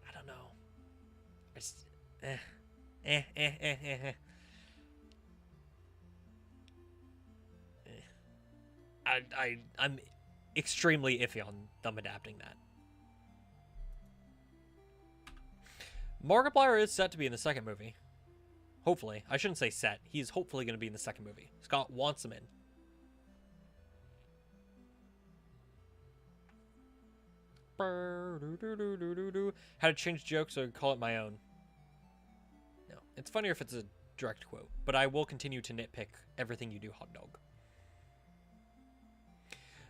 I don't know. I just... I'm extremely iffy on them adapting that. Markiplier is set to be in the second movie. Hopefully. I shouldn't say set. He's hopefully going to be in the second movie. Scott wants him in. How to change jokes so I can call it my own. No, it's funnier if it's a direct quote, but I will continue to nitpick everything you do, hot dog.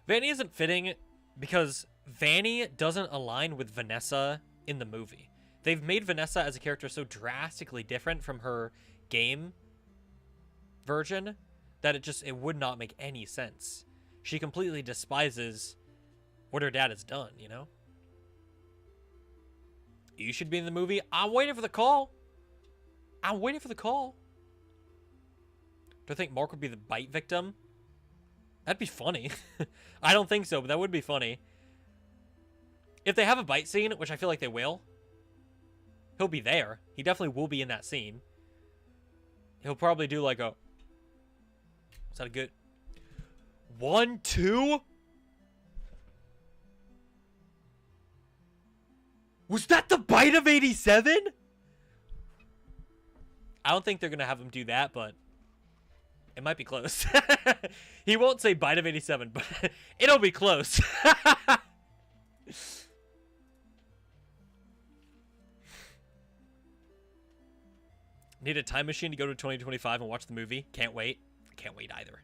Vanny isn't fitting because Vanny doesn't align with Vanessa in the movie. They've made Vanessa as a character so drastically different from her game version that it would not make any sense. She completely despises what her dad has done, you know? You should be in the movie. I'm waiting for the call. I'm waiting for the call. Do I think Mark would be the bite victim? That'd be funny. I don't think so, but that would be funny. If they have a bite scene, which I feel like they will, he'll be there. He definitely will be in that scene. He'll probably do like a... Is that a good... 1, 2? Was that the bite of 87? I don't think they're going to have him do that, but it might be close. He won't say bite of 87, but it'll be close. Need a time machine to go to 2025 and watch the movie? Can't wait. Can't wait either.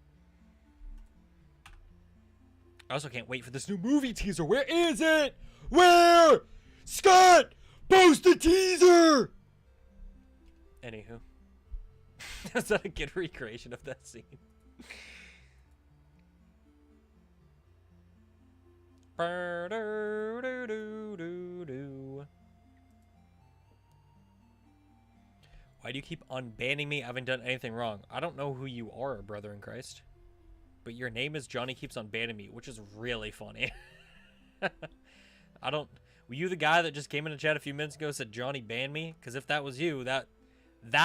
I also can't wait for this new movie teaser. Where is it? Where? Scott! Post the teaser! Anywho. Is that a good recreation of that scene? Why do you keep unbanning me? I haven't done anything wrong. I don't know who you are, brother in Christ. But your name is Johnny Keeps on Banning Me, which is really funny. I don't... Were you the guy that just came in the chat a few minutes ago and said Johnny banned me? Because if that was you, that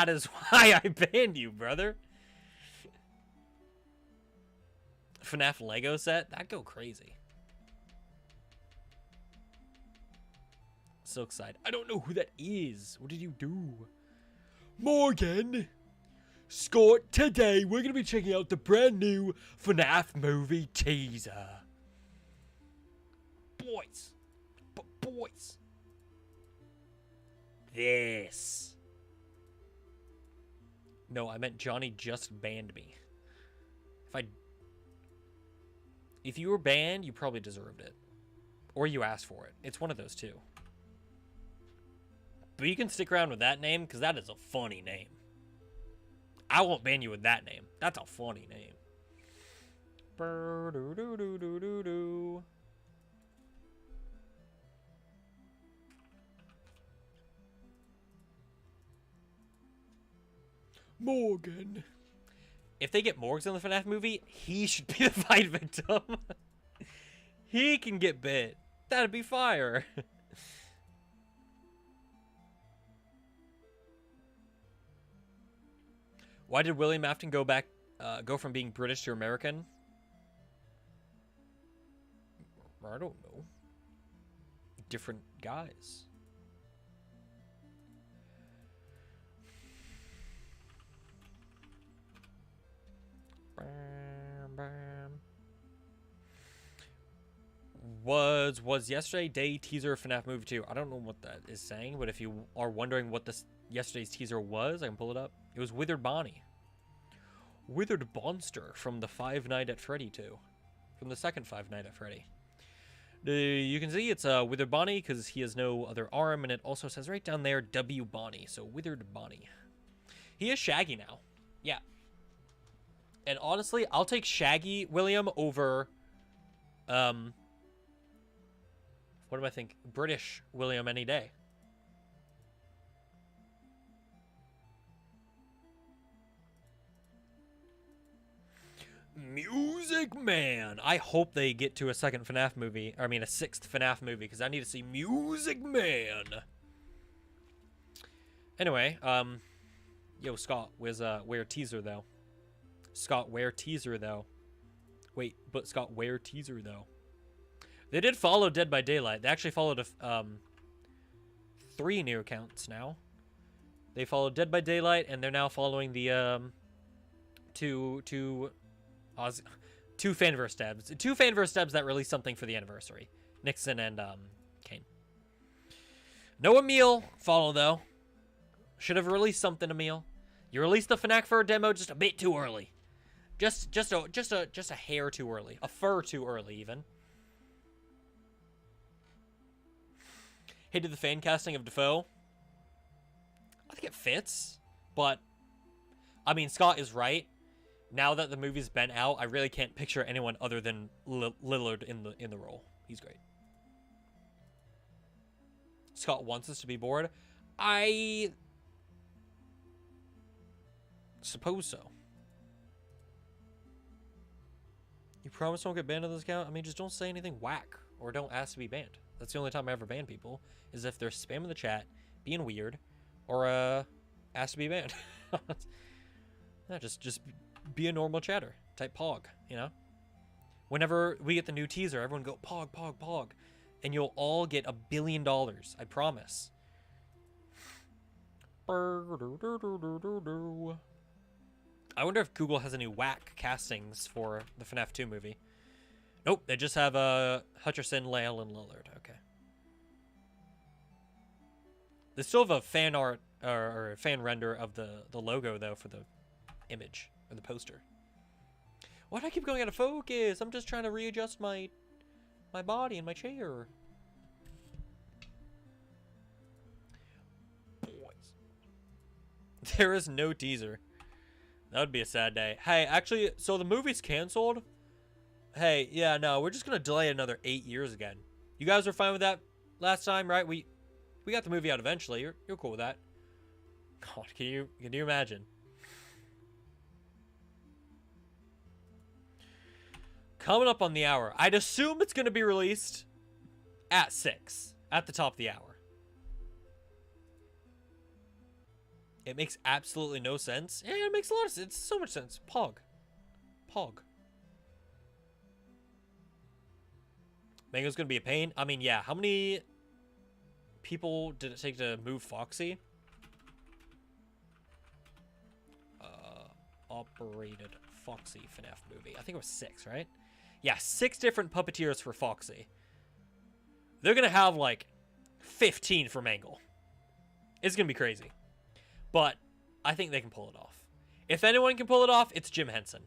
is why I banned you, brother. FNAF Lego set? That'd go crazy. So excited. I don't know who that is. What did you do? Morgan, Scott, today we're going to be checking out the brand new FNAF movie teaser. Boys. Boys. This. No, I meant Johnny just banned me. If you were banned, you probably deserved it. Or you asked for it. It's one of those two. But you can stick around with that name, because that is a funny name. I won't ban you with that name. That's a funny name. Morgan. If they get Morgs in the FNAF movie, he should be the fight victim. He can get bit. That'd be fire. Why did William Afton go from being British to American? I don't know. Different guys. Was yesterday day teaser FNAF movie 2? I don't know what that is saying, but if you are wondering what this yesterday's teaser was, I can pull it up. It was Withered Bonnie. Withered Bonster from the Five Nights at Freddy 2. From the second Five Nights at Freddy. You can see it's Withered Bonnie because he has no other arm, and it also says right down there W Bonnie. So Withered Bonnie. He is Shaggy now. Yeah. And honestly, I'll take Shaggy William over what do I think? British William any day. Music Man. I hope they get to a second FNAF movie. Or, I mean, a sixth FNAF movie, because I need to see Music Man. Anyway, yo, Scott, where teaser, though? Scott, where teaser, though? Wait, but Scott, where teaser, though? They did follow Dead by Daylight. They actually followed 3 new accounts now. They followed Dead by Daylight, and they're now following the, two Fanverse devs. 2 Fanverse devs that released something for the anniversary. Nixon and, Kane. No Emil follow, though. Should have released something, Emil. You released the FNAF Fur demo just a bit too early. Just a hair too early. A fur too early, even. Hated the fan casting of Defoe. I think it fits, but I mean, Scott is right. Now that the movie's been out, I really can't picture anyone other than Lillard in the role. He's great. Scott wants us to be bored. I suppose so. You promise don't get banned on this account? I mean, just don't say anything whack or don't ask to be banned. That's the only time I ever ban people, is if they're spamming the chat, being weird, or ask to be banned. Yeah, just be a normal chatter. Type pog, you know? Whenever we get the new teaser, everyone go pog, pog, pog. And you'll all get $1 billion. I promise. I wonder if Google has any whack castings for the FNAF 2 movie. Nope, they just have Hutcherson, Lale, and Lillard. Okay. They still have a fan art or fan render of the logo though for the image or the poster. Why do I keep going out of focus? I'm just trying to readjust my body in my chair. Boys. There is no teaser. That would be a sad day. Hey, actually, so the movie's canceled. Hey, yeah, no, we're just gonna delay it another 8 years again. You guys were fine with that last time, right? We got the movie out eventually. You're cool with that. God, can you imagine? Coming up on the hour. I'd assume it's gonna be released at 6, at the top of the hour. It makes absolutely no sense. Yeah, it makes a lot of sense. It's so much sense. Pog. Mango's gonna be a pain. I mean, yeah. How many people did it take to move Foxy? Operated Foxy FNAF movie. I think it was 6, right? Yeah, 6 different puppeteers for Foxy. They're gonna have like 15 for Mangle. It's gonna be crazy. But I think they can pull it off. If anyone can pull it off, it's Jim Henson.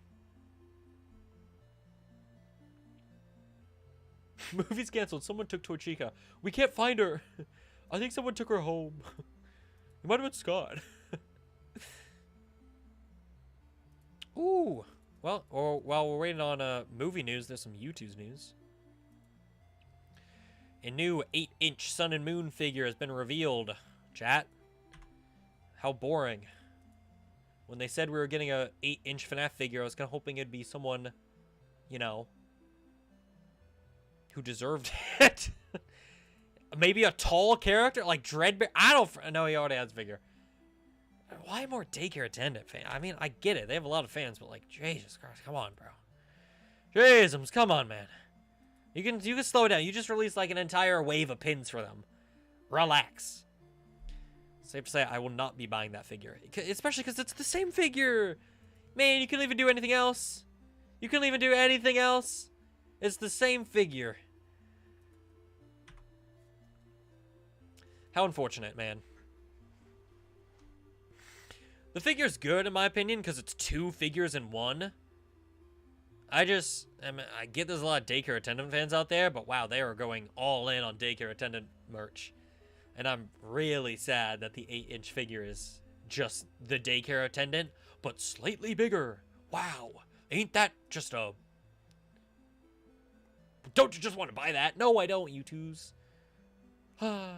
Movie's canceled. Someone took Torchica. We can't find her. I think someone took her home. It might have been Scott. Ooh. Well, or while we're waiting on movie news, there's some YouTube's news. A new 8-inch Sun and Moon figure has been revealed. Chat. How boring. When they said we were getting a 8-inch FNAF figure, I was kind of hoping it'd be someone, you know, who deserved it. Maybe a tall character like Dreadbear. I don't know. He already has a figure. Why more daycare attendant fan? I mean, I get it. They have a lot of fans, but like, Jesus Christ, come on, bro. Jesus, come on, man. You can slow it down. You just released like an entire wave of pins for them. Relax. Safe to say, I will not be buying that figure, especially because it's the same figure. Man, you couldn't even do anything else. You couldn't even do anything else. It's the same figure. How unfortunate, man. The figure's good, in my opinion, because it's 2 figures in one. I get there's a lot of daycare attendant fans out there, but wow, they are going all in on daycare attendant merch. And I'm really sad that the 8-inch figure is just the daycare attendant, but slightly bigger. Wow, ain't that just a... Don't you just want to buy that? No, I don't, you twos. Ooh,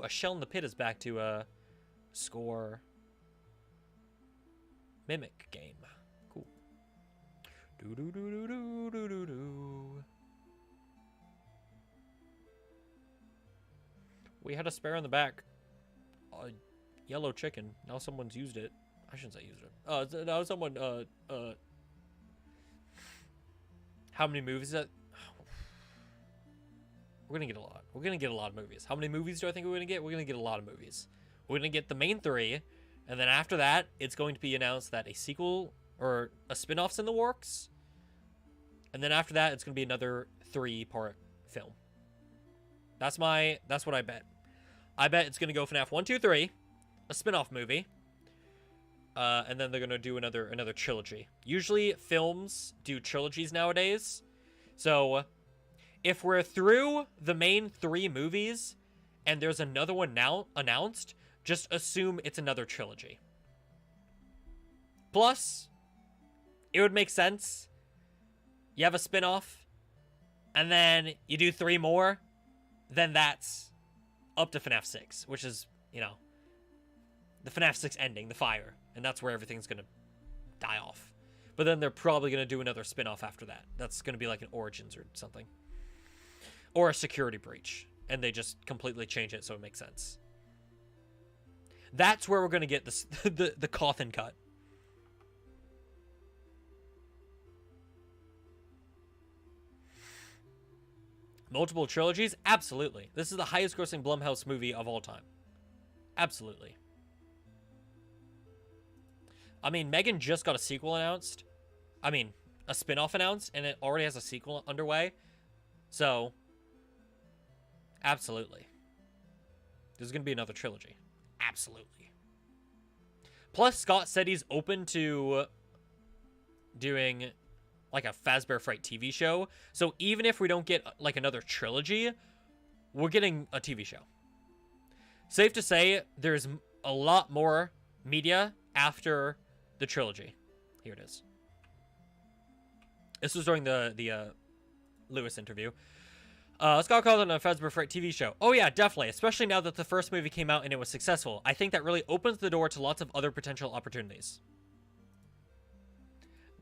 a Shell in the Pit is back to score Mimic game. Cool. Do do do do do do do do. We had a spare in the back. A yellow chicken. Now someone's used it. I shouldn't say used it. Now someone, how many movies is that? We're gonna get a lot. We're gonna get a lot of movies. How many movies do I think we're gonna get? We're gonna get a lot of movies. We're gonna get the main 3, and then after that, it's going to be announced that a sequel or a spin-off's in the works. And then after that, it's gonna be another 3-part film. That's what I bet. I bet it's gonna go FNAF 1, 2, 3, a spin-off movie, and then they're gonna do another trilogy. Usually films do trilogies nowadays, so if we're through the main 3 movies and there's another one now announced, just assume it's another trilogy. Plus, it would make sense. You have a spin-off, and then you do 3 more, then that's up to FNAF 6, which is, you know, the FNAF 6 ending, the fire, and that's where everything's gonna die off. But then they're probably gonna do another spin-off after that. That's gonna be like an Origins or something. Or a security breach, and they just completely change it so it makes sense. That's where we're gonna get this, the coffin cut. Multiple trilogies? Absolutely. This is the highest grossing Blumhouse movie of all time. Absolutely. I mean, Megan just got a sequel announced. I mean, a spin-off announced, and it already has a sequel underway. So, absolutely. There's going to be another trilogy. Absolutely. Plus, Scott said he's open to doing like a Fazbear Fright TV show. So even if we don't get like another trilogy, we're getting a TV show. Safe to say, there's a lot more media after the trilogy. Here it is. This was during the Lewis interview. Scott called it a Fazbear Fright TV show. Oh yeah, definitely. Especially now that the first movie came out and it was successful. I think that really opens the door to lots of other potential opportunities.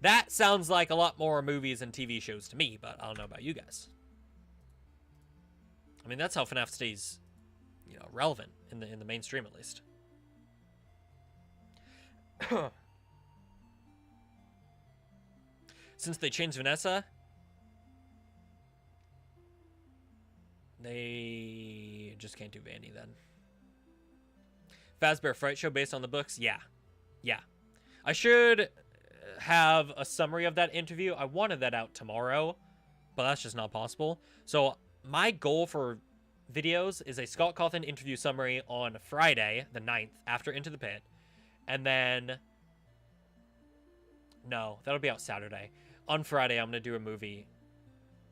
That sounds like a lot more movies and TV shows to me, but I don't know about you guys. I mean, that's how FNAF stays, you know, relevant in the mainstream at least. Since they changed Vanessa, they just can't do Vandy then. Fazbear Fright Show based on the books? Yeah. Yeah. I should have a summary of that interview. I wanted that out tomorrow, but that's just not possible. So my goal for videos is a Scott Cawthon interview summary on Friday, the 9th, after Into the Pit. And then... No, that'll be out Saturday. On Friday, I'm going to do a movie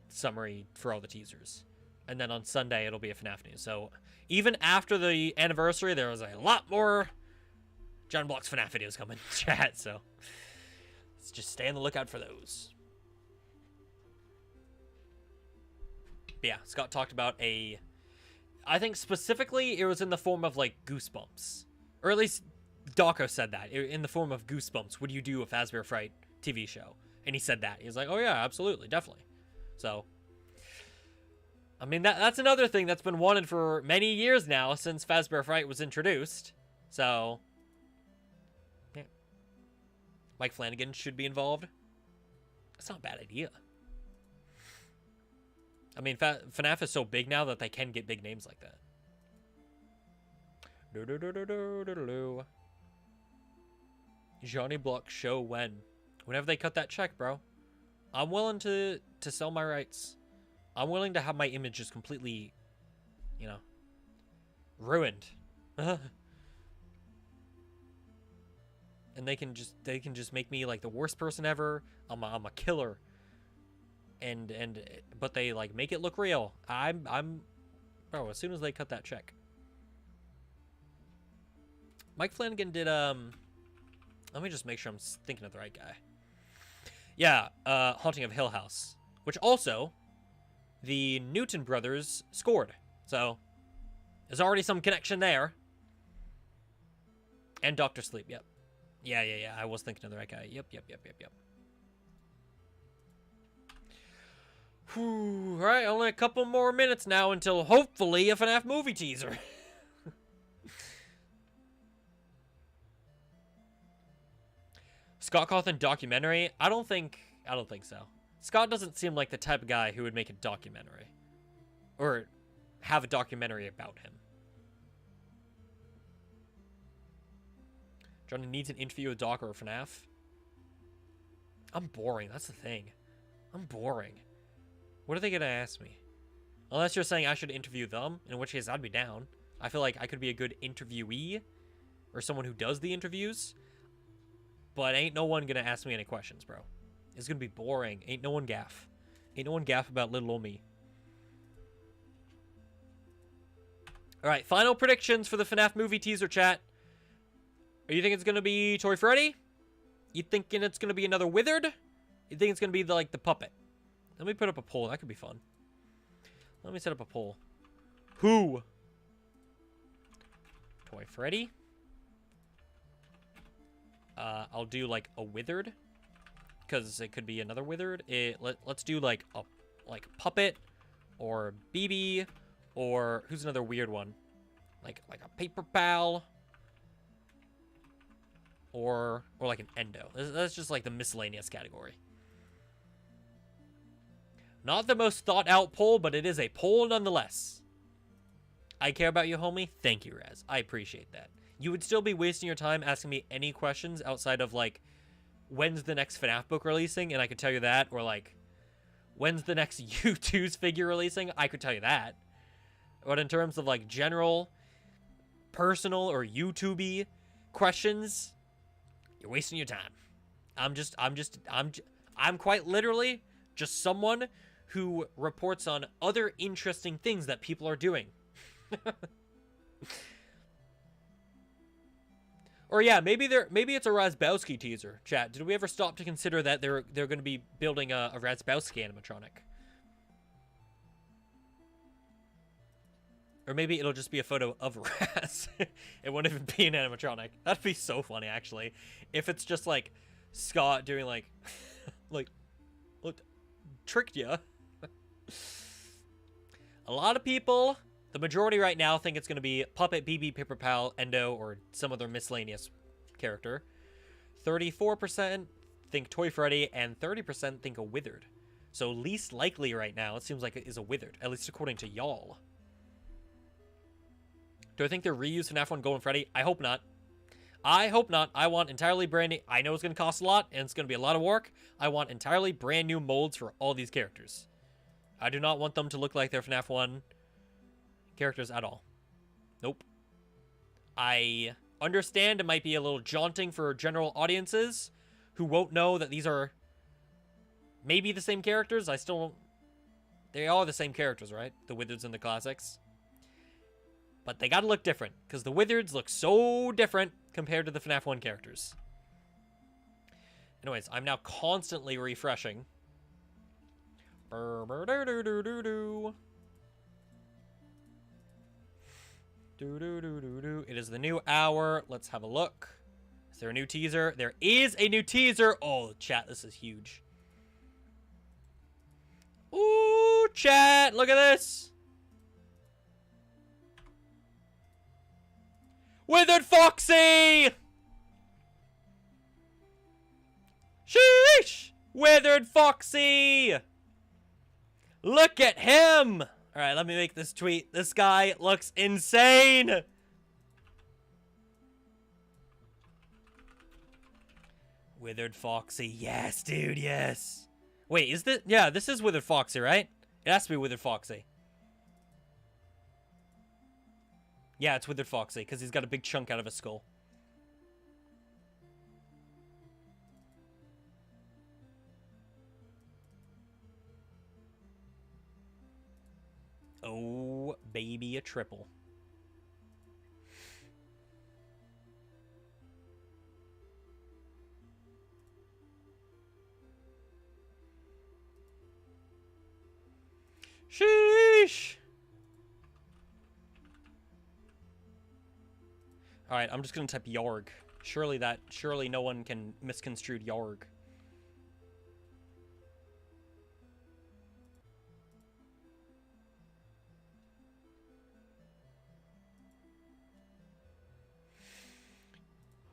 summary for all the teasers. And then on Sunday, it'll be a FNAF news. So even after the anniversary, there was a lot more JonnyBlox FNAF videos coming in chat. So let's just stay on the lookout for those. But yeah, Scott talked about I think specifically it was in the form of like Goosebumps. Or at least Dawko said that. In the form of Goosebumps, would you do a Fazbear Fright TV show? And he said that. He was like, oh yeah, absolutely, definitely. So, I mean, that's another thing that's been wanted for many years now since Fazbear Fright was introduced. So, yeah. Mike Flanagan should be involved. That's not a bad idea. I mean, FNAF is so big now that they can get big names like that. JonnyBlox show when? Whenever they cut that check, bro. I'm willing to sell my rights. I'm willing to have my image just completely, you know, ruined. And they can just make me like the worst person ever. I'm a killer. But they like make it look real. I'm bro, as soon as they cut that check. Mike Flanagan did let me just make sure I'm thinking of the right guy. Yeah, Haunting of Hill House, which also the Newton brothers scored. So there's already some connection there. And Dr. Sleep, yep. Yeah. I was thinking of the right guy. Yep. Whew. All right, only a couple more minutes now until hopefully a FNAF movie teaser. Scott Cawthon documentary? I don't think so. Scott doesn't seem like the type of guy who would make a documentary. Or have a documentary about him. Johnny needs an interview with Doc or FNAF. I'm boring, that's the thing. I'm boring. What are they gonna ask me? Unless you're saying I should interview them, in which case I'd be down. I feel like I could be a good interviewee. Or someone who does the interviews. But ain't no one gonna ask me any questions, bro. It's gonna be boring. Ain't no one gaff. Ain't no one gaff about little old me. Alright, final predictions for the FNAF movie teaser, chat. Are you thinking it's gonna be Toy Freddy? You thinking it's gonna be another Withered? You think it's gonna be the puppet? Let me put up a poll. That could be fun. Let me set up a poll. Who? Toy Freddy? I'll do like a Withered, because it could be another Withered. Let's do like a puppet, or BB, or who's another weird one? Like a Paper Pal, or like an Endo. That's just like the miscellaneous category. Not the most thought out poll, but it is a poll nonetheless. I care about you, homie. Thank you, Raz. I appreciate that. You would still be wasting your time asking me any questions outside of, like, when's the next FNAF book releasing? And I could tell you that. Or, like, when's the next U2's figure releasing? I could tell you that. But in terms of, like, general, personal, or YouTube-y questions, you're wasting your time. I'm quite literally just someone who reports on other interesting things that people are doing. Or yeah, maybe it's a Razbowski teaser. Chat, did we ever stop to consider that they're going to be building a Razbowski animatronic? Or maybe it'll just be a photo of Raz. It won't even be an animatronic. That'd be so funny, actually. If it's just like Scott doing like look, tricked ya. A lot of people, the majority right now, think it's going to be Puppet, BB, Paper Pal, Endo, or some other miscellaneous character. 34% think Toy Freddy, and 30% think a Withered. So least likely right now, it seems like it is a Withered, at least according to y'all. Do I think they're reused FNAF 1 Golden Freddy? I hope not. I hope not. I want entirely brand new. I know it's going to cost a lot, and it's going to be a lot of work. I want entirely brand new molds for all these characters. I do not want them to look like their FNAF 1 characters at all. Nope. I understand it might be a little jaunting for general audiences who won't know that these are maybe the same characters. They are the same characters, right? The Wizards and the classics. But they gotta look different, because the Wizards look so different compared to the FNAF 1 characters. Anyways, I'm now constantly refreshing. It is the new hour. Let's have a look. Is there a new teaser? There is a new teaser. Oh, chat, this is huge. Ooh, chat, look at this. Withered Foxy! Sheesh! Withered Foxy! Look at him! Alright, let me make this tweet. This guy looks insane! Withered Foxy. Yes, dude, yes. Wait, is this... Yeah, this is Withered Foxy, right? It has to be Withered Foxy. Yeah, it's Withered Foxy, because he's got a big chunk out of his skull. Oh, baby, a triple. Sheesh! Alright, I'm just gonna type Yarg. Surely no one can misconstrue Yarg.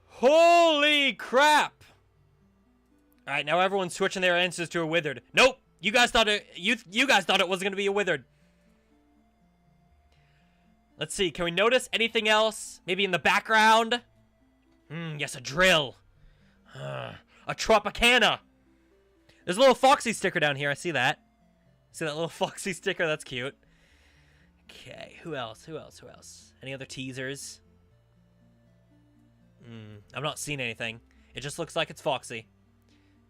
Holy crap! Alright, now everyone's switching their answers to a withered. Nope! You guys thought it you guys thought it was gonna be a withered. Let's see, can we notice anything else? Maybe in the background? Yes, a drill. A Tropicana. There's a little Foxy sticker down here, I see that. See that little Foxy sticker? That's cute. Okay, who else? Any other teasers? I'm not seeing anything. It just looks like it's Foxy.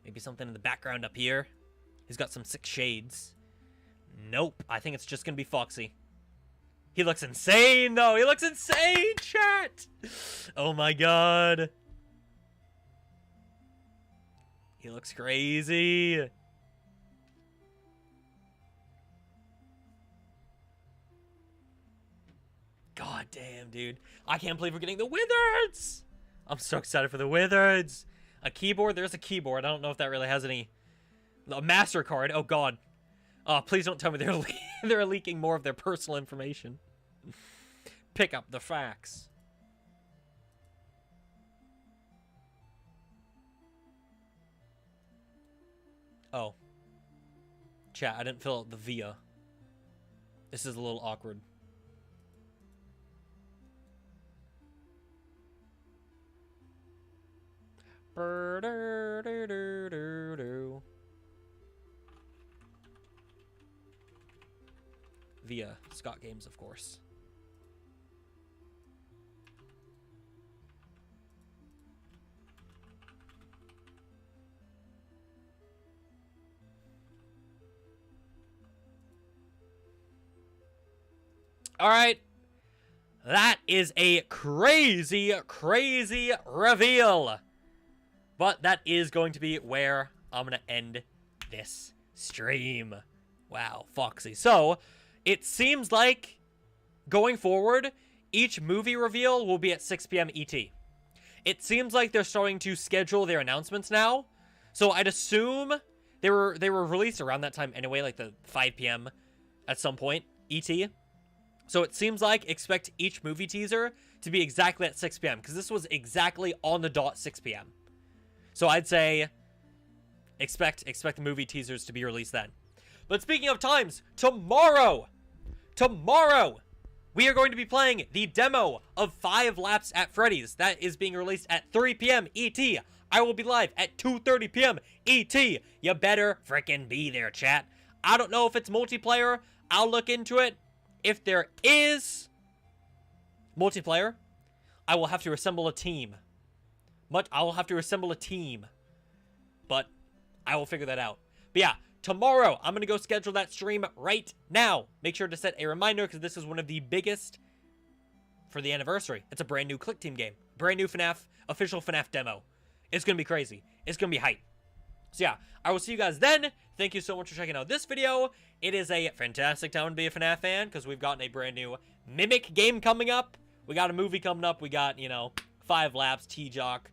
Maybe something in the background up here. He's got some sick shades. Nope, I think it's just gonna be Foxy. He looks insane, though. He looks insane, chat. Oh my god. He looks crazy. God damn, dude. I can't believe we're getting the Wizards. I'm so excited for the Wizards. A keyboard? There's a keyboard. I don't know if that really has any... A MasterCard? Oh, God. Oh, please don't tell me they're leaking more of their personal information. Pick up the facts. Oh. Chat, I didn't fill out the VIA. This is a little awkward. Via Scott Games, of course. All right. That is a crazy, crazy reveal. But that is going to be where I'm going to end this stream. Wow, Foxy. So, it seems like, going forward, each movie reveal will be at 6 p.m. ET. It seems like they're starting to schedule their announcements now. So, I'd assume they were released around that time anyway, like the 5 p.m. at some point, ET. So, it seems like expect each movie teaser to be exactly at 6 p.m. because this was exactly on the dot 6 p.m. So I'd say expect the movie teasers to be released then. But speaking of times, tomorrow, we are going to be playing the demo of 5 Laps at Freddy's. That is being released at 3 p.m. ET. I will be live at 2:30 p.m. ET. You better frickin' be there, chat. I don't know if it's multiplayer. I'll look into it. If there is multiplayer, I will have to assemble a team. But I will I will figure that out. But yeah, tomorrow, I'm going to go schedule that stream right now. Make sure to set a reminder, because this is one of the biggest for the anniversary. It's a brand new Click Team game. Brand new FNAF, official FNAF demo. It's going to be crazy. It's going to be hype. So yeah, I will see you guys then. Thank you so much for checking out this video. It is a fantastic time to be a FNAF fan, because we've gotten a brand new Mimic game coming up. We got a movie coming up. We got, 5 Laps, T-Jock,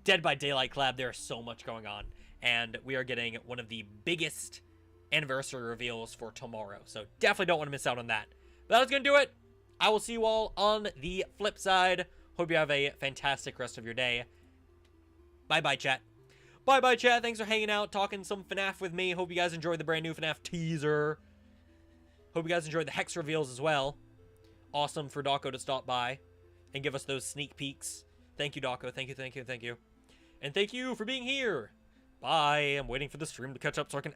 Dead by Daylight collab. There's so much going on, and we are getting one of the biggest anniversary reveals for tomorrow, so definitely don't want to miss out on that. But that's gonna do it. I will see you all on the flip side. Hope you have a fantastic rest of your day. Bye chat. Chat. Thanks for hanging out, talking some FNAF with me. Hope you guys enjoyed the brand new FNAF teaser. Hope you guys enjoyed the Hex reveals as well. Awesome for Dawko to stop by and give us those sneak peeks. Thank you, Dawko. Thank you. And thank you for being here. Bye. I'm waiting for the stream to catch up so I can end.